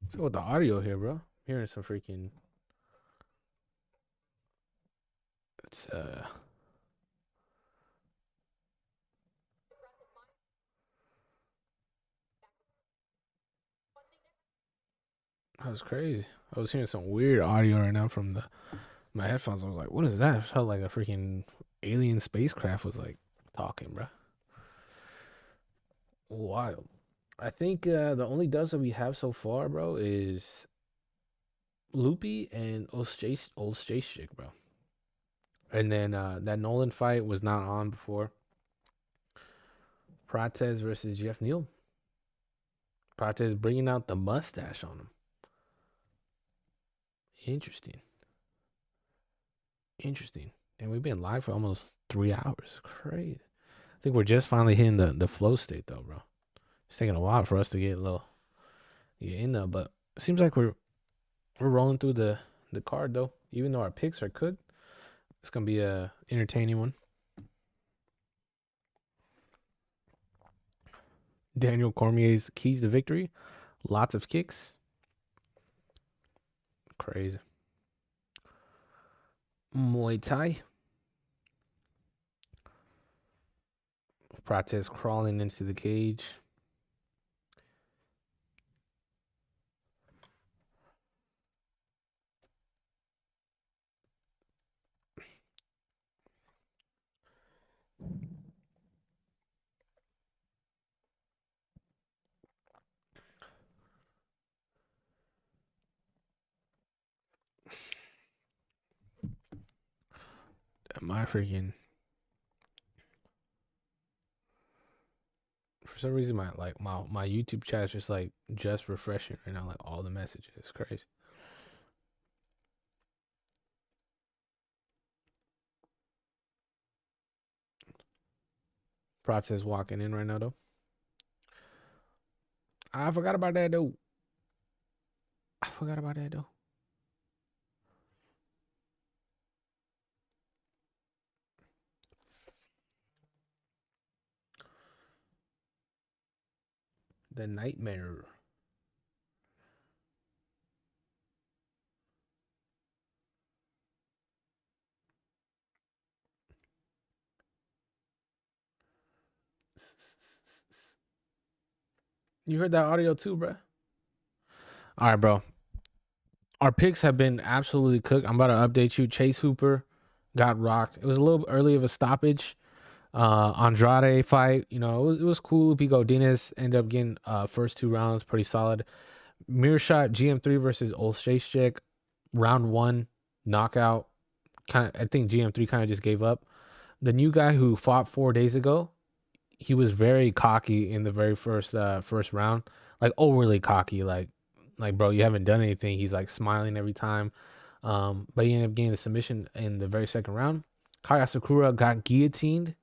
Speaker 1: Let's go with the audio here, bro. I'm hearing some freaking. It's That was crazy. I was hearing some weird audio right now from my headphones. I was like, "What is that?" It felt like a freaking alien spacecraft was like talking, bro. Wild. I think the only dubs that we have so far, bro, is Loopy and Oleksiejczuk, bro. And then that Nolan fight was not on before. Prates versus Jeff Neal. Prates bringing out the mustache on him. Interesting. And we've been live for almost 3 hours. Crazy. I think we're just finally hitting the flow state though, bro. It's taking a while for us to get in there, but it seems like we're We're rolling through the card though. Even though our picks are cooked, it's gonna be a entertaining one. Daniel Cormier's keys to victory. Lots of kicks. Crazy. Muay Thai. Prates crawling into the cage. My freaking, for some reason my YouTube chat is just like just refreshing right now, like all the messages. It's crazy. Process walking in right now though. I forgot about that though. The nightmare. You heard that audio too, bro? All right, bro. Our picks have been absolutely cooked. I'm about to update you. Chase Hooper got rocked. It was a little early of a stoppage. Andrade fight, you know, it was cool. Loopy Godinez ended up getting first 2 rounds pretty solid. Mirshart GM3 versus Oleksiejczuk, round 1 knockout. I think GM3 kind of just gave up. The new guy who fought 4 days ago, he was very cocky in the very first round, like overly cocky, like bro, you haven't done anything. He's like smiling every time. But he ended up getting the submission in the very second round. Asakura got guillotined.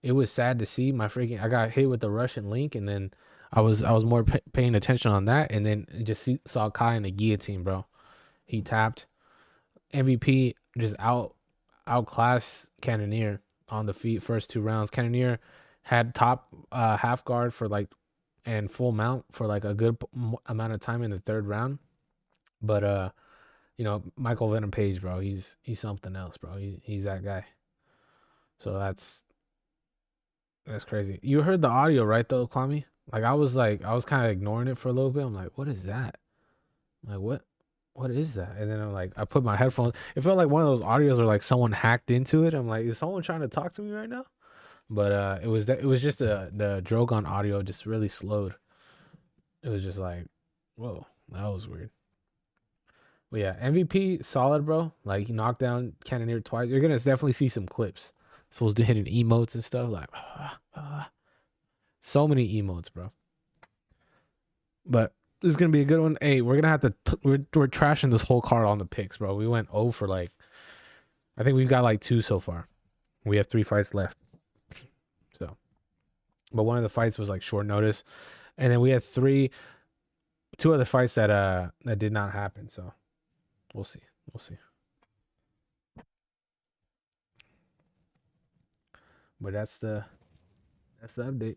Speaker 1: It was sad to see. I got hit with the Russian link, and then I was more paying attention on that, and then just saw Kai in the guillotine, bro. He tapped. MVP just outclassed Cannonier on the feet first 2 rounds. Cannonier had top half guard for like and full mount for like a good amount of time in the 3rd round, but you know, Michael Venom Page, bro, he's something else, bro. He's that guy. So that's crazy. You heard the audio, right, though, Kwame? Like, I was kind of ignoring it for a little bit. I'm like, what is that? I'm like, what is that? And then I'm like, I put my headphones. It felt like one of those audios where like someone hacked into it. I'm like, is someone trying to talk to me right now? But it was just the Drogon audio just really slowed. It was just like, whoa, that was weird. But yeah, MVP solid, bro. Like, he knocked down Cannonier twice. You're gonna definitely see some clips. Supposed to hitting emotes and stuff, like so many emotes, bro. But this is gonna be a good one. Hey, we're gonna have to we're trashing this whole card on the picks, bro. We went 0 for like, I think we've got like 2 so far. We have 3 fights left. So, but one of the fights was like short notice, and then we had 2 other fights that did not happen. So we'll see. But that's the update.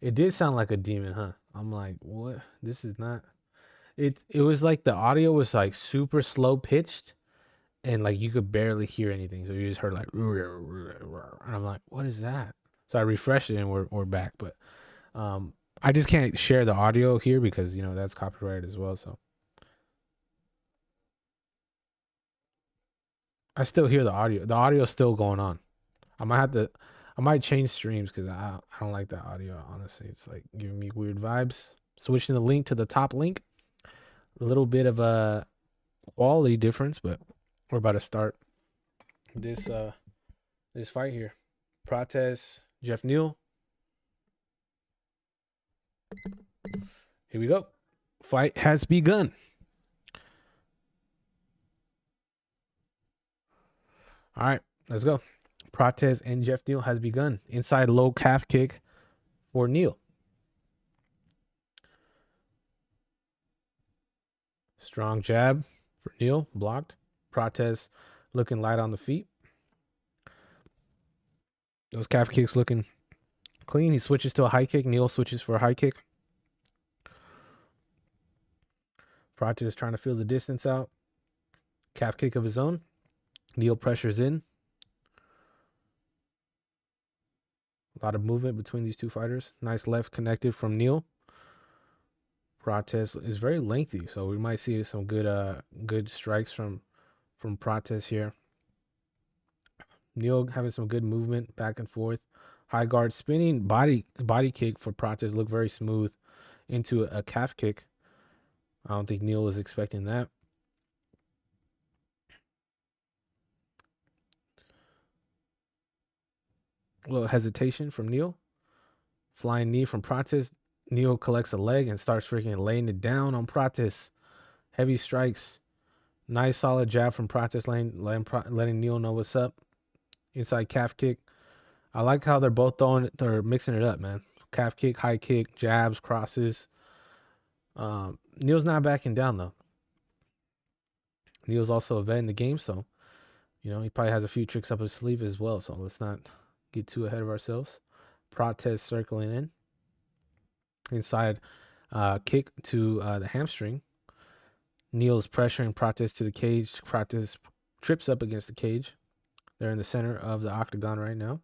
Speaker 1: It did sound like a demon, huh? I'm like, what? This is not. It was like the audio was like super slow pitched, and like you could barely hear anything. So you just heard like, and I'm like, what is that? So I refreshed it and we're back. But I just can't share the audio here because, you know, that's copyrighted as well. So I still hear the audio. The audio is still going on. I might change streams because I don't like that audio, honestly. It's like giving me weird vibes. Switching the link to the top link. A little bit of a quality difference, but we're about to start this fight here. Prates, Jeff Neal. Here we go. Fight has begun. All right, let's go. Prates and Jeff Neal has begun. Inside low calf kick for Neal. Strong jab for Neal, blocked. Prates looking light on the feet. Those calf kicks looking clean. He switches to a high kick. Neal switches for a high kick. Prates trying to feel the distance out. Calf kick of his own. Neal pressures in. A lot of movement between these two fighters. Nice left connected from Neal. Prates is very lengthy, so we might see some good strikes from Prates here. Neal having some good movement back and forth. High guard spinning body kick for Prates looked very smooth into a calf kick. I don't think Neal was expecting that. A little hesitation from Neal. Flying knee from Prates. Neal collects a leg and starts freaking laying it down on Prates. Heavy strikes. Nice solid jab from Prates, letting Neal know what's up. Inside calf kick. I like how they're mixing it up, man. Calf kick, high kick, jabs, crosses. Neal's not backing down, though. Neal's also a vet in the game, so, he probably has a few tricks up his sleeve as well, so let's not get too ahead of ourselves. Prates circling in. Inside kick to the hamstring. Neal's pressuring Prates to the cage. Prates trips up against the cage. They're in the center of the octagon right now.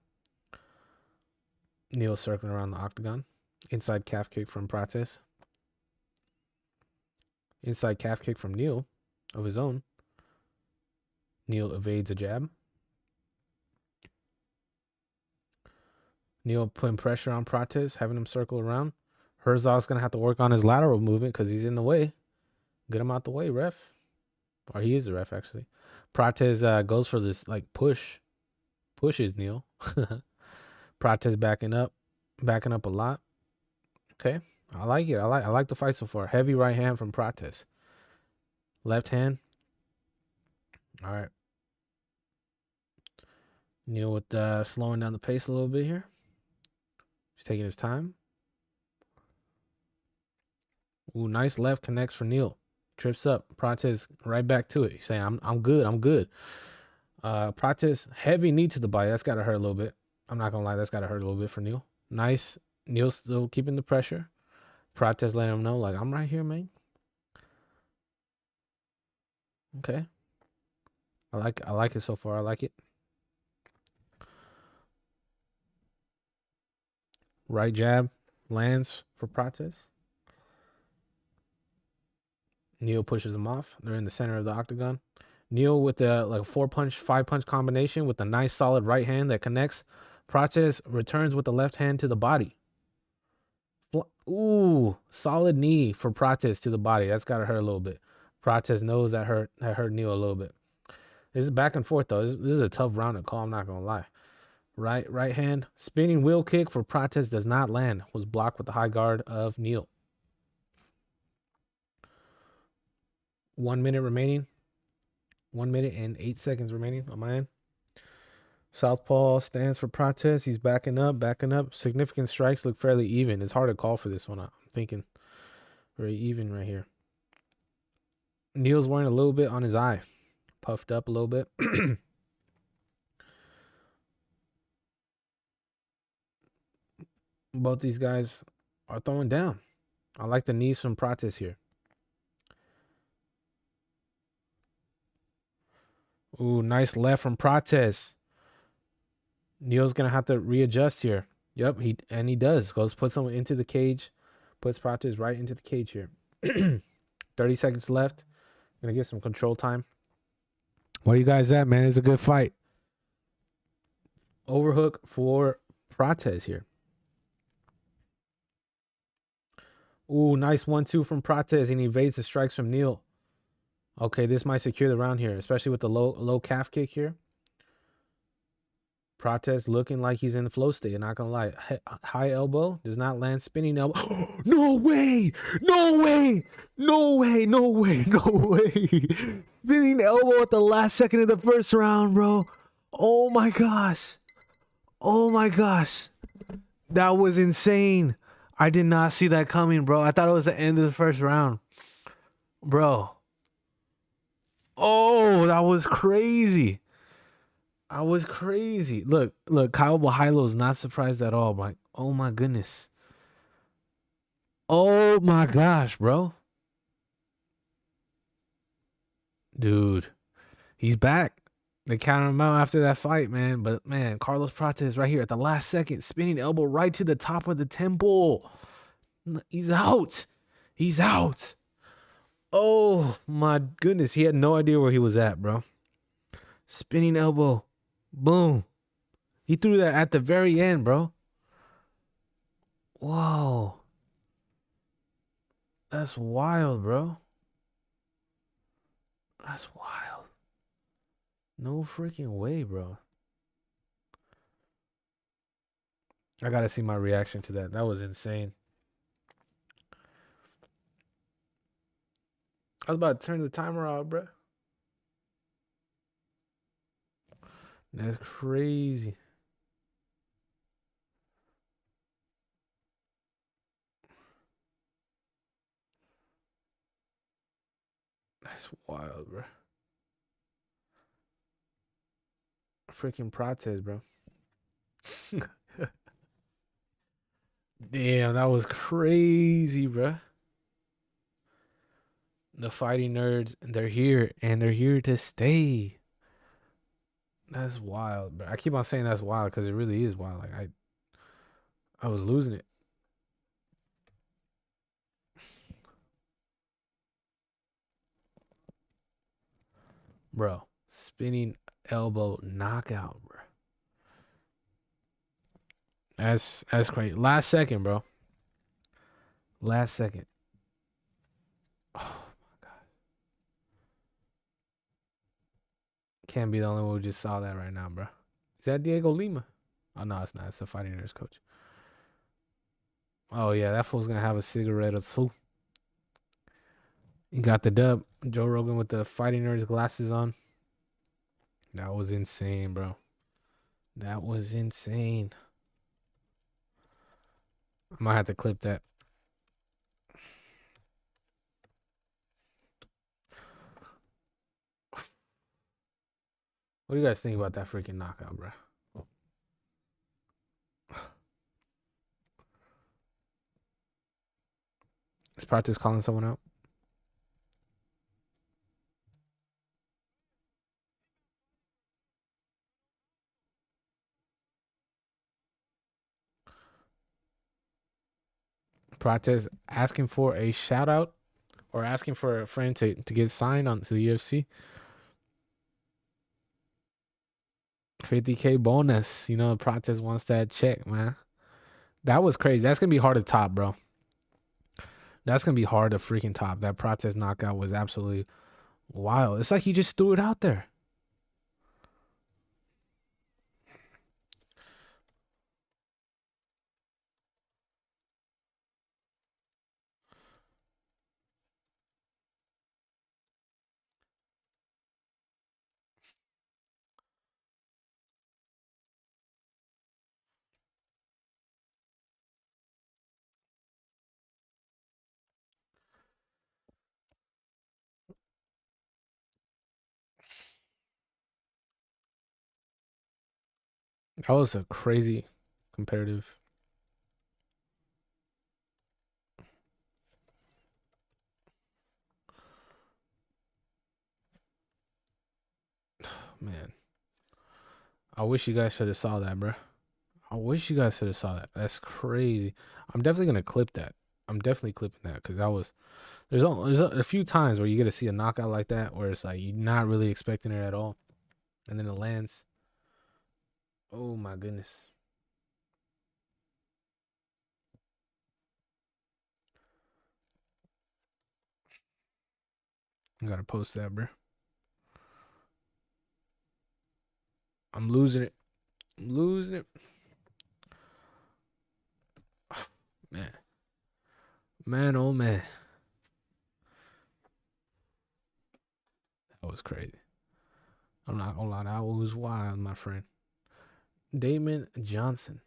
Speaker 1: Neal circling around the octagon. Inside calf kick from Prates. Inside calf kick from Neal of his own. Neal evades a jab. Neal putting pressure on Prates, having him circle around. Herzog's going to have to work on his lateral movement because he's in the way. Get him out the way, ref. Or he is the ref, actually. Prates goes for this, push. Pushes Neal. Prates backing up a lot. Okay. I like it. I like the fight so far. Heavy right hand from Prates. Left hand. All right. Neal with slowing down the pace a little bit here. He's taking his time. Ooh, nice left connects for Neal. Trips up. Prates right back to it. He's saying, I'm good. Prates, heavy knee to the body. That's got to hurt a little bit. I'm not going to lie. That's got to hurt a little bit for Neal. Nice. Neal still keeping the pressure. Prates letting him know, I'm right here, man. Okay. I like it so far. I like it. Right jab lands for Prates. Neal pushes him off. They're in the center of the octagon. Neal with a 4-punch, 5-punch combination with a nice solid right hand that connects. Prates returns with the left hand to the body. Ooh, solid knee for Prates to the body. That's got to hurt a little bit. Prates knows that hurt Neal a little bit. This is back and forth, though. This is a tough round to call. I'm not going to lie. Right hand. Spinning wheel kick for Prates does not land. Was blocked with the high guard of Neal. 1 minute remaining. 1 minute and 8 seconds remaining on my end. Southpaw stands for Prates. He's backing up. Significant strikes look fairly even. It's hard to call for this one. I'm thinking very even right here. Neal's wearing a little bit on his eye. Puffed up a little bit. Both these guys are throwing down. I like the knees from Prates here. Ooh, nice left from Prates. Neal's going to have to readjust here. Yep, he does. Puts him into the cage. Puts Prates right into the cage here. 30 seconds left. Going to get some control time. Where you guys at, man? It's a good fight. Overhook for Prates here. Ooh, nice 1-2 from Prates, and he evades the strikes from Neal. Okay, this might secure the round here, especially with the low calf kick here. Prates looking like he's in the flow state, not gonna lie. High elbow does not land. Spinning elbow. No way! Spinning elbow at the last second of the first round, bro. Oh my gosh. That was insane. I did not see that coming, bro. I thought it was the end of the first round. Bro, Oh, that was crazy. I was crazy. Look, Kyle Bahailo's not surprised at all. Like, oh my goodness. Oh my gosh, bro. Dude, he's back. They counted him out after that fight, man. But man, Carlos Prates right here at the last second, spinning elbow right to the top of the temple. He's out. He's out. Oh my goodness. He had no idea where he was at, bro. Spinning elbow. Boom. He threw that at the very end, bro. Whoa. That's wild, bro. That's wild. No freaking way, bro. I gotta see my reaction to that. That was insane. I was about to turn the timer off, bro. That's crazy. That's wild, bro. Freaking Prates, bro. Damn, that was crazy, bro. The fighting nerds, they're here, and they're here to stay. That's wild, bro. I keep on saying that's wild because it really is wild. Like I was losing it. Bro, spinning elbow knockout, bro. That's crazy. Last second, bro. Last second. Oh my god. Can't be the only one who just saw that right now, bro. Is that Diego Lima? Oh no, it's not. It's the fighting nerds coach. Oh yeah, that fool's gonna have a cigarette or two. He got the dub. Joe Rogan with the fighting nerds glasses on. That was insane, bro. That was insane. I might have to clip that. What do you guys think about that freaking knockout, bro? Is Prates calling someone out? Prates asking for a shout out or asking for a friend to get signed on to the UFC. 50K bonus. You know, Prates wants that check, man. That was crazy. That's going to be hard to top, bro. That's going to be hard to freaking top. That Prates knockout was absolutely wild. It's like he just threw it out there. That was a crazy competitive. Man, I wish you guys should have saw that, bro. I wish you guys should have saw that. That's crazy. I'm definitely gonna clip that. I'm definitely clipping that because that was. There's a few times where you get to see a knockout like that where it's like you're not really expecting it at all, and then it lands. Oh my goodness. I gotta post that, bro. I'm losing it. I'm losing it. Man. Man, oh man. That was crazy. I'm not gonna lie, that was wild, my friend. Damon Johnson.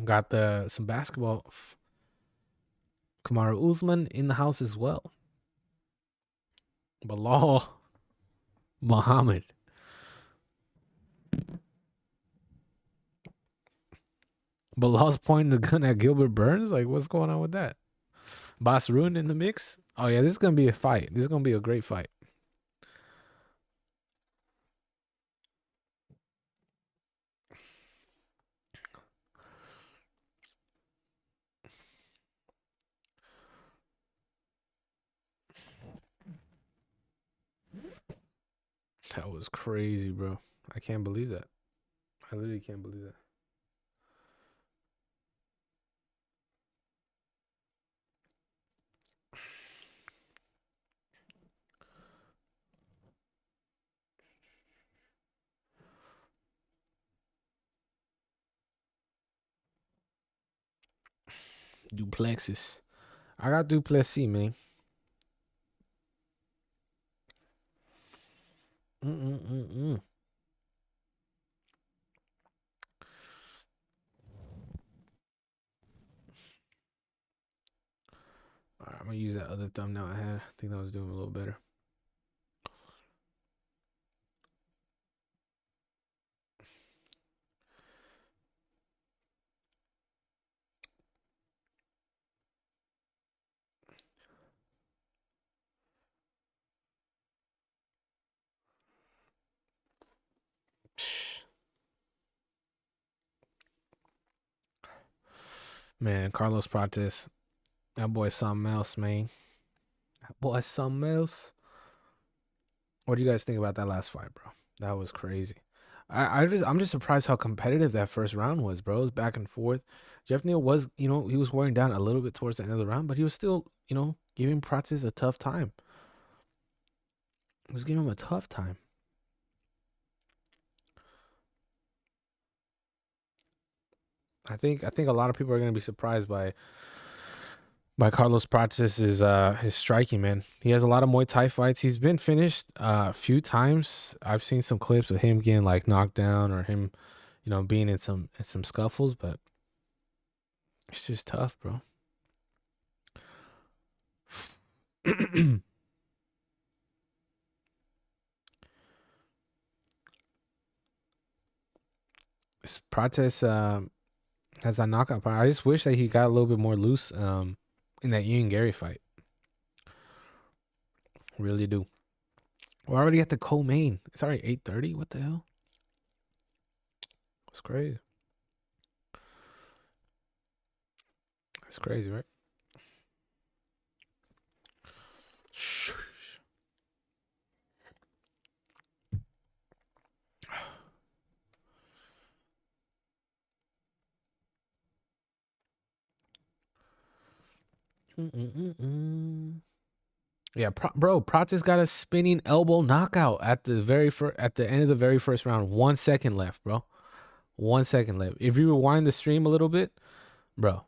Speaker 1: Got some basketball. Kamaru Usman in the house as well. Bilal Muhammad. Bilal's pointing the gun at Gilbert Burns. Like, what's going on with that? Boss Ruin in the mix. Oh yeah, this is gonna be a fight. This is gonna be a great fight. That was crazy, bro. I can't believe that. I literally can't believe that. Duplexes. I got Plessis, man. Mm-mm-mm-mm. All right, I'm gonna use that other thumbnail I had. I think that was doing a little better. Man, Carlos Prates. That boy's something else, man. That boy's something else. What do you guys think about that last fight, bro? That was crazy. I'm just surprised how competitive that first round was, bro. It was back and forth. Jeff Neal was, he was wearing down a little bit towards the end of the round, but he was still, giving Prates a tough time. He was giving him a tough time. I think a lot of people are gonna be surprised by Carlos Prates' his striking, man. He has a lot of Muay Thai fights. He's been finished a few times. I've seen some clips of him getting like knocked down or him, being in some scuffles, but it's just tough, bro. Prates has that knockout power. I just wish that he got a little bit more loose in that Ian Gary fight. Really do. We're already at the co-main. It's already 8:30. What the hell? It's crazy. It's crazy, right? Yeah, bro, Prates got a spinning elbow knockout at the at the end of the very first round. 1 second left, bro. 1 second left. If you rewind the stream a little bit, bro,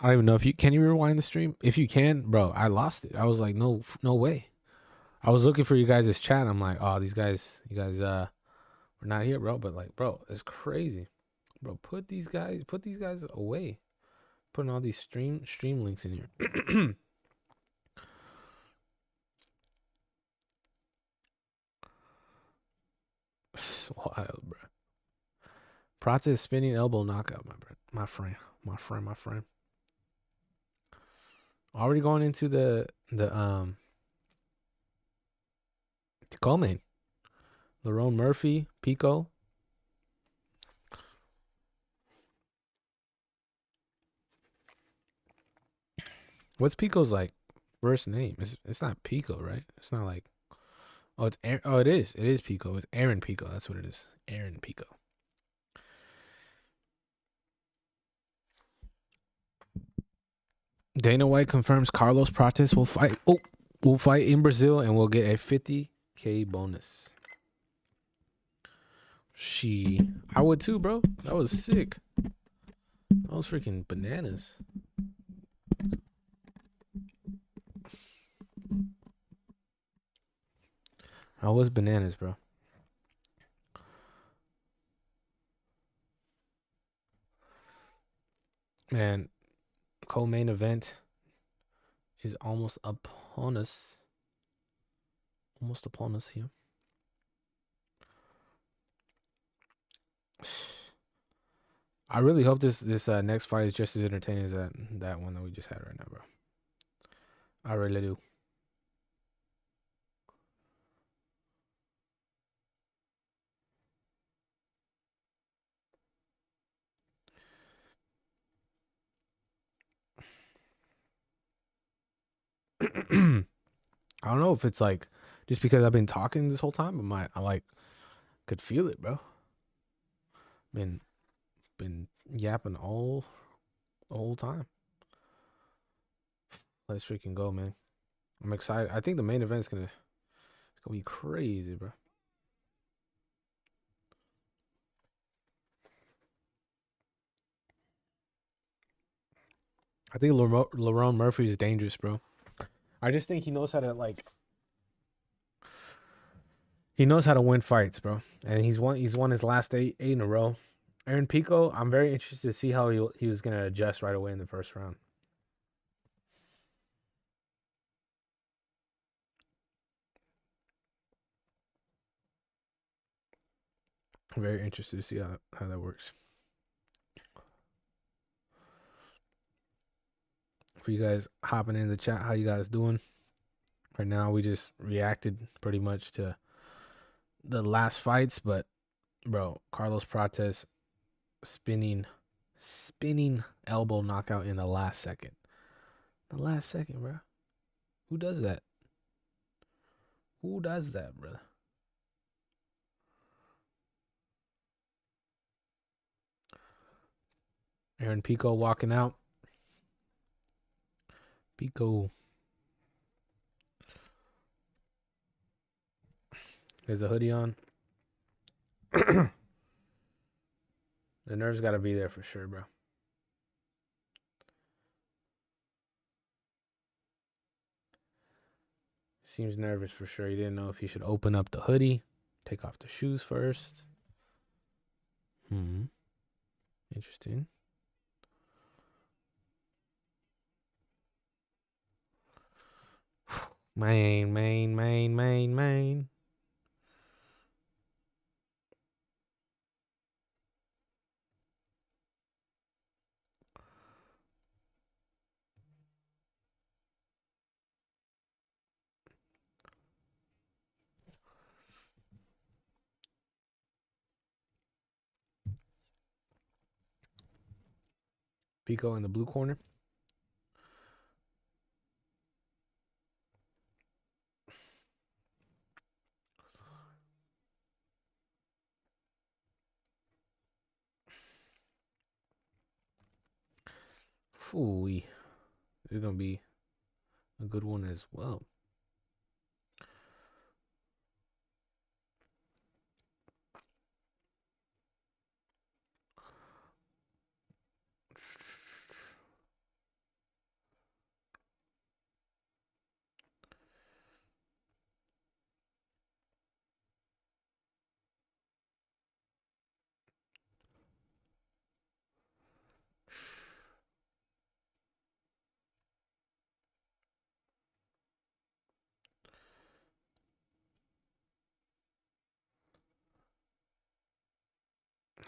Speaker 1: I don't even know if you can you rewind the stream. If you can, bro, I lost it. I was like, no way. I was looking for you guys' chat. I'm like, oh, you guys, we're not here, bro. But like, bro, it's crazy, bro. Put these guys away. Putting all these stream links in here. It's wild, bro. Prates spinning elbow knockout, my friend. Already going into the co-main. Lerone Murphy, Pico. What's Pico's like first name? It's not Pico, right? It's not like it's Aaron, it is. It is Pico. It's Aaron Pico. That's what it is. Aaron Pico. Dana White confirms Carlos Prates will fight. Oh, we'll fight in Brazil and we'll get a 50K bonus. I would too, bro. That was sick. That was freaking bananas. I was bananas, bro. Man, co-main event is almost upon us. almost upon us here. I really hope this next fight is just as entertaining as that one that we just had right now, bro. I really do. I don't know if it's like just because I've been talking this whole time, but I like could feel it, bro. Been yapping all the whole time. Let's freaking go, man. I'm excited. I think the main event's gonna be crazy, bro. I think Lerone Murphy is dangerous, bro. I just think he knows how to win fights, bro. And he's won his last eight in a row. Aaron Pico, I'm very interested to see how he was gonna adjust right away in the first round. I'm very interested to see how that works. For you guys hopping in the chat, how you guys doing? Right now, we just reacted pretty much to the last fights, but bro, Carlos Prates spinning elbow knockout in the last second. The last second, bro. Who does that? Who does that, brother? Aaron Pico walking out. Pico. There's a hoodie on. The nerves got to be there for sure, bro. Seems nervous for sure. He didn't know if he should open up the hoodie, take off the shoes first. Interesting. Main. Pico in the blue corner. Ooh, this is going to be a good one as well.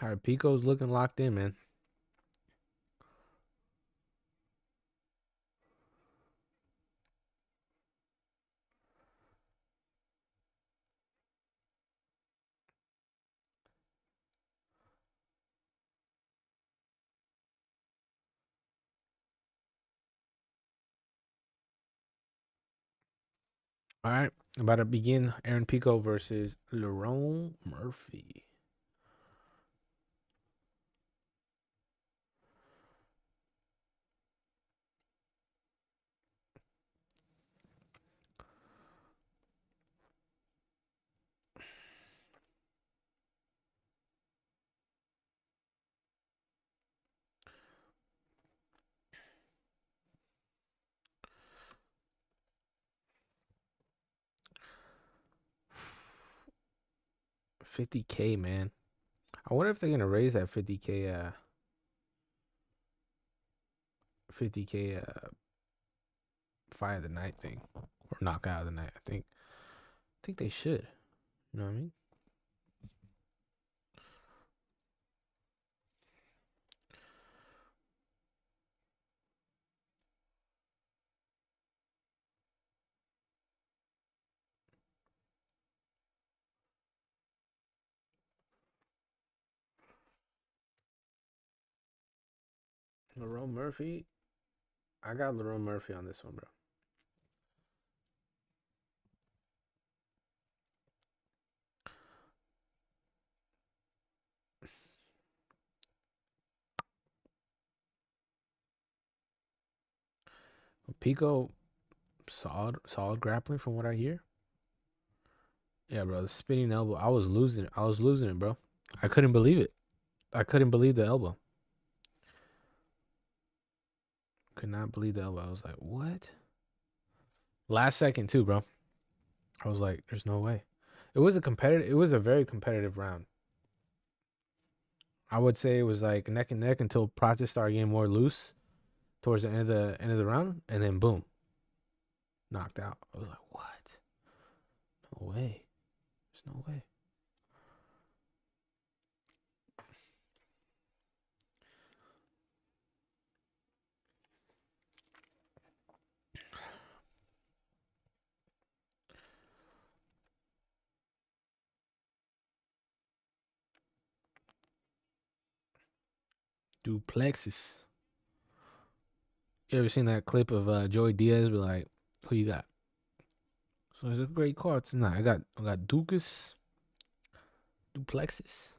Speaker 1: All right, Pico's looking locked in, man. All right, about to begin Aaron Pico versus Lerone Murphy. $50K, man. I wonder if they're gonna raise that 50K 50K fight of the night thing or knockout of the night. I think think they should. You know what I mean? Lerone Murphy. I got Lerone Murphy on this one, bro. Pico, solid grappling from what I hear. Yeah, bro, the spinning elbow. I was losing it, bro. I couldn't believe it. I couldn't believe the elbow. Could not believe the elbow. I was like, what? Last second too, bro. I was like, there's no way. It was a very competitive round. I would say it was like neck and neck until Prates started getting more loose towards the end of the round, and then boom. Knocked out. I was like, what? No way. There's no way. Plessis. You ever seen that clip of Joey Diaz be like, who you got? So it's a great card tonight. I got Dricus, Plessis.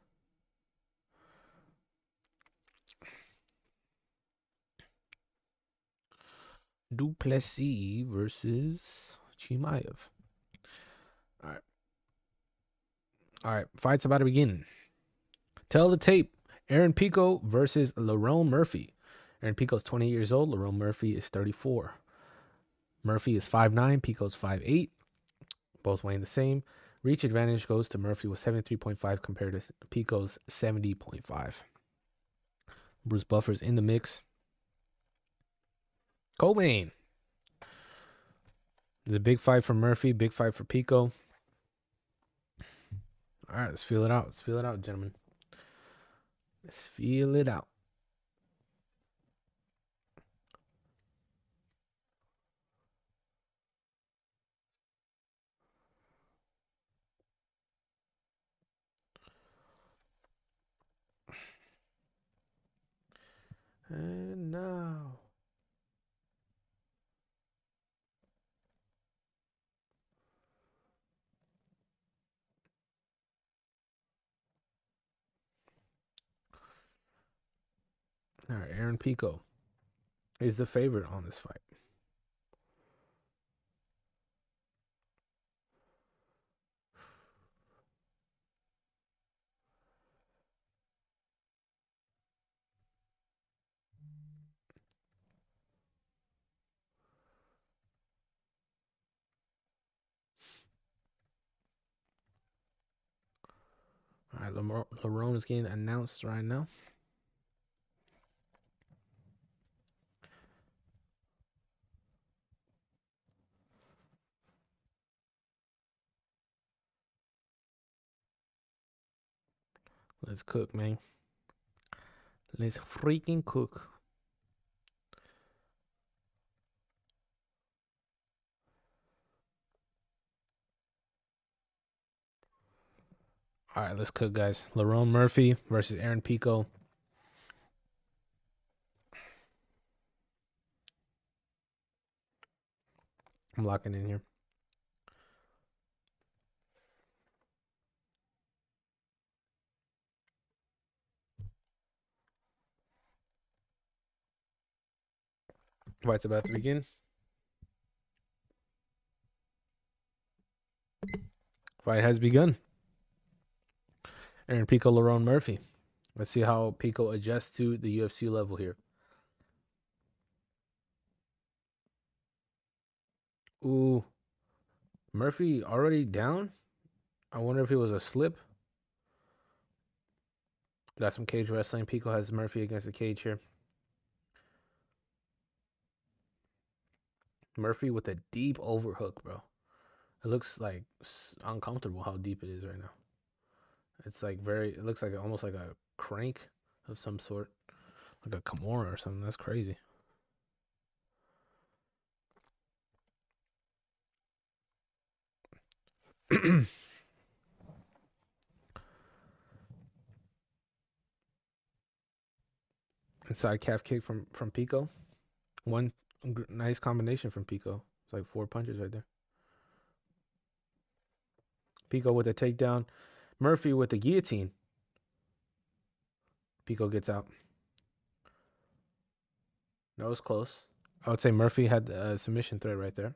Speaker 1: Plessis versus Chimaev. All right. Fight's about to begin. Tell the tape. Aaron Pico versus Lerone Murphy. Aaron Pico's 20 years old. Lerone Murphy is 34. Murphy is 5'9". Pico's 5'8". Both weighing the same. Reach advantage goes to Murphy with 73.5 compared to Pico's 70.5. Bruce Buffer's in the mix. Co-main. There's a big fight for Murphy. Big fight for Pico. All right, let's feel it out. Let's feel it out, gentlemen. Let's feel it out. And now. All right, Aaron Pico is the favorite on this fight. All right, Lerone is getting announced right now. Let's cook, man. Let's freaking cook. All right, let's cook, guys. Lerone Murphy versus Aaron Pico. I'm locking in here. Fight's about to begin. Fight has begun. Aaron Pico, Lerone Murphy. Let's see how Pico adjusts to the UFC level here. Ooh. Murphy already down? I wonder if it was a slip. Got some cage wrestling. Pico has Murphy against the cage here. Murphy with a deep overhook, bro. It looks like uncomfortable how deep it is right now. It's like it looks like almost like a crank of some sort, like a Kimura or something. That's crazy. Inside calf kick from Pico. One nice combination from Pico. It's like 4 punches right there. Pico with a takedown. Murphy with the guillotine. Pico gets out. That was close. I would say Murphy had a submission threat right there.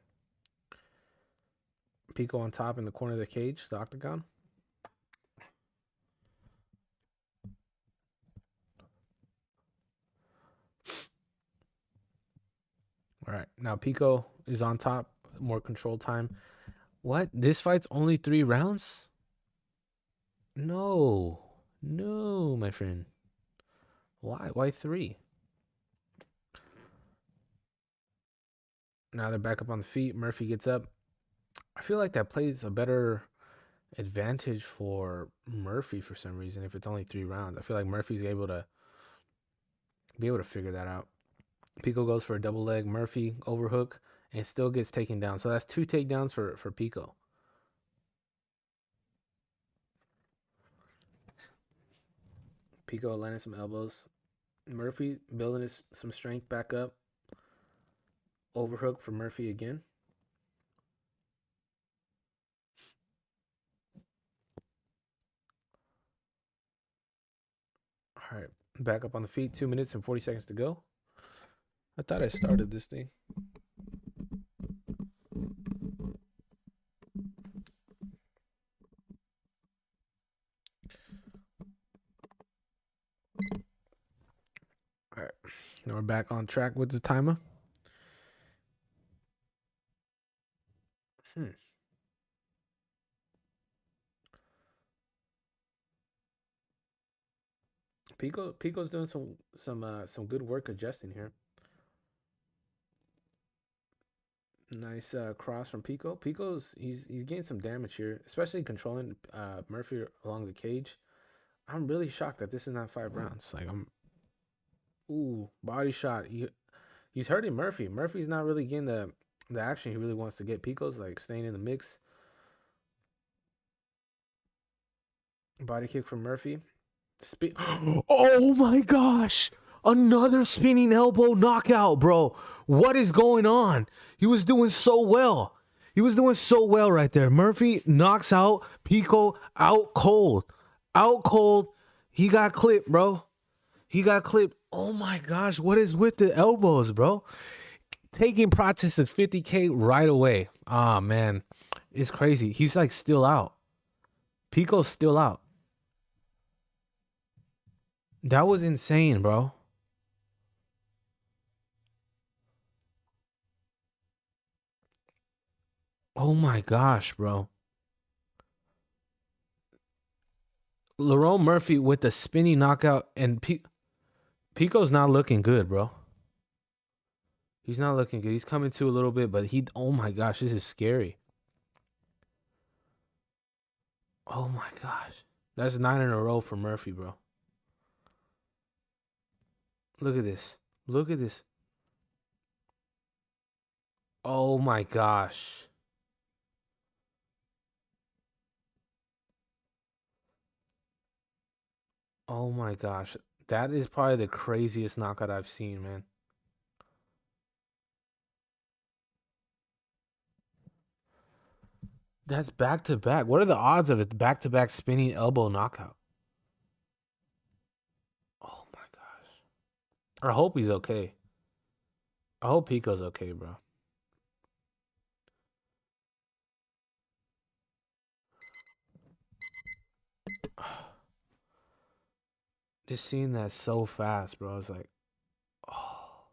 Speaker 1: Pico on top in the corner of the cage, the octagon. All right, now Pico is on top, more control time. What? This fight's only 3 rounds? No, my friend. Why? Why 3? Now they're back up on the feet. Murphy gets up. I feel like that plays a better advantage for Murphy for some reason. If it's only 3 rounds, I feel like Murphy's able to figure that out. Pico goes for a double leg. Murphy overhook and still gets taken down. So that's 2 takedowns for Pico. Pico landing some elbows. Murphy building some strength back up. Overhook for Murphy again. All right, back up on the feet. 2 minutes and 40 seconds to go. I thought I started this thing. All right, now we're back on track with the timer. Pico's doing some good work adjusting here. Nice cross from Pico. He's getting some damage here, especially controlling Murphy along the cage. I'm really shocked that this is not 5 rounds. Like body shot. He's hurting Murphy. Murphy's not really getting the action he really wants to get. Pico's like staying in the mix. Body kick from Murphy. Oh my gosh. Another spinning elbow knockout, bro. What is going on? He was doing so well. Right there. Murphy knocks out Pico out cold. He got clipped, bro. Oh my gosh. What is with the elbows, bro? Taking Prates at 50K right away. Ah, man. It's crazy. He's like still out. Pico's still out. That was insane, bro. Oh my gosh, bro. Lerone Murphy with the spinning knockout, and Pico's not looking good, bro. He's not looking good. He's coming to a little bit, but oh my gosh, this is scary. Oh my gosh. That's 9 in a row for Murphy, bro. Look at this. Oh my gosh. Oh my gosh. That is probably the craziest knockout I've seen, man. That's back to back. What are the odds of it? Back to back spinning elbow knockout. Oh my gosh. I hope he's okay. I hope Pico's okay, bro. Just seeing that so fast, bro. I was like, oh.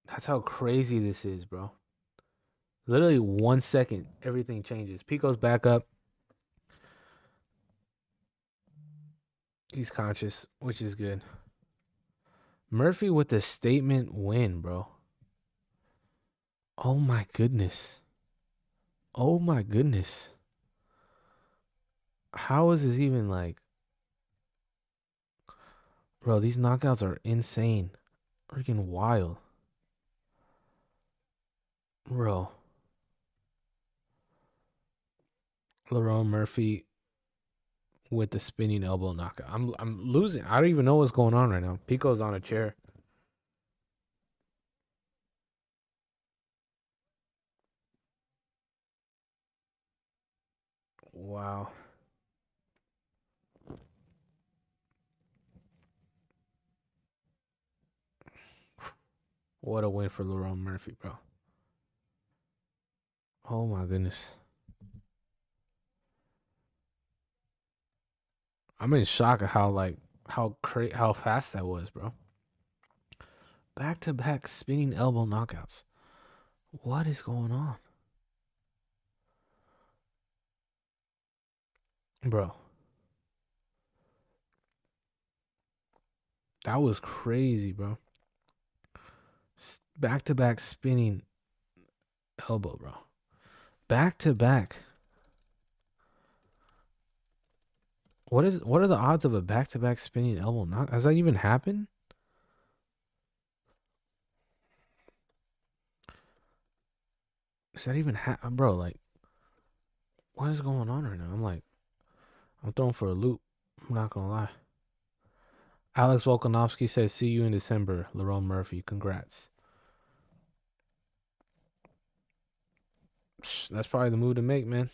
Speaker 1: That's how crazy this is, bro. Literally 1 second, everything changes. Pico's back up. He's conscious, which is good. Murphy with the statement win, bro. Oh my goodness. Oh my goodness. How is this even like, bro, these knockouts are insane. Freaking wild. Bro. Lerone Murphy with the spinning elbow knockout. I'm losing. I don't even know what's going on right now. Pico's on a chair. Wow. What a win for Lerone Murphy, bro. Oh my goodness. I'm in shock at how fast that was, bro. Back to back spinning elbow knockouts. What is going on? Bro. That was crazy, bro. Back to back spinning elbow, bro. Back to back. What are the odds of a back to back spinning elbow knock? Has that even happened? Does that even happen, bro? Like, what is going on right now? I'm thrown for a loop. I'm not gonna lie. Alex Volkanovski says, "See you in December." Lerone Murphy, congrats. That's probably the move to make, man.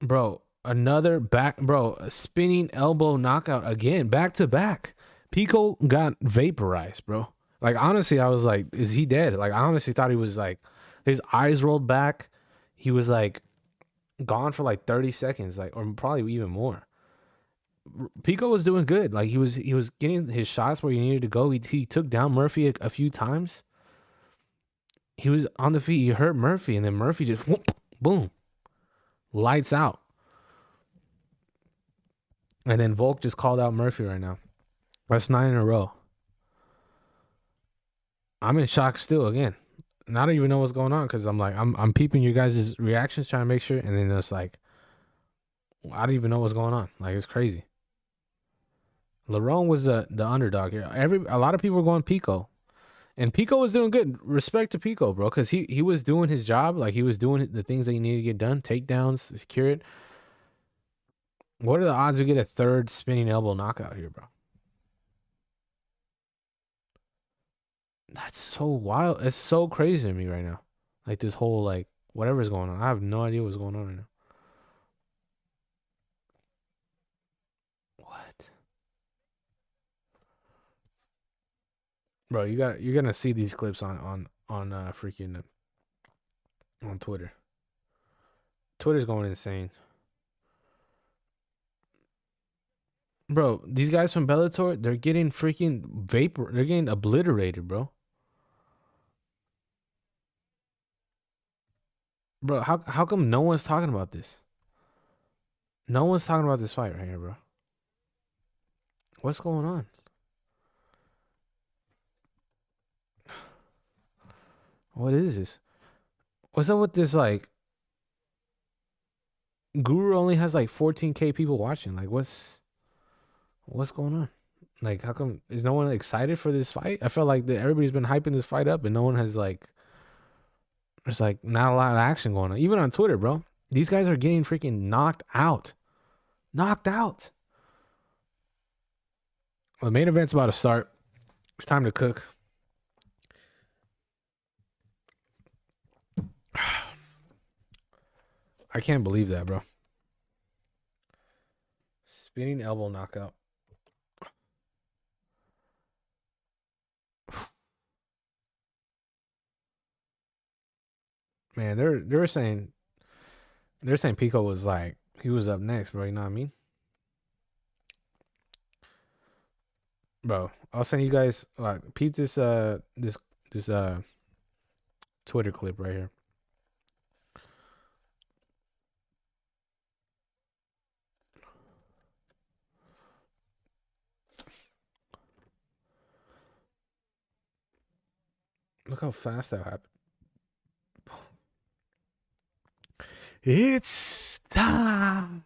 Speaker 1: Bro, another a spinning elbow knockout again, back to back. Pico got vaporized, bro. Like, honestly, I was like, is he dead? Like, I honestly thought he was like, his eyes rolled back. He was like gone for like 30 seconds, like, or probably even more. Pico was doing good. Like, he was getting his shots where he needed to go. He took down Murphy a few times. He was on the feet. He hurt Murphy, and then Murphy just whoop, boom, lights out. And then Volk just called out Murphy right now. That's 9 in a row. I'm in shock still again. And I don't even know what's going on because I'm peeping you guys' reactions, trying to make sure, and then it's like I don't even know what's going on. Like, it's crazy. Lerone was the underdog here. A lot of people were going Pico. And Pico was doing good. Respect to Pico, bro, because he was doing his job. Like, he was doing the things that he needed to get done. Takedowns, secure it. What are the odds we get a third spinning elbow knockout here, bro? That's so wild. It's so crazy to me right now. Like, this whole, like, whatever's going on. I have no idea what's going on right now. What? Bro, you're gonna see these clips on freaking on Twitter. Twitter's going insane. Bro, these guys from Bellator, they're getting freaking vapor. They're getting obliterated, bro. Bro, how come no one's talking about this? No one's talking about this fight right here, bro. What's going on? What is this? What's up with this? Like, Guru only has like 14K people watching. Like, what's going on? Like, how come is no one excited for this fight? I felt like everybody's been hyping this fight up, and no one has like. There's like not a lot of action going on, even on Twitter, bro. These guys are getting freaking knocked out. Knocked out. Well, the main event's about to start. It's time to cook. I can't believe that, bro. Spinning elbow knockout. Man, they're saying Pico was like he was up next, bro. You know what I mean? Bro, I'll send you guys like peep this this Twitter clip right here. Look how fast that happened. It's time.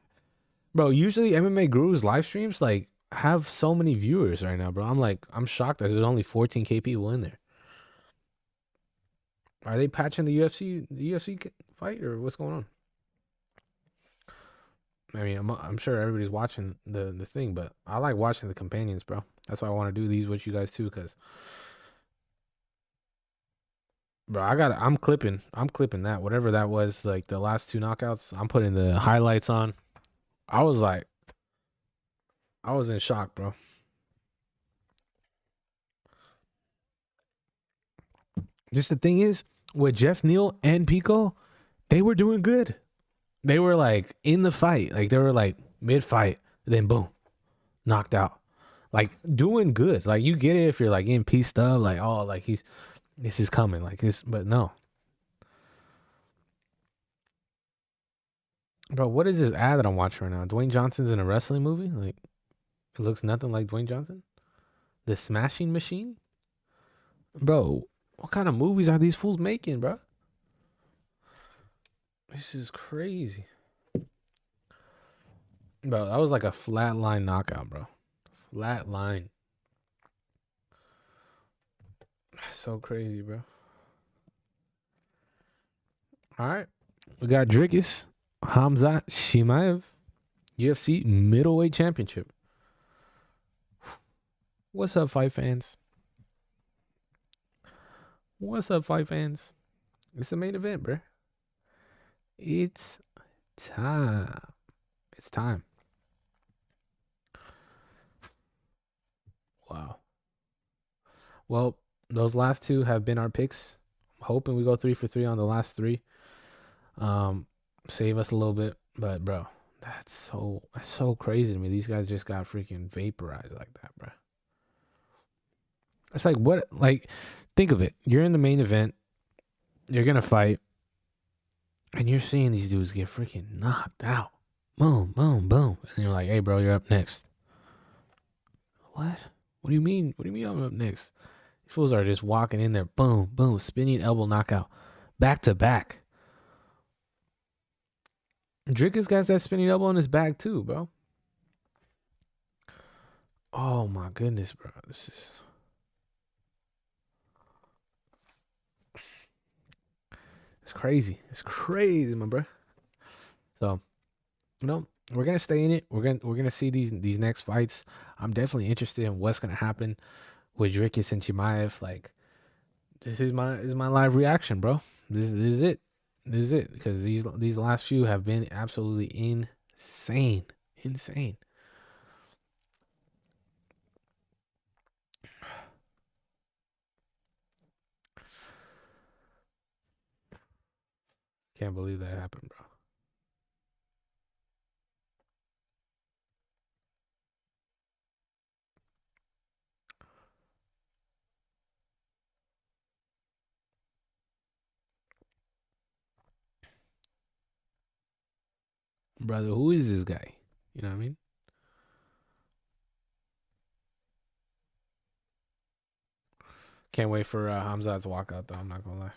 Speaker 1: Bro, usually MMA Guru's live streams like have so many viewers right now, bro. I'm shocked that there's only 14K people in there. Are they patching the UFC fight or what's going on? I mean, I'm sure everybody's watching the thing, but I like watching the companions, bro. That's why I want to do these with you guys too, cause bro, I'm clipping that whatever that was, like the last two knockouts. I'm putting the highlights on. I was in shock, bro. Just the thing is, with Jeff Neal and Pico, they were doing good. They were like in the fight, like they were like mid fight, then boom, knocked out. Like doing good. Like you get it if you're like in pieced up, like oh, like this is coming, like this, but no, bro. What is this ad that I'm watching right now? Dwayne Johnson's in a wrestling movie. Like it looks nothing like Dwayne Johnson. The Smashing Machine, bro. What kind of movies are these fools making, bro? This is crazy, bro. That was like a flat line knockout, bro. Flat line. So crazy, bro. All right. We got Dricus, Khamzat, Chimaev, UFC middleweight championship. What's up, fight fans? What's up, fight fans? It's the main event, bro. It's time. It's time. Wow. Well, those last two have been our picks. I'm hoping we go 3 for 3 on the last three. Save us a little bit, but bro, that's so crazy to me. These guys just got freaking vaporized like that, bro. It's like what? Like, think of it. You're in the main event. You're gonna fight, and you're seeing these dudes get freaking knocked out. Boom, boom, boom, and you're like, "Hey, bro, you're up next." What? What do you mean? What do you mean I'm up next? These fools are just walking in there. Boom, boom, spinning elbow knockout, back to back. Dricus got that spinning elbow in his back too, bro. Oh my goodness, bro. This is it's crazy. It's crazy, my bro. So, we're gonna stay in it. We're gonna see these next fights. I'm definitely interested in what's gonna happen with Dricus and Chimaev. Like, this is my live reaction, bro. This is it. This is it. Because these last few have been absolutely insane. Insane. Can't believe that happened, bro. Brother, who is this guy? You know what I mean? Can't wait for Khamzat's walkout, though. I'm not gonna lie.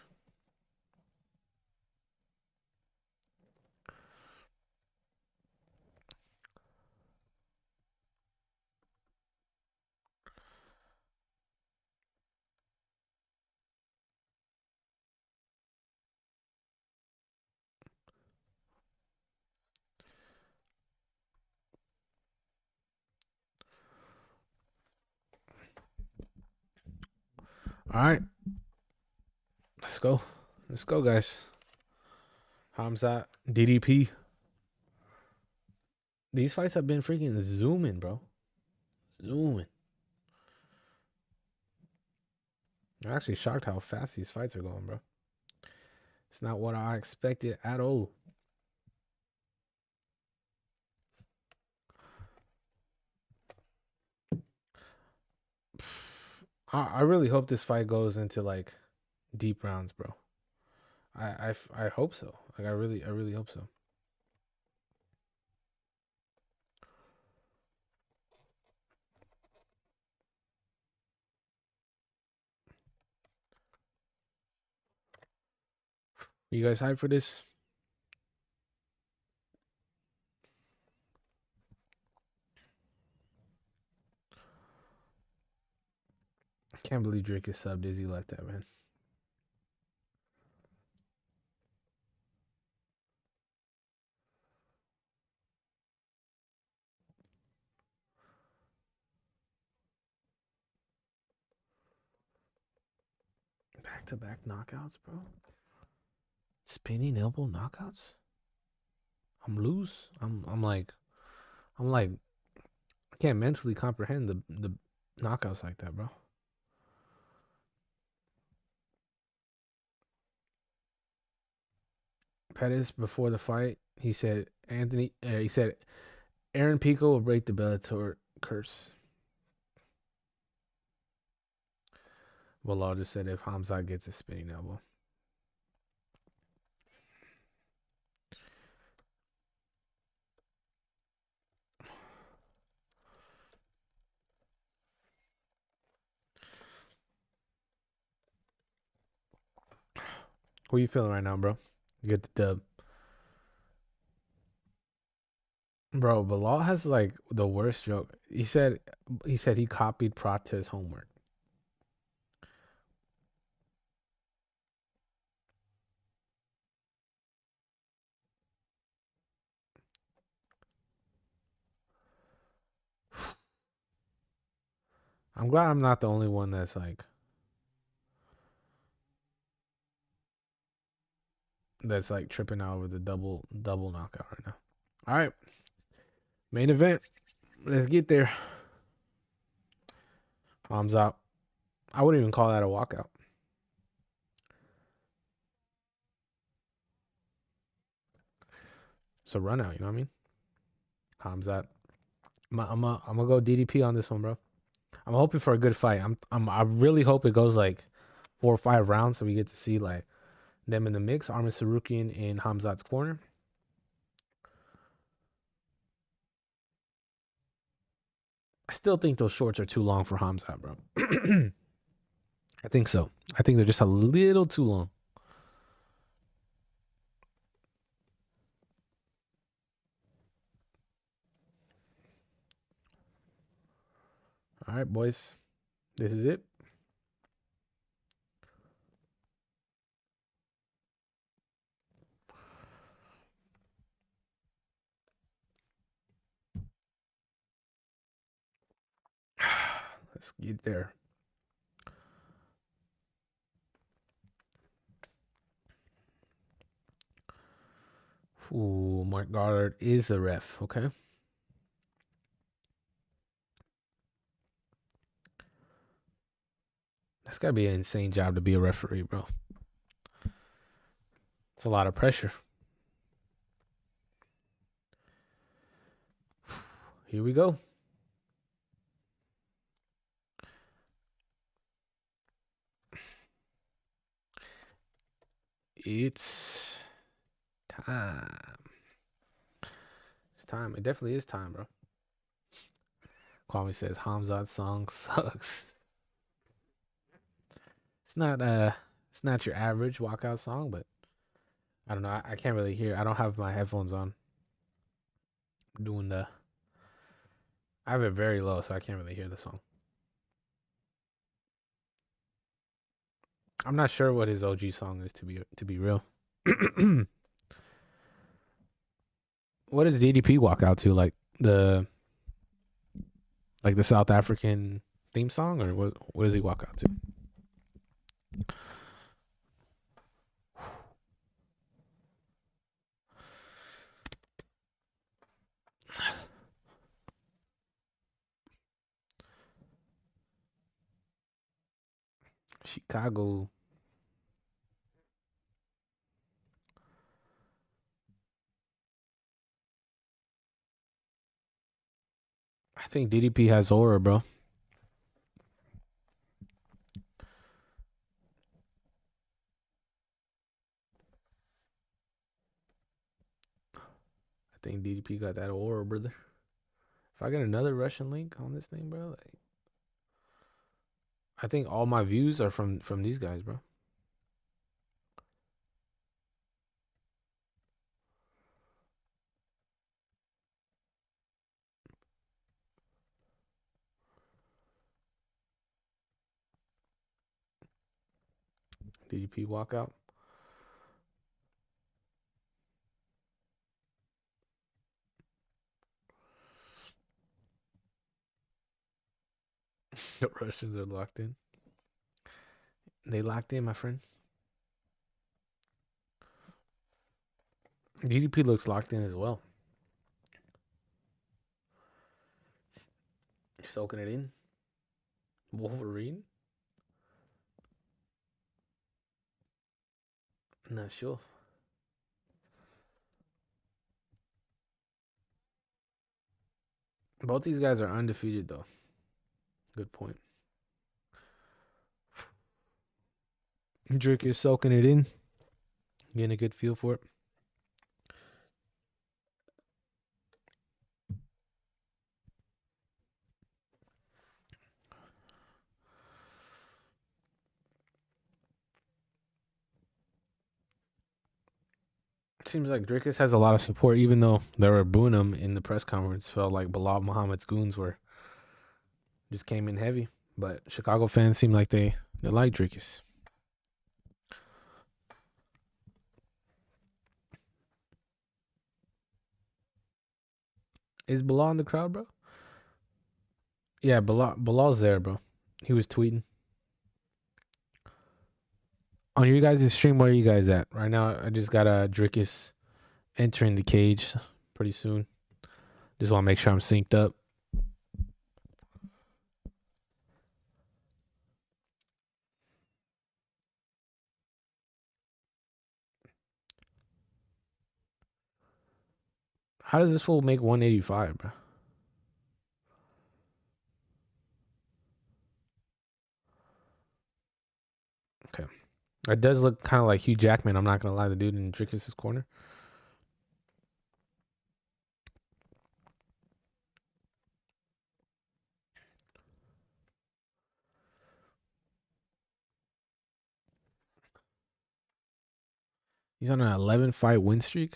Speaker 1: All right, let's go. Let's go, guys. Khamzat, DDP. These fights have been freaking zooming, bro. Zooming. I'm actually shocked how fast these fights are going, bro. It's not what I expected at all. I really hope this fight goes into like deep rounds, bro. I hope so. Like I really hope so. You guys hyped for this? I can't believe Drake is subbed Izzy like that, man. Back-to-back knockouts, bro. Spinning elbow knockouts. I'm loose. I'm like, I can't mentally comprehend the knockouts like that, bro. Pettis before the fight, he said Aaron Pico will break the Bellator curse. Well, just said if Khamzat gets a spinning elbow. Who you feeling right now, bro? You get the dub. Bro, Bilal has like the worst joke. He said he copied Prates' homework. I'm glad I'm not the only one that's like tripping out over the double knockout right now. All right. Main event. Let's get there. Khamzat. I wouldn't even call that a walkout. It's a run out, you know what I mean? Khamzat. I'm gonna go DDP on this one, bro. I'm hoping for a good fight. I really hope it goes like 4 or 5 rounds so we get to see like them in the mix. Armin Sarukian in Khamzat's corner. I still think those shorts are too long for Khamzat, bro. I think so. I think they're just a little too long. All right, boys. This is it. Let's get there. Ooh, Mark Goddard is a ref. Okay. That's got to be an insane job to be a referee, bro. It's a lot of pressure. Here we go. It's time. It's time. It definitely is time, bro. Kwame says Khamzat's song sucks. It's not your average walkout song, but I don't know. I can't really hear. I don't have my headphones on. I have it very low, so I can't really hear the song. I'm not sure what his OG song is to be real. What does DDP walk out to? Like the South African theme song, or what does he walk out to? Chicago. I think DDP has aura, bro. I think DDP got that aura, brother. If I get another Russian link on this thing, bro, like, I think all my views are from these guys, bro. DDP walkout. The Russians are locked in. They locked in, my friend. DDP looks locked in as well. Soaking it in. Wolverine? Not sure. Both these guys are undefeated, though. Good point. Dricus soaking it in. Getting a good feel for it. Seems like Dricus has a lot of support, even though they were booing him in the press conference. Felt like Bilal Muhammad's goons were just came in heavy. But Chicago fans seem like they like Dricus. Is Bilal in the crowd, bro? Yeah, Bilal's there, bro. He was tweeting. On your guys' stream, where are you guys at? Right now, I just got Dricus entering the cage pretty soon. Just want to make sure I'm synced up. How does this fool make 185, bro? Okay. It does look kind of like Hugh Jackman. I'm not going to lie. The dude in Dricus' corner. He's on an 11-fight win streak.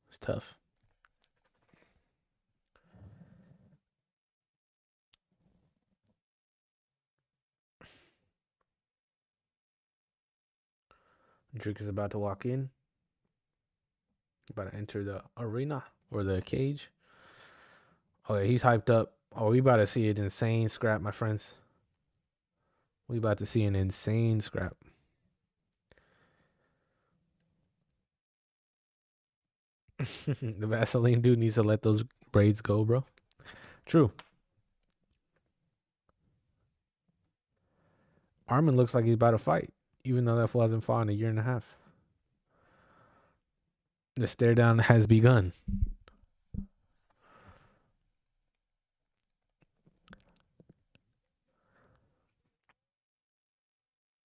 Speaker 1: It's tough. Dricus is about to walk in. About to enter the arena or the cage. Oh, yeah, he's hyped up. Oh, we about to see an insane scrap, my friends. We about to see an insane scrap. The Vaseline dude needs to let those braids go, bro. True. Armin looks like he's about to fight, even though that fool hasn't fought in a year and a half. The stare down has begun.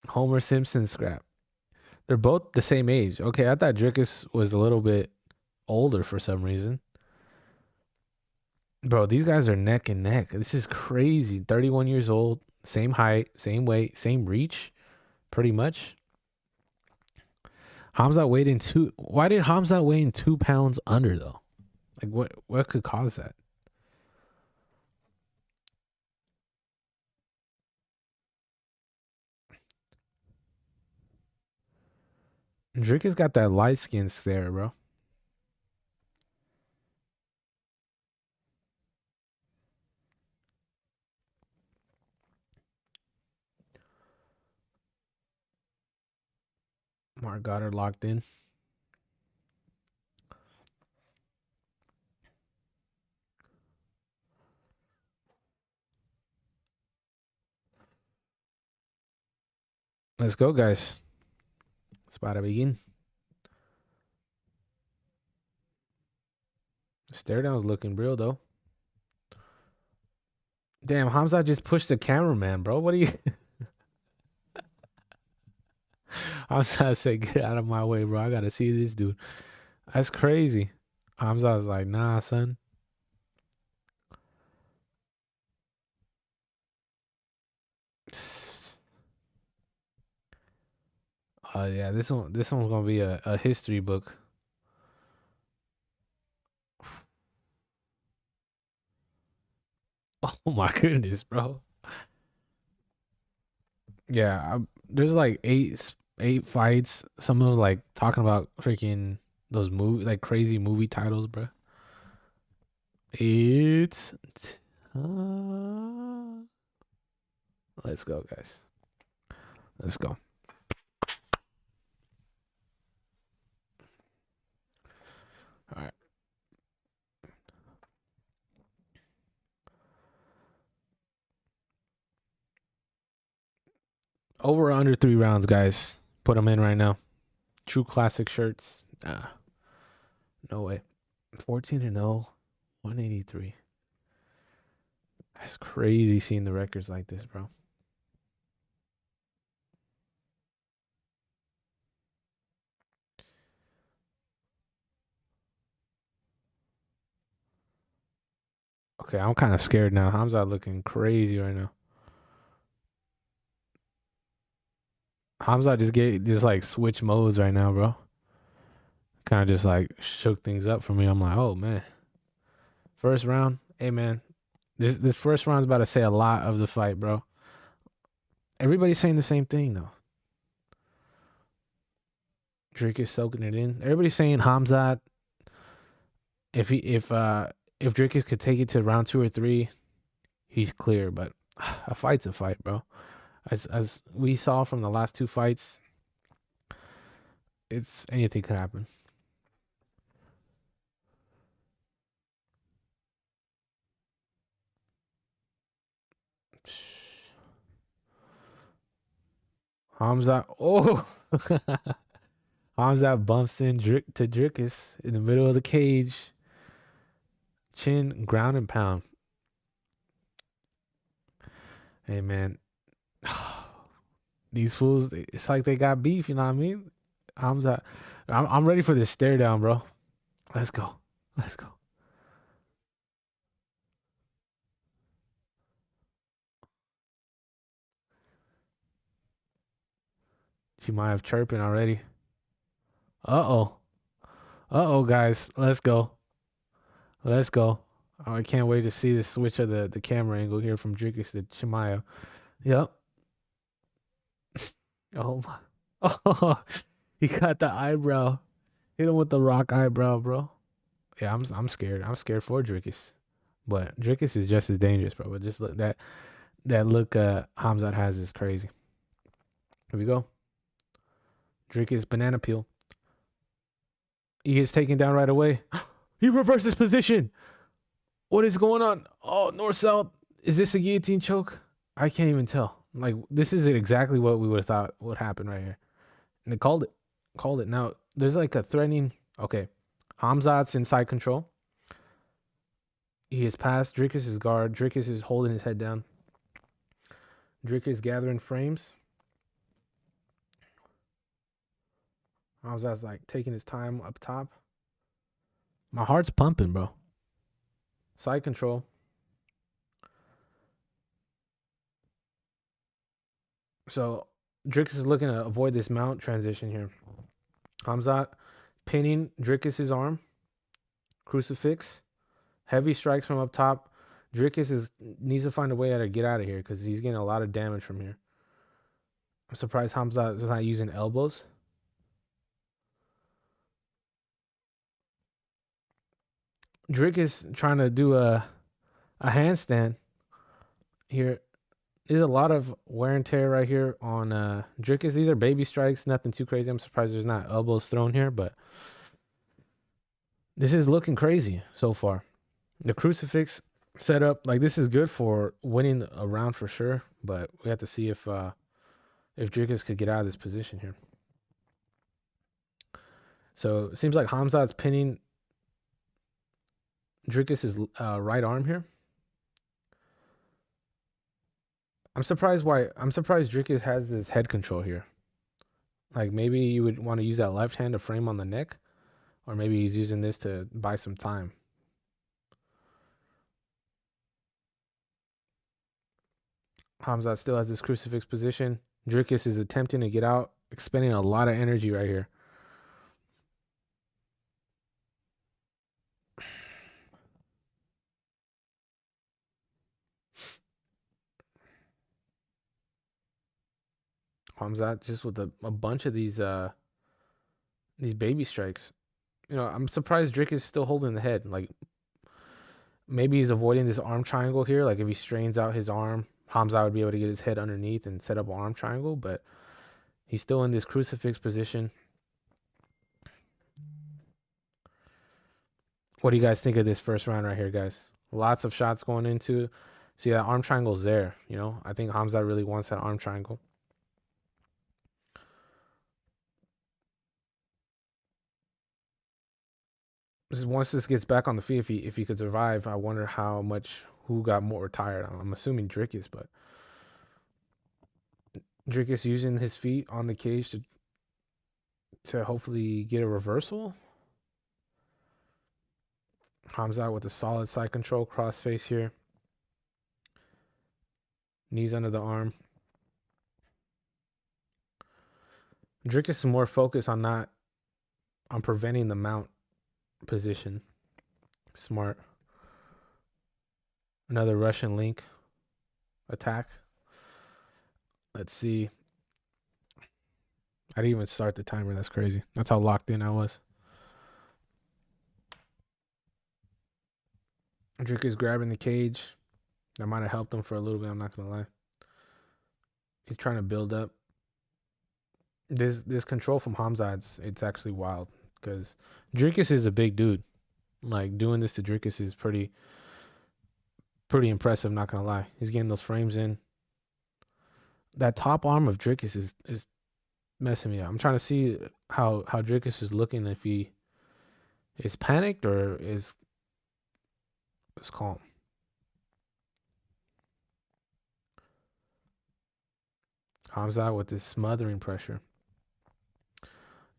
Speaker 1: Homer Simpson scrap. They're both the same age. Okay, I thought Dricus was a little bit older for some reason. Bro, these guys are neck and neck. This is crazy. 31 years old, same height, same weight, same reach, pretty much. Khamzat weighed in two. Why did Khamzat weigh in 2 pounds under though? Like what could cause that? Dricus got that light skin stare, bro. Mark Goddard locked in. Let's go, guys. It's about to begin. Stare down's looking real though. Damn, Khamzat just pushed the cameraman, bro. What are you? Khamzat said, "Get out of my way, bro. I gotta see this dude." That's crazy. Khamzat was like, "Nah, son." Oh yeah, this one's gonna be a history book. Oh my goodness, bro. Yeah, there's like eight fights. Some of them like talking about freaking those movie like crazy movie titles, bro. It's let's go, guys. Let's go. All right. Over or under 3 rounds, guys. Put them in right now. True classic shirts. No way. 14-0, 183. That's crazy seeing the records like this, bro. Okay, I'm kind of scared now. Khamzat looking crazy right now. Khamzat just like switch modes right now, bro. Kind of just like shook things up for me. I'm like, oh man. First round, hey man, this first round's about to say a lot of the fight, bro. Everybody's saying the same thing though. Dricus soaking it in. Everybody's saying Khamzat. If Dricus could take it to round 2 or 3, he's clear. But a fight's a fight, bro. As we saw from the last 2 fights, it's anything could happen. Khamzat, oh, Khamzat bumps in to Dricus in the middle of the cage. Chin, ground and pound. Hey man, these fools, it's like they got beef. You know what I mean? I'm ready for this stare down, bro. Let's go. Let's go. Chimaev chirping already. Uh-oh. Uh-oh, guys. Let's go. Let's go. Oh, I can't wait to see the switch of the camera angle here from Dricus to Chimaev. Yep. Oh my. Oh, he got the eyebrow. Hit him with the rock eyebrow, bro. Yeah, I'm scared. I'm scared for Dricus. But Dricus is just as dangerous, bro. But just look that look Khamzat has is crazy. Here we go. Dricus banana peel. He gets taken down right away. He reverses position. What is going on? Oh, north south. Is this a guillotine choke? I can't even tell. Like this is exactly what we would have thought would happen right here. And they called it. Called it. Now there's like a threatening. Okay, Khamzat's inside control. He has passed Dricus' guard. Dricus is holding his head down. Dricus gathering frames. Khamzat's like taking his time up top. My heart's pumping, bro. Side control. So Dricus is looking to avoid this mount transition here. Khamzat pinning Dricus' arm. Crucifix. Heavy strikes from up top. Dricus needs to find a way to get out of here because he's getting a lot of damage from here. I'm surprised Khamzat is not using elbows. Dricus trying to do a handstand here. There's a lot of wear and tear right here on Dricus. These are baby strikes, nothing too crazy. I'm surprised there's not elbows thrown here, but this is looking crazy so far. The crucifix setup, like this is good for winning a round for sure, but we have to see if Dricus could get out of this position here. So it seems like Khamzat's pinning Dricus' right arm here. I'm surprised Dricus has this head control here. Like maybe you would want to use that left hand to frame on the neck, or maybe he's using this to buy some time. Khamzat still has this crucifix position. Dricus is attempting to get out, expending a lot of energy right here. Khamzat just with a bunch of these baby strikes. You know, I'm surprised Dricus is still holding the head. Like, maybe he's avoiding this arm triangle here. Like, if he strains out his arm, Khamzat would be able to get his head underneath and set up an arm triangle. But he's still in this crucifix position. What do you guys think of this first round right here, guys? Lots of shots going into. See, that arm triangle's there. You know, I think Khamzat really wants that arm triangle. Once this gets back on the feet, if he could survive, I wonder who got more tired. I'm assuming Dricus, but Dricus using his feet on the cage to hopefully get a reversal. Khamzat with a solid side control, cross face here. Knees under the arm. Dricus is more focused on preventing the mount position. Smart. Another Russian link attack. Let's see. I didn't even start the timer. That's crazy. That's how locked in I was. Dricus grabbing the cage. That might have helped him for a little bit. I'm not going to lie. He's trying to build up. This control from Khamzat, it's actually wild. Because Dricus is a big dude. Like, doing this to Dricus is pretty impressive, not going to lie. He's getting those frames in. That top arm of Dricus is messing me up. I'm trying to see how Dricus is looking, if he is panicked or is calm. Khamzat with this smothering pressure.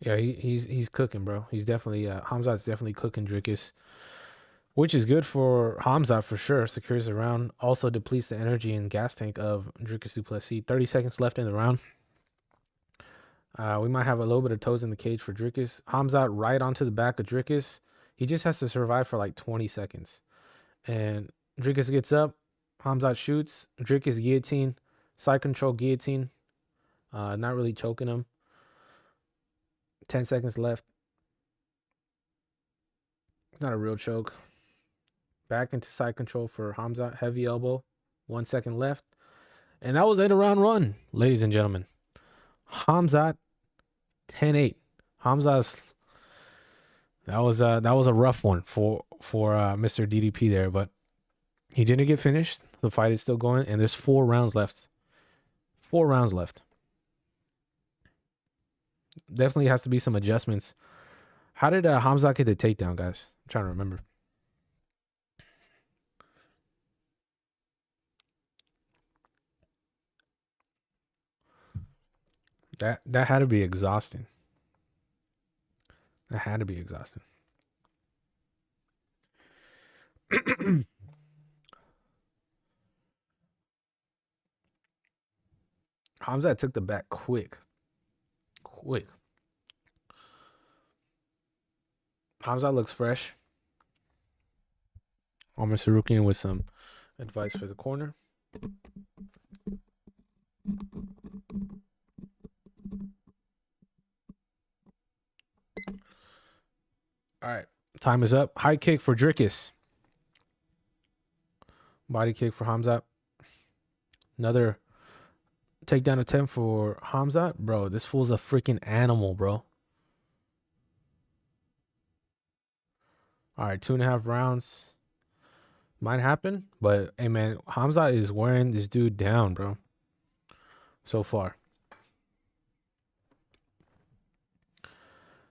Speaker 1: Yeah, he's cooking, bro. He's definitely Khamzat's definitely cooking Dricus, which is good for Khamzat for sure. Secures the round, also depletes the energy and gas tank of Dricus du Plessis. 30 seconds left in the round. We might have a little bit of toes in the cage for Dricus. Khamzat right onto the back of Dricus. He just has to survive for like 20 seconds. And Dricus gets up. Khamzat shoots. Dricus guillotine. Side control guillotine. Not really choking him. 10 seconds left. Not a real choke. Back into side control for Khamzat. Heavy elbow. 1 second left. And that was it, a round one, ladies and gentlemen. Khamzat 10-8. Khamzat's that was a rough one for Mr. DDP there, but he didn't get finished. The fight is still going, and there's 4 rounds left. 4 rounds left. Definitely has to be some adjustments. How did Khamzat get the takedown, guys? I'm trying to remember. That had to be exhausting. That had to be exhausting. Khamzat took the back quick. Khamzat looks fresh. Almost Sarukian with some advice for the corner. All right, time is up. High kick for Dricus. Body kick for Khamzat. Another takedown attempt for Khamzat. Bro, this fool's a freaking animal, bro. All right, 2.5 rounds. Might happen, but hey, man, Khamzat is wearing this dude down, bro. So far.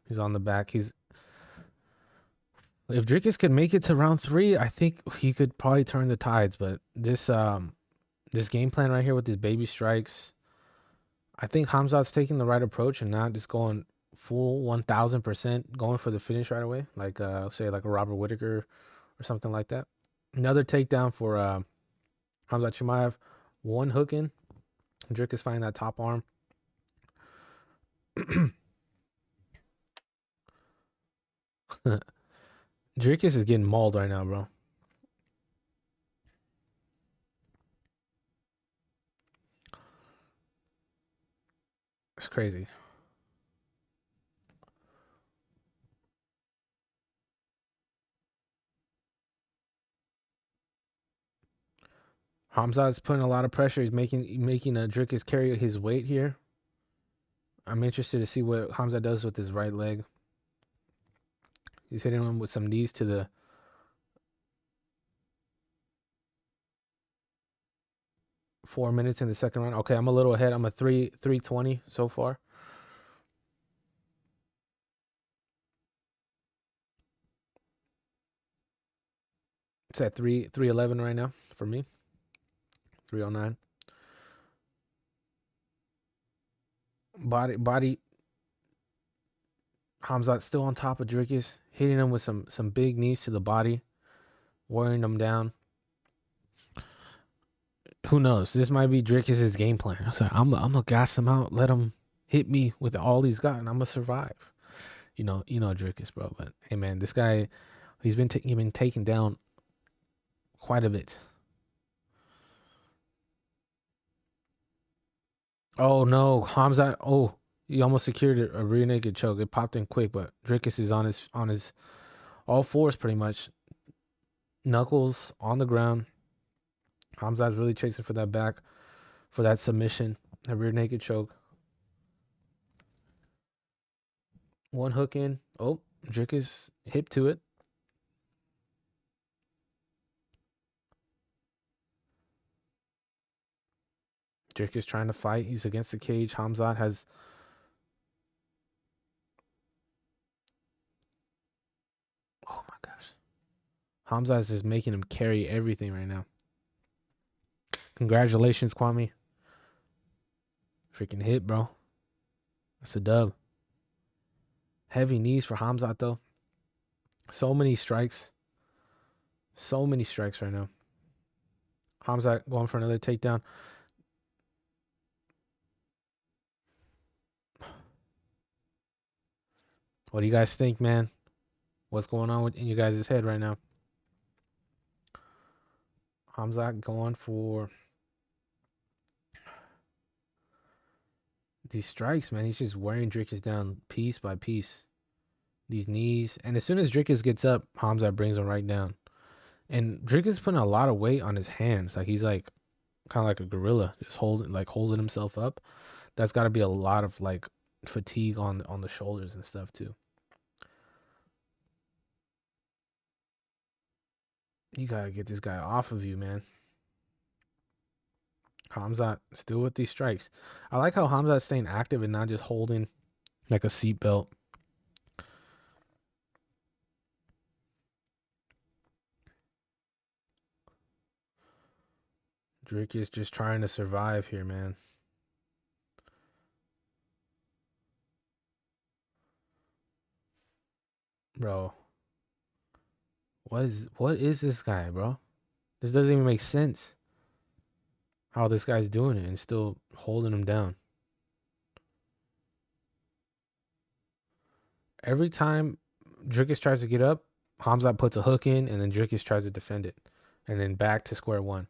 Speaker 1: He's on the back. If Dricus could make it to round 3, I think he could probably turn the tides. But this game plan right here with these baby strikes, I think Khamzat's taking the right approach and not just going full 1000%, going for the finish right away, like say like a Robert Whittaker or something like that. Another takedown for Khamzat Chimaev. 1 hook in. Dricus finding that top arm. Dricus is getting mauled right now, bro. It's crazy. Khamzat's putting a lot of pressure. He's making Dricus carry his weight here. I'm interested to see what Khamzat does with his right leg. He's hitting him with some knees to the 4 minutes in the second round. Okay, I'm a little ahead. I'm a 320 so far. It's at 311 right now for me. 309. Body. Khamzat still on top of Dricus, hitting him with some big knees to the body, wearing him down. Who knows? This might be Dricus' game plan. I was like, I'm gonna gas him out, let him hit me with all he's got, and I'm gonna survive. You know Dricus, bro. But hey, man, this guy, he's been taken down quite a bit. Oh no, Khamzat. Oh, he almost secured a rear naked choke. It popped in quick, but Dricus is on his all fours pretty much. Knuckles on the ground. Khamzat's really chasing for that back, for that submission, that rear naked choke. One hook in. Oh, Dricus hip to it. Dricus trying to fight. He's against the cage. Khamzat has... Oh my gosh. Khamzat is just making him carry everything right now. Congratulations, Kwame. Freaking hit, bro. That's a dub. Heavy knees for Khamzat, though. So many strikes. So many strikes right now. Khamzat going for another takedown. What do you guys think, man? What's going on in your guys' head right now? Khamzat going for these strikes, man. He's just wearing Dricus down piece by piece. These knees. And as soon as Dricus gets up, Khamzat brings him right down. And Dricus putting a lot of weight on his hands. Like he's like kind of like a gorilla, just holding himself up. That's got to be a lot of like fatigue on the shoulders and stuff too. You gotta get this guy off of you, man. Khamzat still with these strikes. I like how Khamzat's staying active and not just holding like a seatbelt. Dricus just trying to survive here, man. Bro. What is this guy, bro? This doesn't even make sense. How this guy's doing it and still holding him down. Every time Dricus tries to get up, Khamzat puts a hook in, and then Dricus tries to defend it. And then back to square one.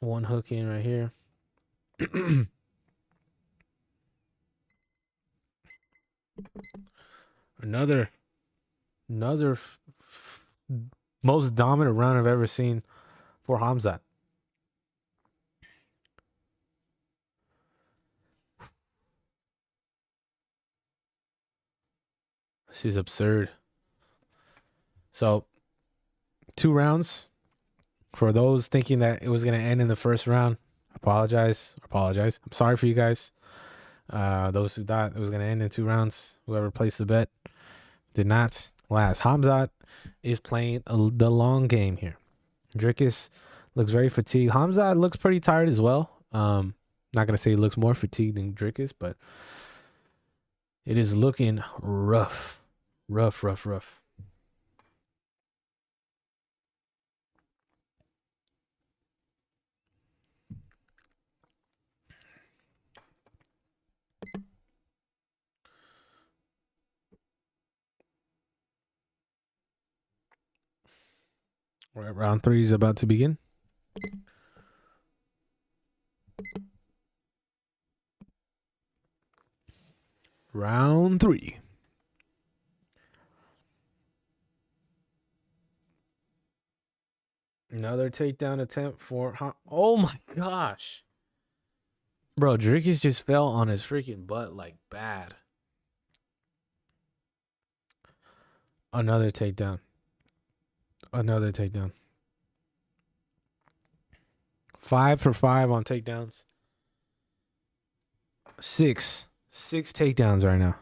Speaker 1: One hook in right here. Another most dominant round I've ever seen for Khamzat. This is absurd. So, 2 rounds. For those thinking that it was going to end in the first round, apologize. I'm sorry for you guys. Those who thought it was going to end in 2 rounds, whoever placed the bet, did not last. Khamzat is playing the long game here. Dricus looks very fatigued. Khamzat looks pretty tired as well. Not going to say he looks more fatigued than Dricus, but it is looking rough. Rough. All right, round 3 is about to begin. Round 3. Another takedown attempt for... Oh my gosh. Bro, Dricus just fell on his freaking butt like bad. Another takedown. Another takedown. 5 for 5 on takedowns. 6 takedowns right now.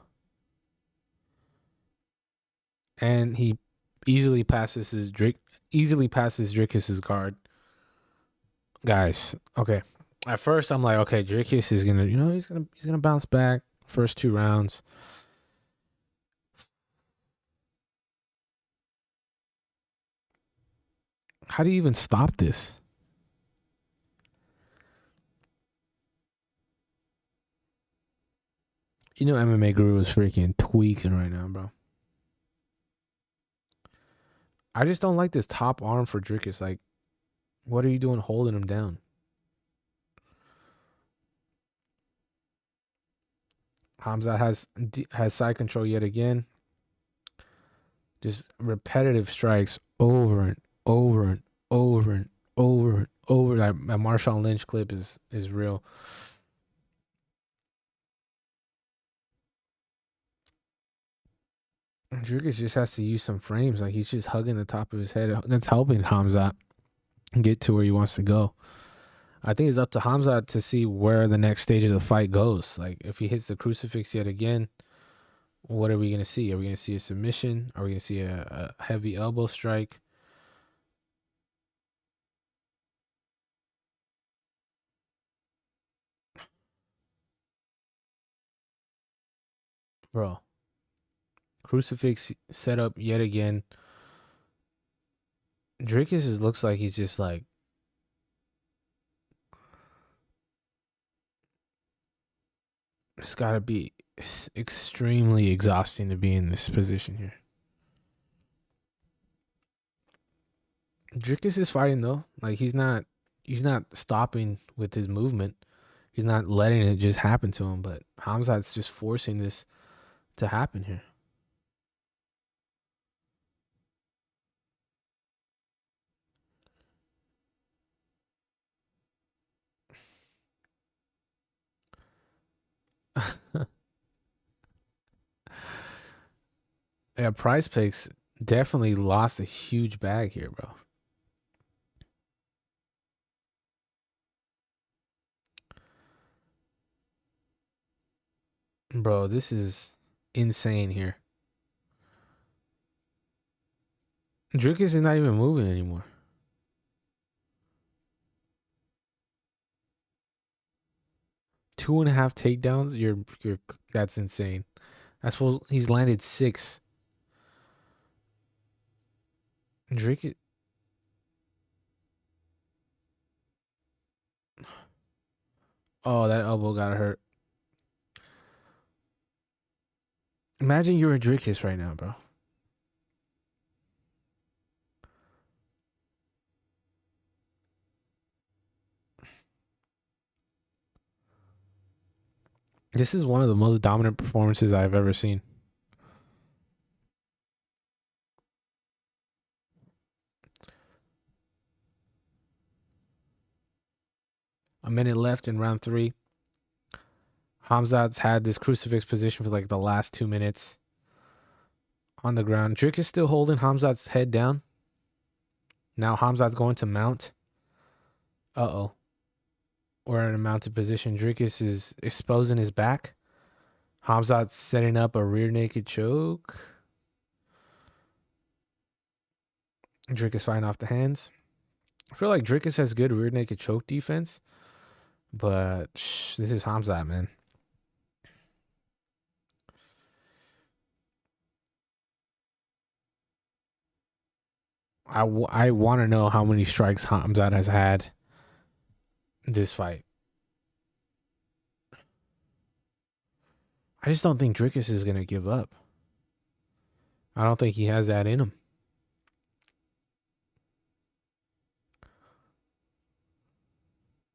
Speaker 1: And he easily passes Dricus's guard. Guys, okay. At first I'm like, okay, Dricus is gonna, he's gonna bounce back first 2 rounds. How do you even stop this? MMA Guru is freaking tweaking right now, bro. I just don't like this top arm for Dricus. Like, what are you doing holding him down? Khamzat has side control yet again. Just repetitive strikes over and over and over and over and over. That Marshawn Lynch clip is real. Dricus just has to use some frames. Like, he's just hugging the top of his head. That's helping Khamzat get to where he wants to go. I think it's up to Khamzat to see where the next stage of the fight goes. Like, if he hits the crucifix yet again, what are we going to see? Are we going to see a submission? Are we going to see a heavy elbow strike? Bro. Crucifix set up yet again. Dricus looks like he's just like... It's got to be extremely exhausting to be in this position here. Dricus is fighting though. Like, he's not stopping with his movement. He's not letting it just happen to him. But Khamzat's just forcing this to happen here. Yeah, Prize Picks definitely lost a huge bag here, bro. Bro, this is insane here. Dricus is not even moving anymore. Two and a half takedowns. You're that's insane. That's what he's landed 6. Dricus. Oh, that elbow got hurt. Imagine you're a Dricus right now, bro. This is one of the most dominant performances I've ever seen. A minute left in round 3. Khamzat's had this crucifix position for like the last 2 minutes. On the ground. Dricus is still holding Khamzat's head down. Now Khamzat's going to mount. Uh-oh. We're in a mounted position. Dricus is exposing his back. Khamzat's setting up a rear naked choke. Dricus fighting off the hands. I feel like Dricus has good rear naked choke defense. But this is Khamzat, man. I want to know how many strikes Khamzat has had this fight. I just don't think Dricus is going to give up. I don't think he has that in him.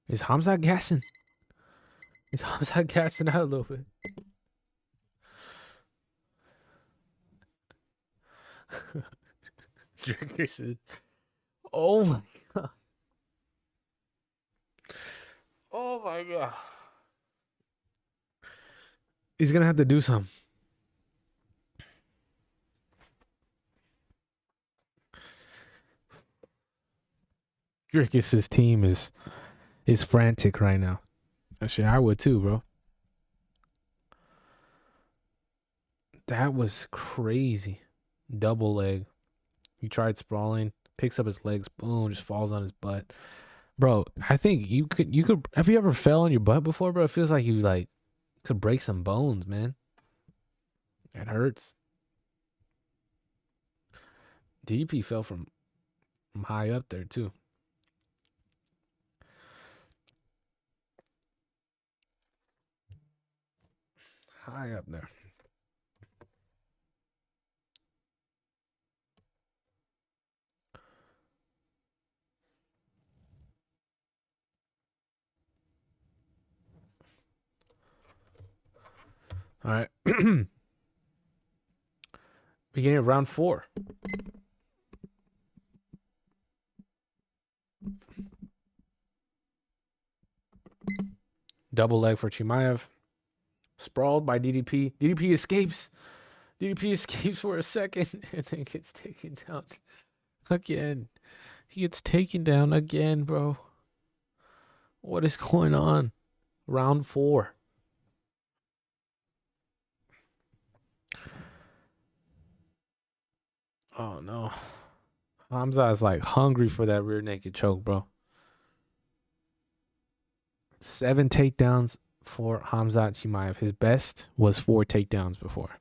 Speaker 1: Is Khamzat gassing? Is Khamzat gassing out a little bit? Dricus is. Oh my god. Oh my god. He's gonna have to do something. Dricus's team is frantic right now. Actually, I would too, bro. That was crazy. Double leg. He tried sprawling, picks up his legs, boom, just falls on his butt. Bro, I think you could have you ever fell on your butt before, bro? It feels like you could break some bones, man. It hurts. DDP fell from high up there too. High up there. All right. Beginning of round 4. Double leg for Chimaev. Sprawled by DDP. DDP escapes. DDP escapes for a second and then gets taken down again. He gets taken down again, bro. What is going on? Round 4. Oh no. Khamzat is like hungry for that rear naked choke, bro. 7 takedowns for Khamzat Chimaev. His best was 4 takedowns before.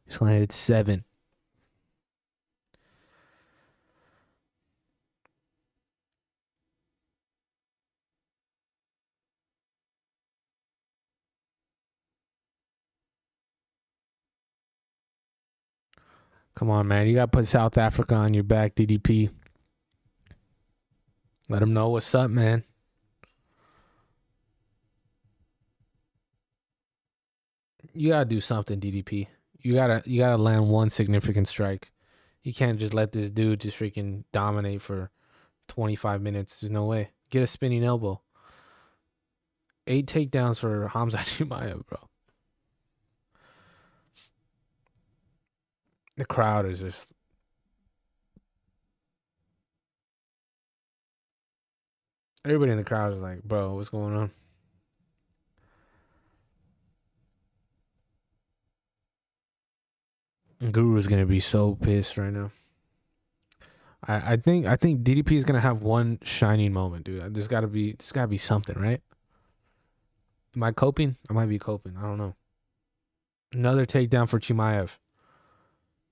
Speaker 1: He's landed 7. Come on, man. You got to put South Africa on your back, DDP. Let him know what's up, man. You got to do something, DDP. You gotta land one significant strike. You can't just let this dude just freaking dominate for 25 minutes. There's no way. Get a spinning elbow. 8 takedowns for Khamzat Chimaev, bro. The crowd is just... Everybody in the crowd is like, bro, what's going on? Guru is gonna be so pissed right now. I think DDP is gonna have one shining moment, dude. There's gotta be something, right? Am I coping? I might be coping. I don't know. Another takedown for Chimaev.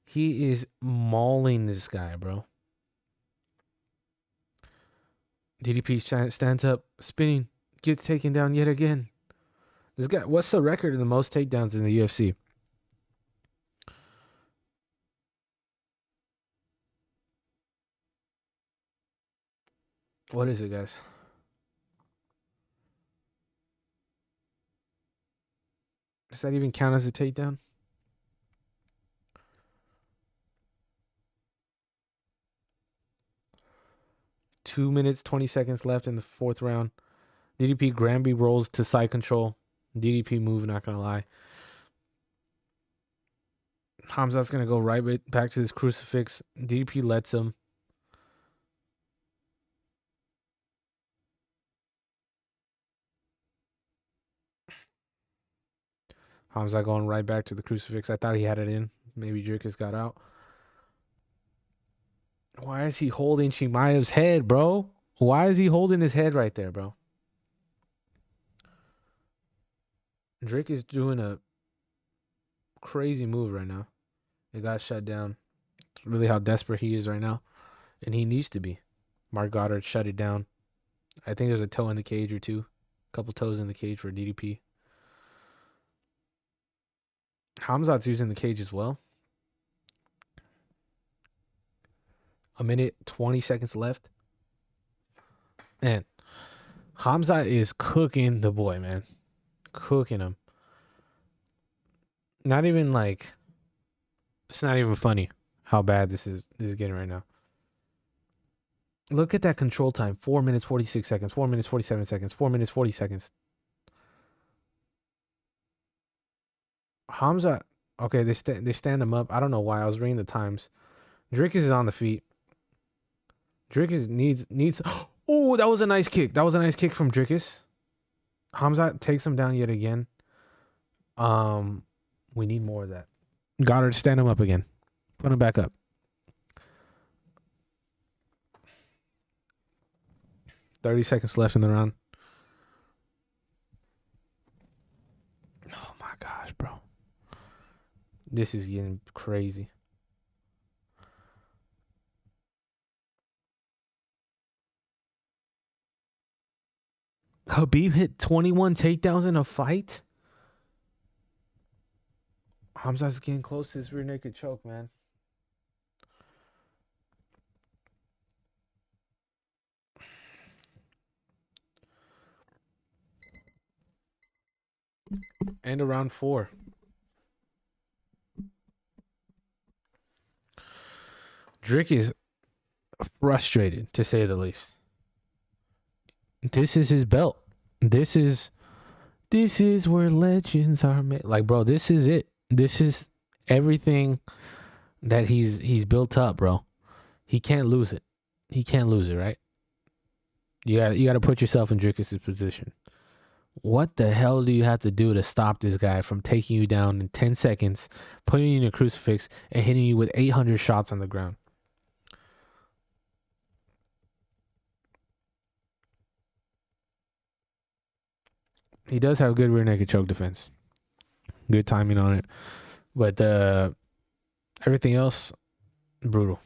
Speaker 1: He is mauling this guy, bro. DDP stands up, spinning, gets taken down yet again. This guy, what's the record of the most takedowns in the UFC? What is it, guys? Does that even count as a takedown? Two minutes, 20 seconds left in the 4th round. DDP Granby rolls to side control. DDP move, not gonna lie. Khamzat's gonna go right back to this crucifix. DDP lets him. Khamzat going right back to the crucifix. I thought he had it in. Maybe Dricus got out. Why is he holding Chimaev's head, bro? Why is he holding his head right there, bro? Drake is doing a crazy move right now. It got shut down. It's really how desperate he is right now. And he needs to be. Mark Goddard shut it down. I think there's a toe in the cage or two. A couple toes in the cage for DDP. Khamzat's using the cage as well. A minute, 20 seconds left. Man, Khamzat is cooking the boy, man. Cooking him. Not even like... It's not even funny how bad this is getting right now. Look at that control time. 4 minutes 46 seconds. 4 minutes 47 seconds. 4 minutes 40 seconds. Khamzat. Okay, they stand him up. I don't know why. I was reading the times. Dricus is on the feet. Dricus needs. Oh, that was a nice kick. That was a nice kick from Dricus. Khamzat takes him down yet again. We need more of that. Goddard, stand him up again. Put him back up. $30 seconds left in the round. Oh my gosh, bro. This is getting crazy. Khabib hit 21 takedowns in a fight? Khamzat's getting close to his rear naked choke, man. End of round 4. Drick is frustrated, to say the least. This is his belt. This is where legends are made. Like, bro, this is it. This is everything that he's built up, bro. He can't lose it. He can't lose it, right? You got to put yourself in Dricus' position. What the hell do you have to do to stop this guy from taking you down in 10 seconds, putting you in a crucifix, and hitting you with 800 shots on the ground? He does have good rear naked choke defense. Good timing on it. But everything else, brutal.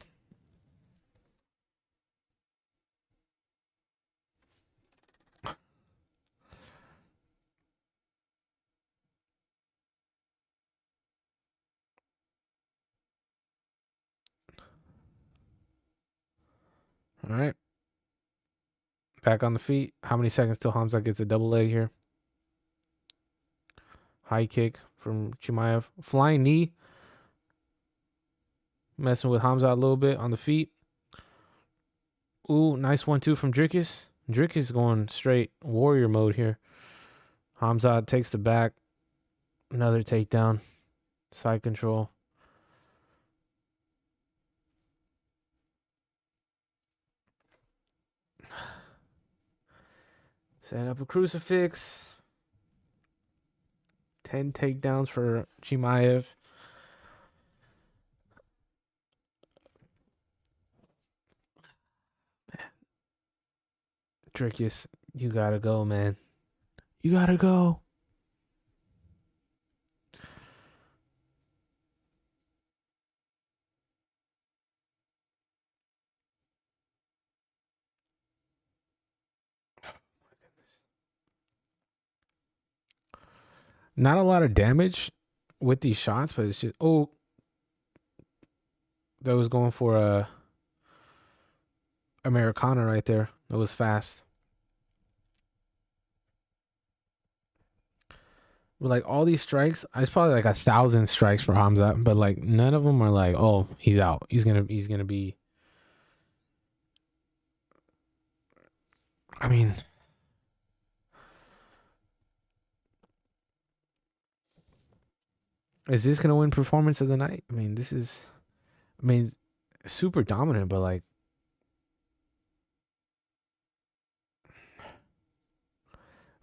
Speaker 1: All right. Back on the feet. How many seconds till Khamzat gets a double leg here? High kick from Chimaev. Flying knee. Messing with Khamzat a little bit on the feet. Ooh, nice 1-2 from Dricus. Dricus going straight warrior mode here. Khamzat takes the back. Another takedown. Side control. Setting up a crucifix. 10 takedowns for Chimaev. Man. Dricus, you gotta go, man. You gotta go. Not a lot of damage with these shots, but it's just, oh, that was going for a Americana right there. That was fast. With like all these strikes, it's probably like 1,000 strikes for Khamzat, but like none of them are like, oh, he's out. He's gonna be. I mean, is this gonna win performance of the night? I mean, super dominant, but like,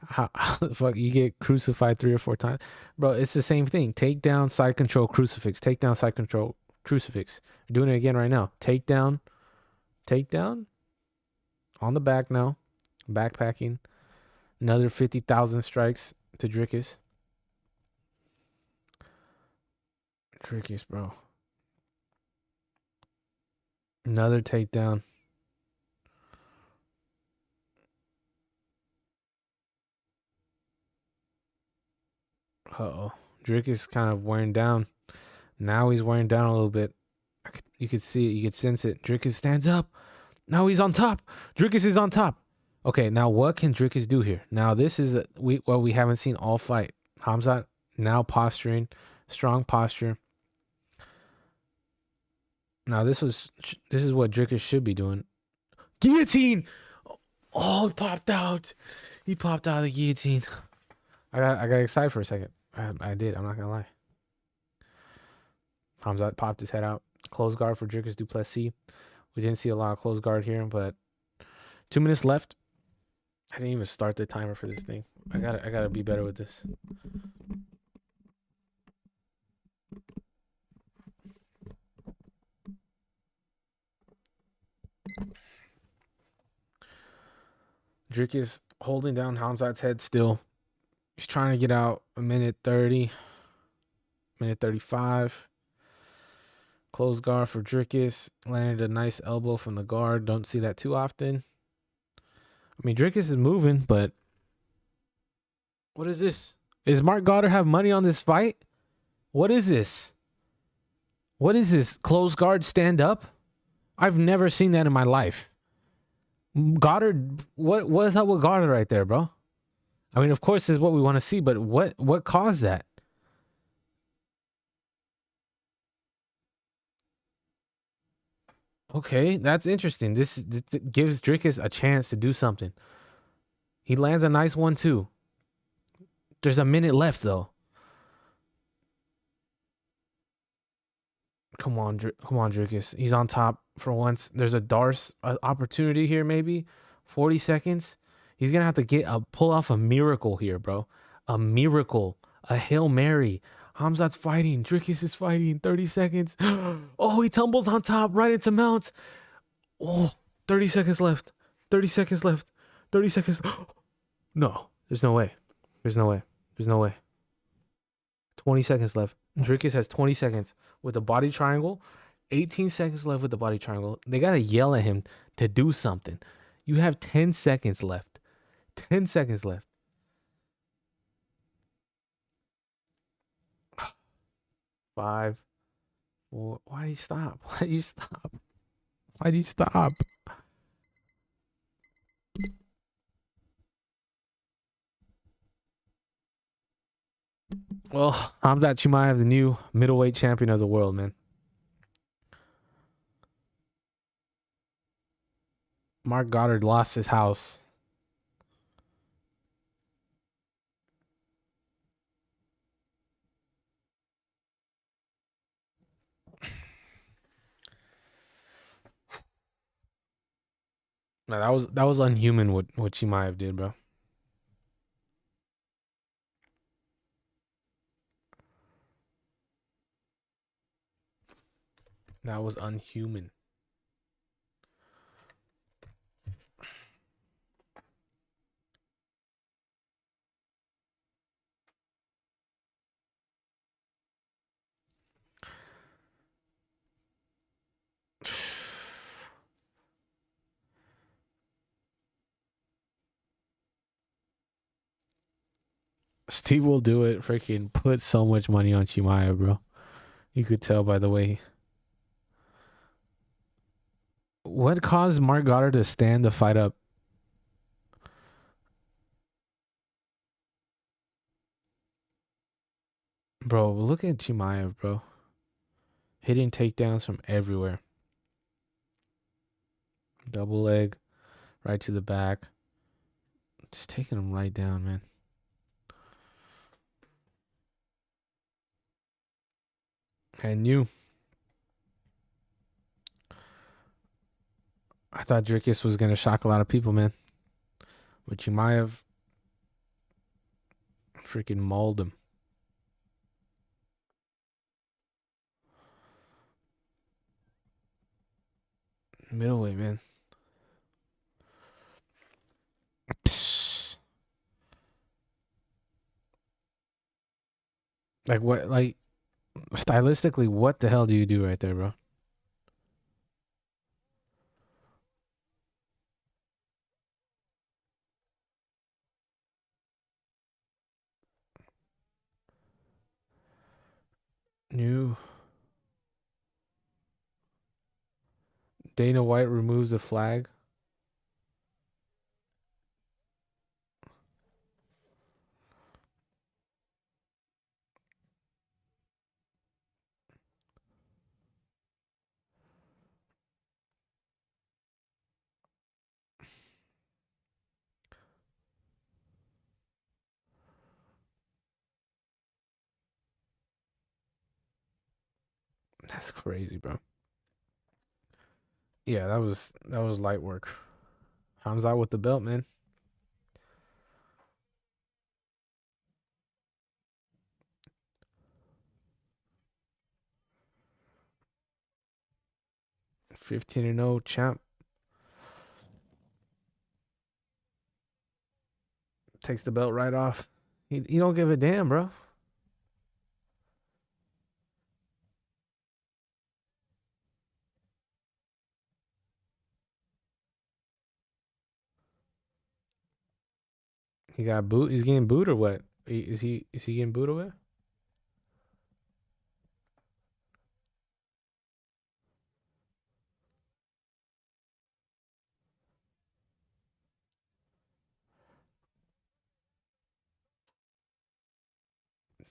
Speaker 1: how the fuck you get crucified 3 or 4 times, bro? It's the same thing. Takedown, side control, crucifix. Takedown, side control, crucifix. We're doing it again right now. Takedown, on the back now. Backpacking. Another 50,000 strikes to Dricus. Dricus, bro. Another takedown. Uh-oh. Dricus kind of wearing down. Now he's wearing down a little bit. You could see it. You could sense it. Dricus stands up. Now he's on top. Dricus is on top. Okay, now what can Dricus do here? Now this is what we haven't seen all fight. Khamzat now posturing. Strong posture. Now this is what Dricus should be doing. Guillotine. Oh, he popped out. He popped out of the guillotine. I got excited for a second. I did. I'm not gonna lie. Khamzat popped his head out. Close guard for Dricus du Plessis. We didn't see a lot of close guard here, but 2 minutes left. I didn't even start the timer for this thing. I gotta be better with this. Dricus holding down Khamzat's head still. He's trying to get out. A minute 30. Minute 35. Close guard for Dricus. Landed a nice elbow from the guard. Don't see that too often. I mean, Dricus is moving, but what is this? Is Mark Goddard have money on this fight? What is this? What is this? Close guard stand up? I've never seen that in my life. Goddard, what is up with Goddard right there, bro? I mean, of course, this is what we want to see, but what caused that? Okay, that's interesting. This gives Dricus a chance to do something. He lands a nice one too. There's a minute left though. Come on, Dricus. He's on top for once. There's a Darce opportunity here, maybe 40 seconds. He's gonna have to pull off a miracle here, bro. A miracle, a Hail Mary. Khamzat's fighting. Dricus is fighting. 30 seconds. Oh, he tumbles on top right into mounts. Oh, 30 seconds left. 30 seconds left. 30 seconds. No, there's no way. There's no way. There's no way. 20 seconds left. Dricus has 20 seconds with a body triangle. 18 seconds left with the body triangle. They got to yell at him to do something. You have 10 seconds left. 10 seconds left. 5, 4. Why did he stop? Why did he stop? Why did he stop? Well, Khamzat Chimaev, the new middleweight champion of the world, man. Mark Goddard lost his house. No, that was unhuman what Chimaev did, bro. That was unhuman. Steve will do it. Freaking put so much money on Chimaev, bro. You could tell by the way. What caused Mark Goddard to stand the fight up? Bro, look at Chimaev, bro. Hitting takedowns from everywhere. Double leg, right to the back. Just taking him right down, man. I knew. I thought Dricus was going to shock a lot of people, man. But Chimaev freaking mauled him. Middleweight, man. Psst. Like what? Like stylistically, what the hell do you do right there, bro? New. Dana White removes the flag. That's crazy, bro. Yeah, that was light work. Khamzat with the belt, man. – 15-0 champ. Takes the belt right off. He don't give a damn, bro. He got booed. He's getting booed or what? Is he getting booed away?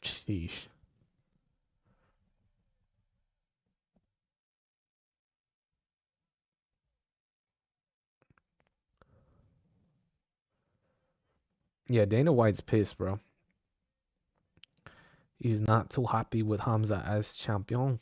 Speaker 1: Sheesh. Yeah, Dana White's pissed, bro. He's not too happy with Khamzat as champion.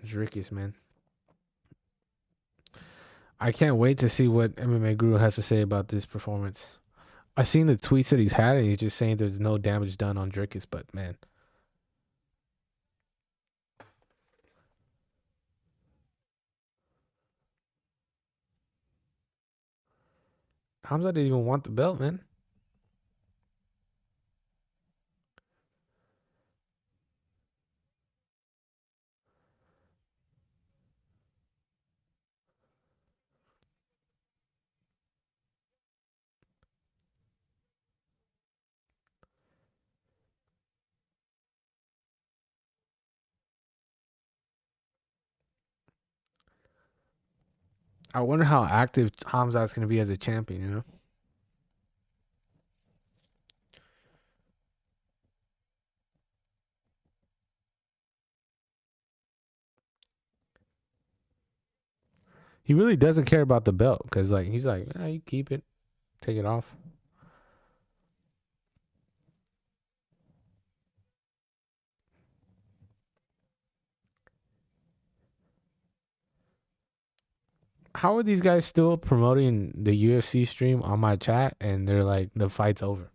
Speaker 1: Dricus, man. I can't wait to see what MMA Guru has to say about this performance. I seen the tweets that he's had, and he's just saying there's no damage done on Dricus, but man. Khamzat didn't even want the belt, man. I wonder how active Khamzat's going to be as a champion, you know? He really doesn't care about the belt because, like, he's like, you keep it, take it off. How are these guys still promoting the UFC stream on my chat and they're like, the fight's over?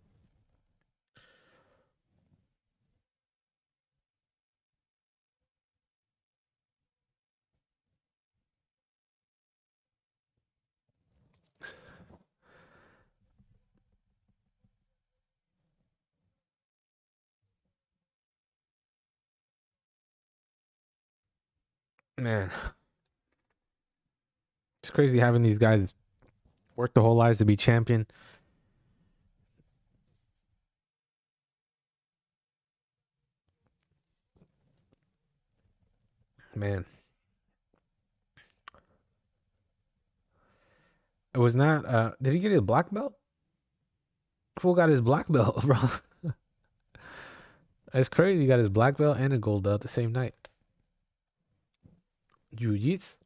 Speaker 1: Man, it's crazy having these guys work their whole lives to be champion. Man, it was not. Did he get his black belt? Fool got his black belt, bro. That's crazy. He got his black belt and a gold belt the same night. Jiu-jitsu.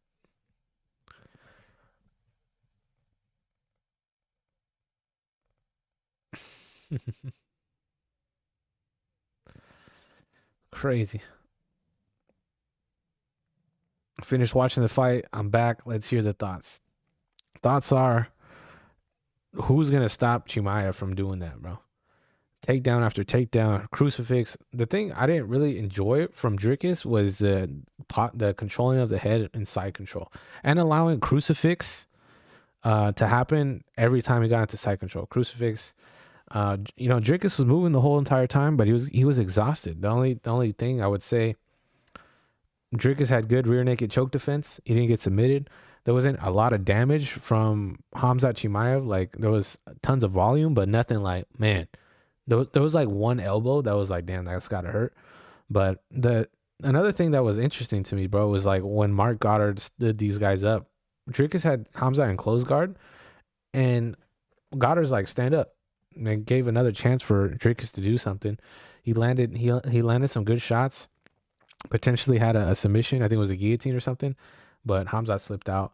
Speaker 1: Crazy. Finished watching the fight. I'm back. Let's hear the thoughts. Thoughts are, who's going to stop Chimaev from doing that, bro? Takedown after takedown, crucifix. The thing I didn't really enjoy from Dricus was the controlling of the head and side control, and allowing crucifix to happen every time he got into side control. Crucifix, Dricus was moving the whole entire time, but he was exhausted. The only thing I would say, Dricus had good rear naked choke defense. He didn't get submitted. There wasn't a lot of damage from Khamzat Chimaev. Like, there was tons of volume, but nothing like, man. There was like one elbow that was like, damn, that's gotta hurt. But another thing that was interesting to me, bro, was like when Mark Goddard stood these guys up, Dricus had Khamzat in close guard, and Goddard's like, stand up, and gave another chance for Dricus to do something. He landed some good shots. Potentially had a submission. I think it was a guillotine or something, but Khamzat slipped out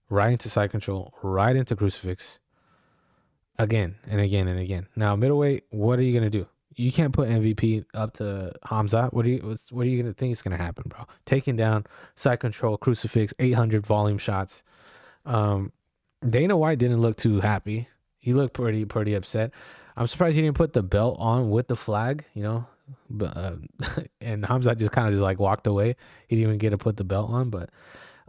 Speaker 1: right into side control, right into crucifix, again and again and again. Now middleweight, what are you gonna do? You can't put MVP up to Khamzat. What are you gonna think is gonna happen, bro? Taking down side control, crucifix, 800 volume shots. Dana White didn't look too happy. He looked pretty upset. I'm surprised he didn't put the belt on with the flag, you know. But and Khamzat just kind of just like walked away. He didn't even get to put the belt on. But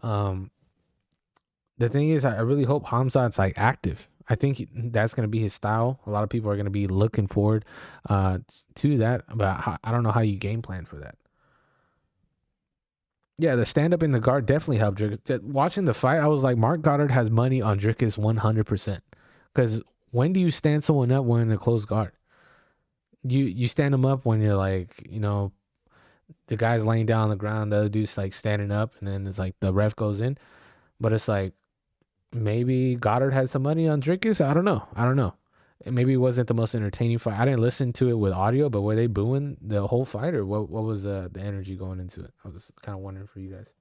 Speaker 1: the thing is, I really hope Khamzat's like active. I think that's going to be his style. A lot of people are going to be looking forward to that. But I don't know how you game plan for that. Yeah, the stand up in the guard definitely helped Dricus. Watching the fight, I was like, Mark Goddard has money on Dricus 100%. Because when do you stand someone up when in the closed guard? You stand them up when you're like, you know, the guy's laying down on the ground, the other dude's like standing up, and then it's like the ref goes in. But it's like maybe Goddard had some money on Dricus. I don't know. Maybe it wasn't the most entertaining fight. I didn't listen to it with audio, but were they booing the whole fight, or what was the energy going into it? I was kind of wondering for you guys.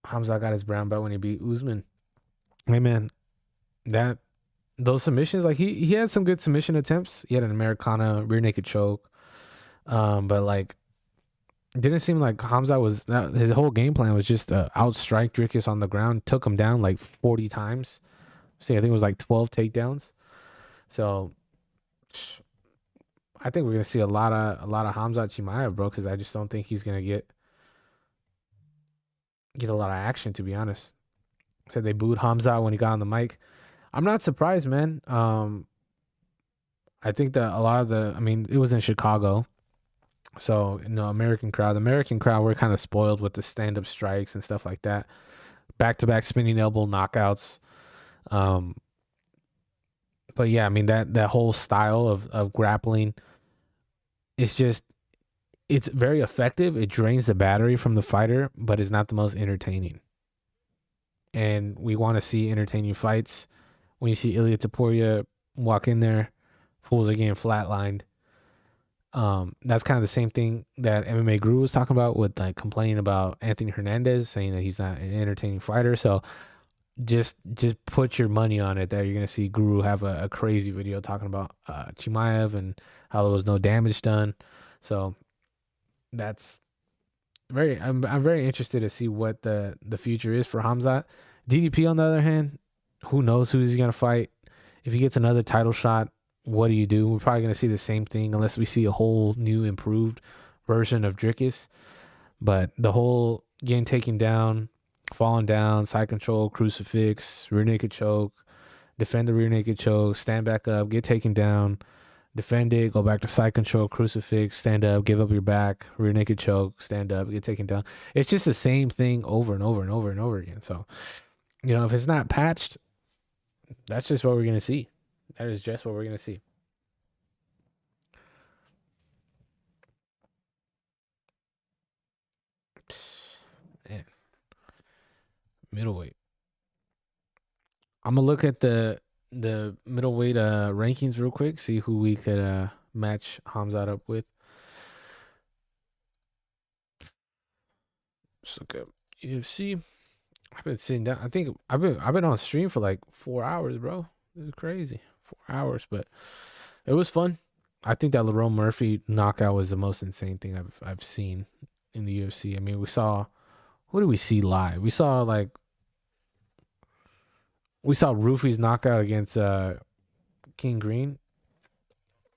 Speaker 1: Khamzat got his brown belt when he beat Usman. Hey man, those submissions, like he had some good submission attempts. He had an Americana rear naked choke, but like it didn't seem like Khamzat was his whole game plan was just outstrike Dricus on the ground, took him down like 40 times. See, I think it was like 12 takedowns. So I think we're gonna see a lot of Khamzat Chimaev, bro, because I just don't think he's gonna get a lot of action, to be honest. Said they booed Khamzat when he got on the mic. I'm not surprised, man. I think that a lot of I mean, it was in Chicago. So, you know, the American crowd, we're kind of spoiled with the stand-up strikes and stuff like that. Back-to-back spinning elbow knockouts. But yeah, I mean, that whole style of grappling, it's very effective. It drains the battery from the fighter, but it's not the most entertaining. And we want to see entertaining fights. When you see Elliott Topuria walk in there, fools are getting flatlined. That's kind of the same thing that MMA Guru was talking about with like complaining about Anthony Hernandez, saying that he's not an entertaining fighter. So just put your money on it that you're gonna see Guru have a crazy video talking about Chimaev and how there was no damage done. So that's I'm very interested to see what the future is for Khamzat. DDP on the other hand, who knows who he's gonna fight? If he gets another title shot, what do you do? We're probably going to see the same thing unless we see a whole new improved version of Dricus. But the whole getting taken down, falling down, side control, crucifix, rear naked choke, defend the rear naked choke, stand back up, get taken down, defend it, go back to side control, crucifix, stand up, give up your back, rear naked choke, stand up, get taken down. It's just the same thing over and over and over and over again. So, you know, if it's not patched, that's just what we're going to see. That is just what we're going to see. Man. Middleweight. I'm going to look at the middleweight rankings real quick, see who we could match Khamzat up with. Let's look up UFC. I've been sitting down. I think I've been on stream for like 4 hours, bro. This is crazy. 4 hours, but it was fun. I think that Lerone Murphy knockout was the most insane thing I've seen in the UFC. I mean, we saw, what did we see live? We saw Rufy's knockout against King Green.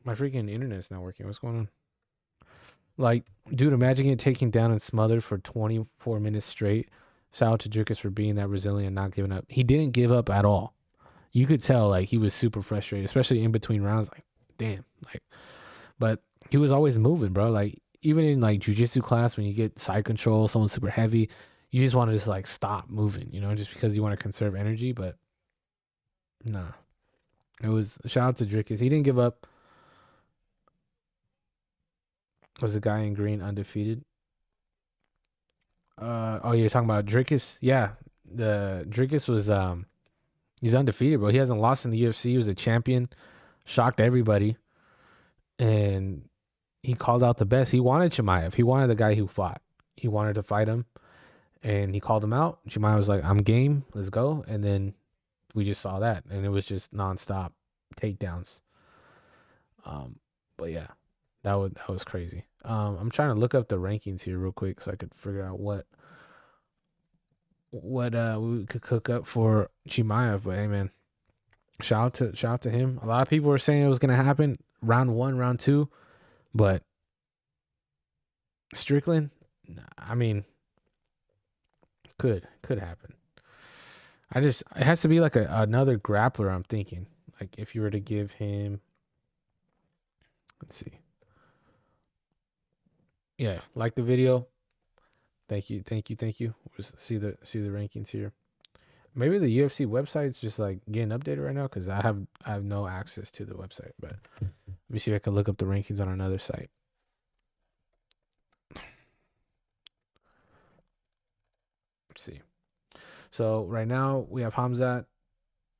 Speaker 1: My freaking internet's not working. What's going on? Like, dude, imagine getting taken down and smothered for 24 minutes straight. Shout out to Dricus for being that resilient, not giving up. He didn't give up at all. You could tell, like, he was super frustrated, especially in between rounds. Like, damn, like, but he was always moving, bro. Like, even in like jiu-jitsu class, when you get side control, someone's super heavy, you just want to just like stop moving, you know, just because you want to conserve energy. But nah, it was shout out to Dricus. He didn't give up. Was the guy in green undefeated? Oh, you're talking about Dricus? Yeah, the Dricus was He's undefeated, bro. He hasn't lost in the UFC. He was a champion, shocked everybody, and he called out the best. He wanted Chimaev. He wanted the guy who fought. He wanted to fight him, and he called him out. Chimaev was like, "I'm game. Let's go." And then we just saw that, and it was just nonstop takedowns. But yeah, that was crazy. I'm trying to look up the rankings here real quick so I could figure out what we could cook up for Chimaev. But hey, man, shout out to him. A lot of people were saying it was gonna happen round 1, round 2, but Strickland, I mean, could happen. It has to be like another grappler. I'm thinking, like, if you were to give him, let's see, yeah, like the video. Thank you. We'll see the rankings here. Maybe the UFC website's just like getting updated right now because I have no access to the website. But let me see if I can look up the rankings on another site. Let's see. So right now we have Khamzat.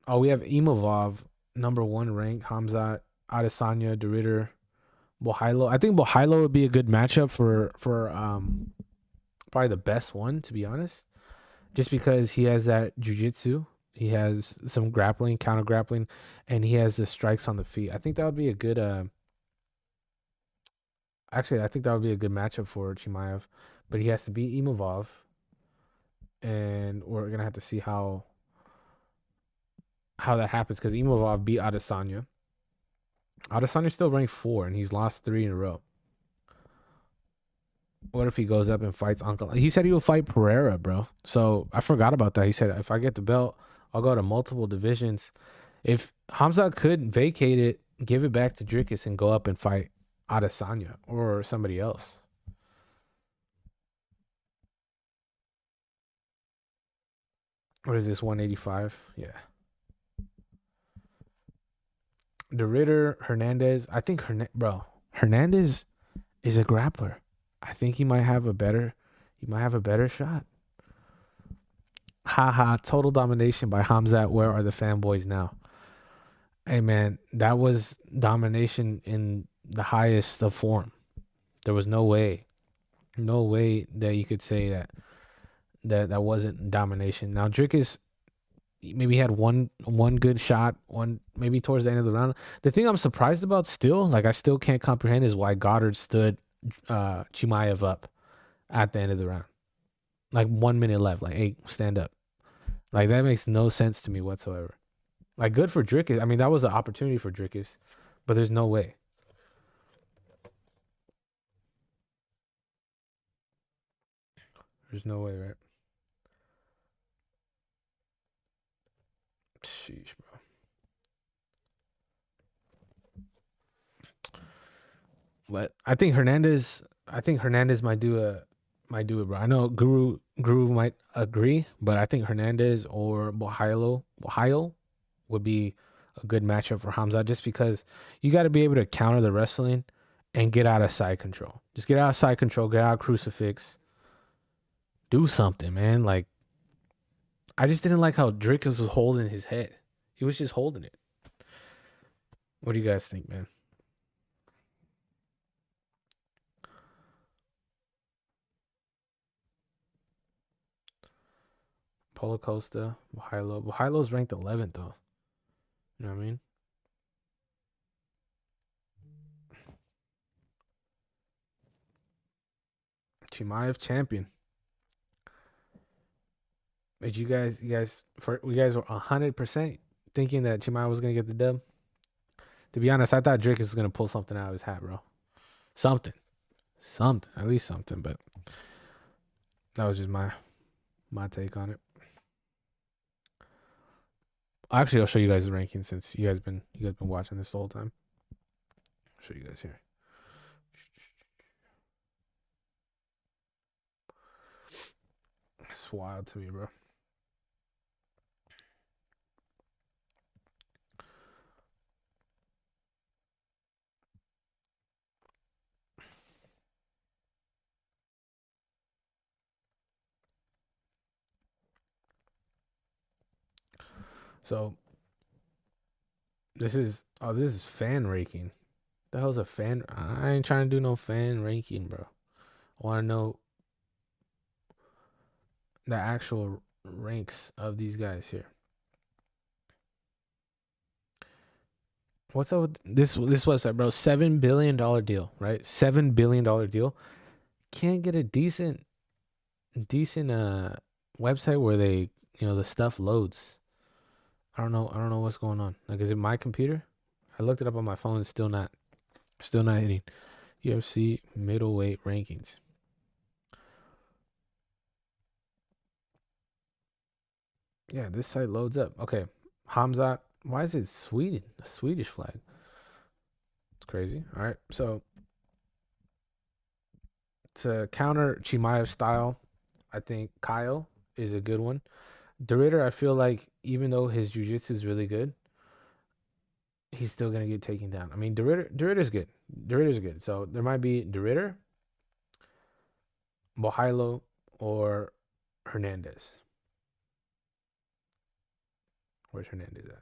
Speaker 1: Oh, we have Imavov, number 1 ranked. Khamzat, Adesanya, De Ridder, Bohailo. I think Bohailo would be a good matchup for probably the best one, to be honest. Just because he has that jiu-jitsu, he has some grappling, counter grappling, and he has the strikes on the feet. I think that would be a good actually I think that would be a good matchup for Chimaev, but he has to beat Imavov, and we're gonna have to see how that happens because Imavov beat Adesanya. Adesanya's still ranked 4 and he's lost 3 in a row. What if he goes up and fights Uncle? He said he will fight Pereira, bro. So I forgot about that. He said if I get the belt, I'll go to multiple divisions. If Khamzat could vacate it, give it back to Dricus, and go up and fight Adesanya or somebody else. What is this, 185? Yeah. De Ridder, Hernandez. I think Hernandez is a grappler. I think he might have a better shot. Haha, total domination by Khamzat. Where are the fanboys now? Hey man, that was domination in the highest of form. There was no way that you could say that wasn't domination. Now Dricus maybe had one good shot, one maybe towards the end of the round. The thing I'm surprised about still, like I still can't comprehend, is why Goddard stood Chimaev up at the end of the round. Like 1 minute left, like, hey, stand up. Like that makes no sense to me whatsoever. Like good for Dricus. I mean, that was an opportunity for Dricus, but there's no way. There's no way, right? Sheesh, bro. But I think Hernandez might do it, bro. I know Guru might agree, but I think Hernandez or Bohailo would be a good matchup for Khamzat, just because you got to be able to counter the wrestling and get out of side control. Just get out of side control, get out of crucifix. Do something, man. Like, I just didn't like how Dricus was holding his head. He was just holding it. What do you guys think, man? Paulo Costa, Bohailo. Bohailo's ranked 11th, though. You know what I mean? Chimaev champion. But you guys were 100% thinking that Chimaev was gonna get the dub. To be honest, I thought Dricus was gonna pull something out of his hat, bro. Something, at least something. But that was just my take on it. Actually, I'll show you guys the rankings since you guys been watching this the whole time. I'll show you guys here. It's wild to me, bro. So this is fan ranking. The hell's a fan? I ain't trying to do no fan ranking, bro. I want to know the actual ranks of these guys here. What's up with this website, bro? $7 billion deal, right? $7 billion deal. Can't get a decent website where they, the stuff loads. I don't know what's going on. Like, is it my computer? I looked it up on my phone. It's still not hitting. UFC middleweight rankings. Yeah, this site loads up. Okay, Khamzat. Why is it Sweden? A Swedish flag. It's crazy. All right, so to counter Chimaev style, I think Kyle is a good one. DeRitter, I feel like even though his jiu-jitsu is really good, he's still gonna get taken down. I mean, DeRitter's good. DeRitter's good. So there might be DeRitter, Bohilo, or Hernandez. Where's Hernandez at?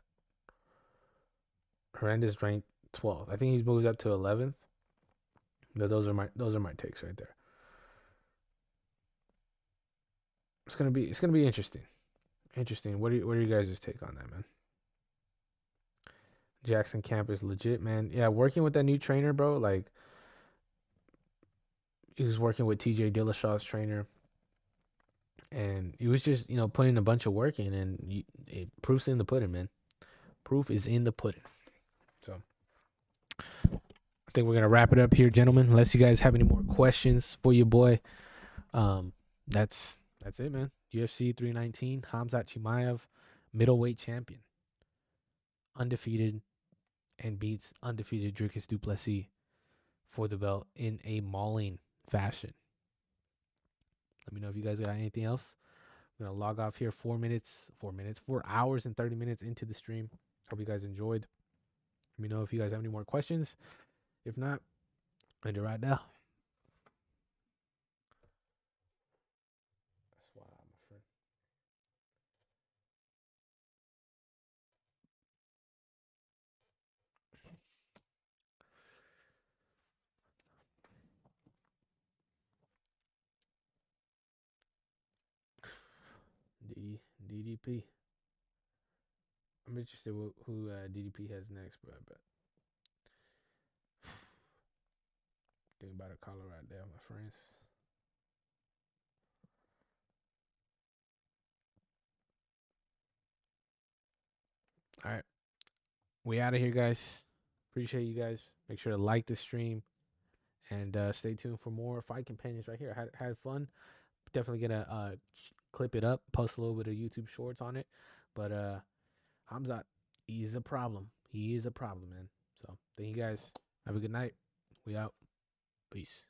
Speaker 1: Hernandez ranked 12th. I think he's moved up to 11th. But those are my takes right there. It's gonna be interesting. Interesting. What are you guys' take on that, man? Jackson Camp is legit, man. Yeah, working with that new trainer, bro. Like, he was working with TJ Dillashaw's trainer, and he was just putting a bunch of work in, and proof's in the pudding, man. Proof is in the pudding. So I think we're gonna wrap it up here, gentlemen. Unless you guys have any more questions for your boy, that's it, man. UFC 319, Khamzat Chimaev, middleweight champion, undefeated, and beats undefeated Dricus du Plessis for the belt in a mauling fashion. Let me know if you guys got anything else. I'm gonna log off here. 4 hours and 30 minutes into the stream. Hope you guys enjoyed. Let me know if you guys have any more questions. If not, end it right now. That's why, my friend. DDP. I'm interested who DDP has next, bro. But think about a caller right there, my friends. All right, we out of here, guys. Appreciate you guys. Make sure to like the stream and stay tuned for more fight companions right here. Had fun. Definitely gonna clip it up, post a little bit of YouTube shorts on it. But Khamzat, he's a problem. He is a problem, man. So thank you guys. Have a good night. We out. Peace.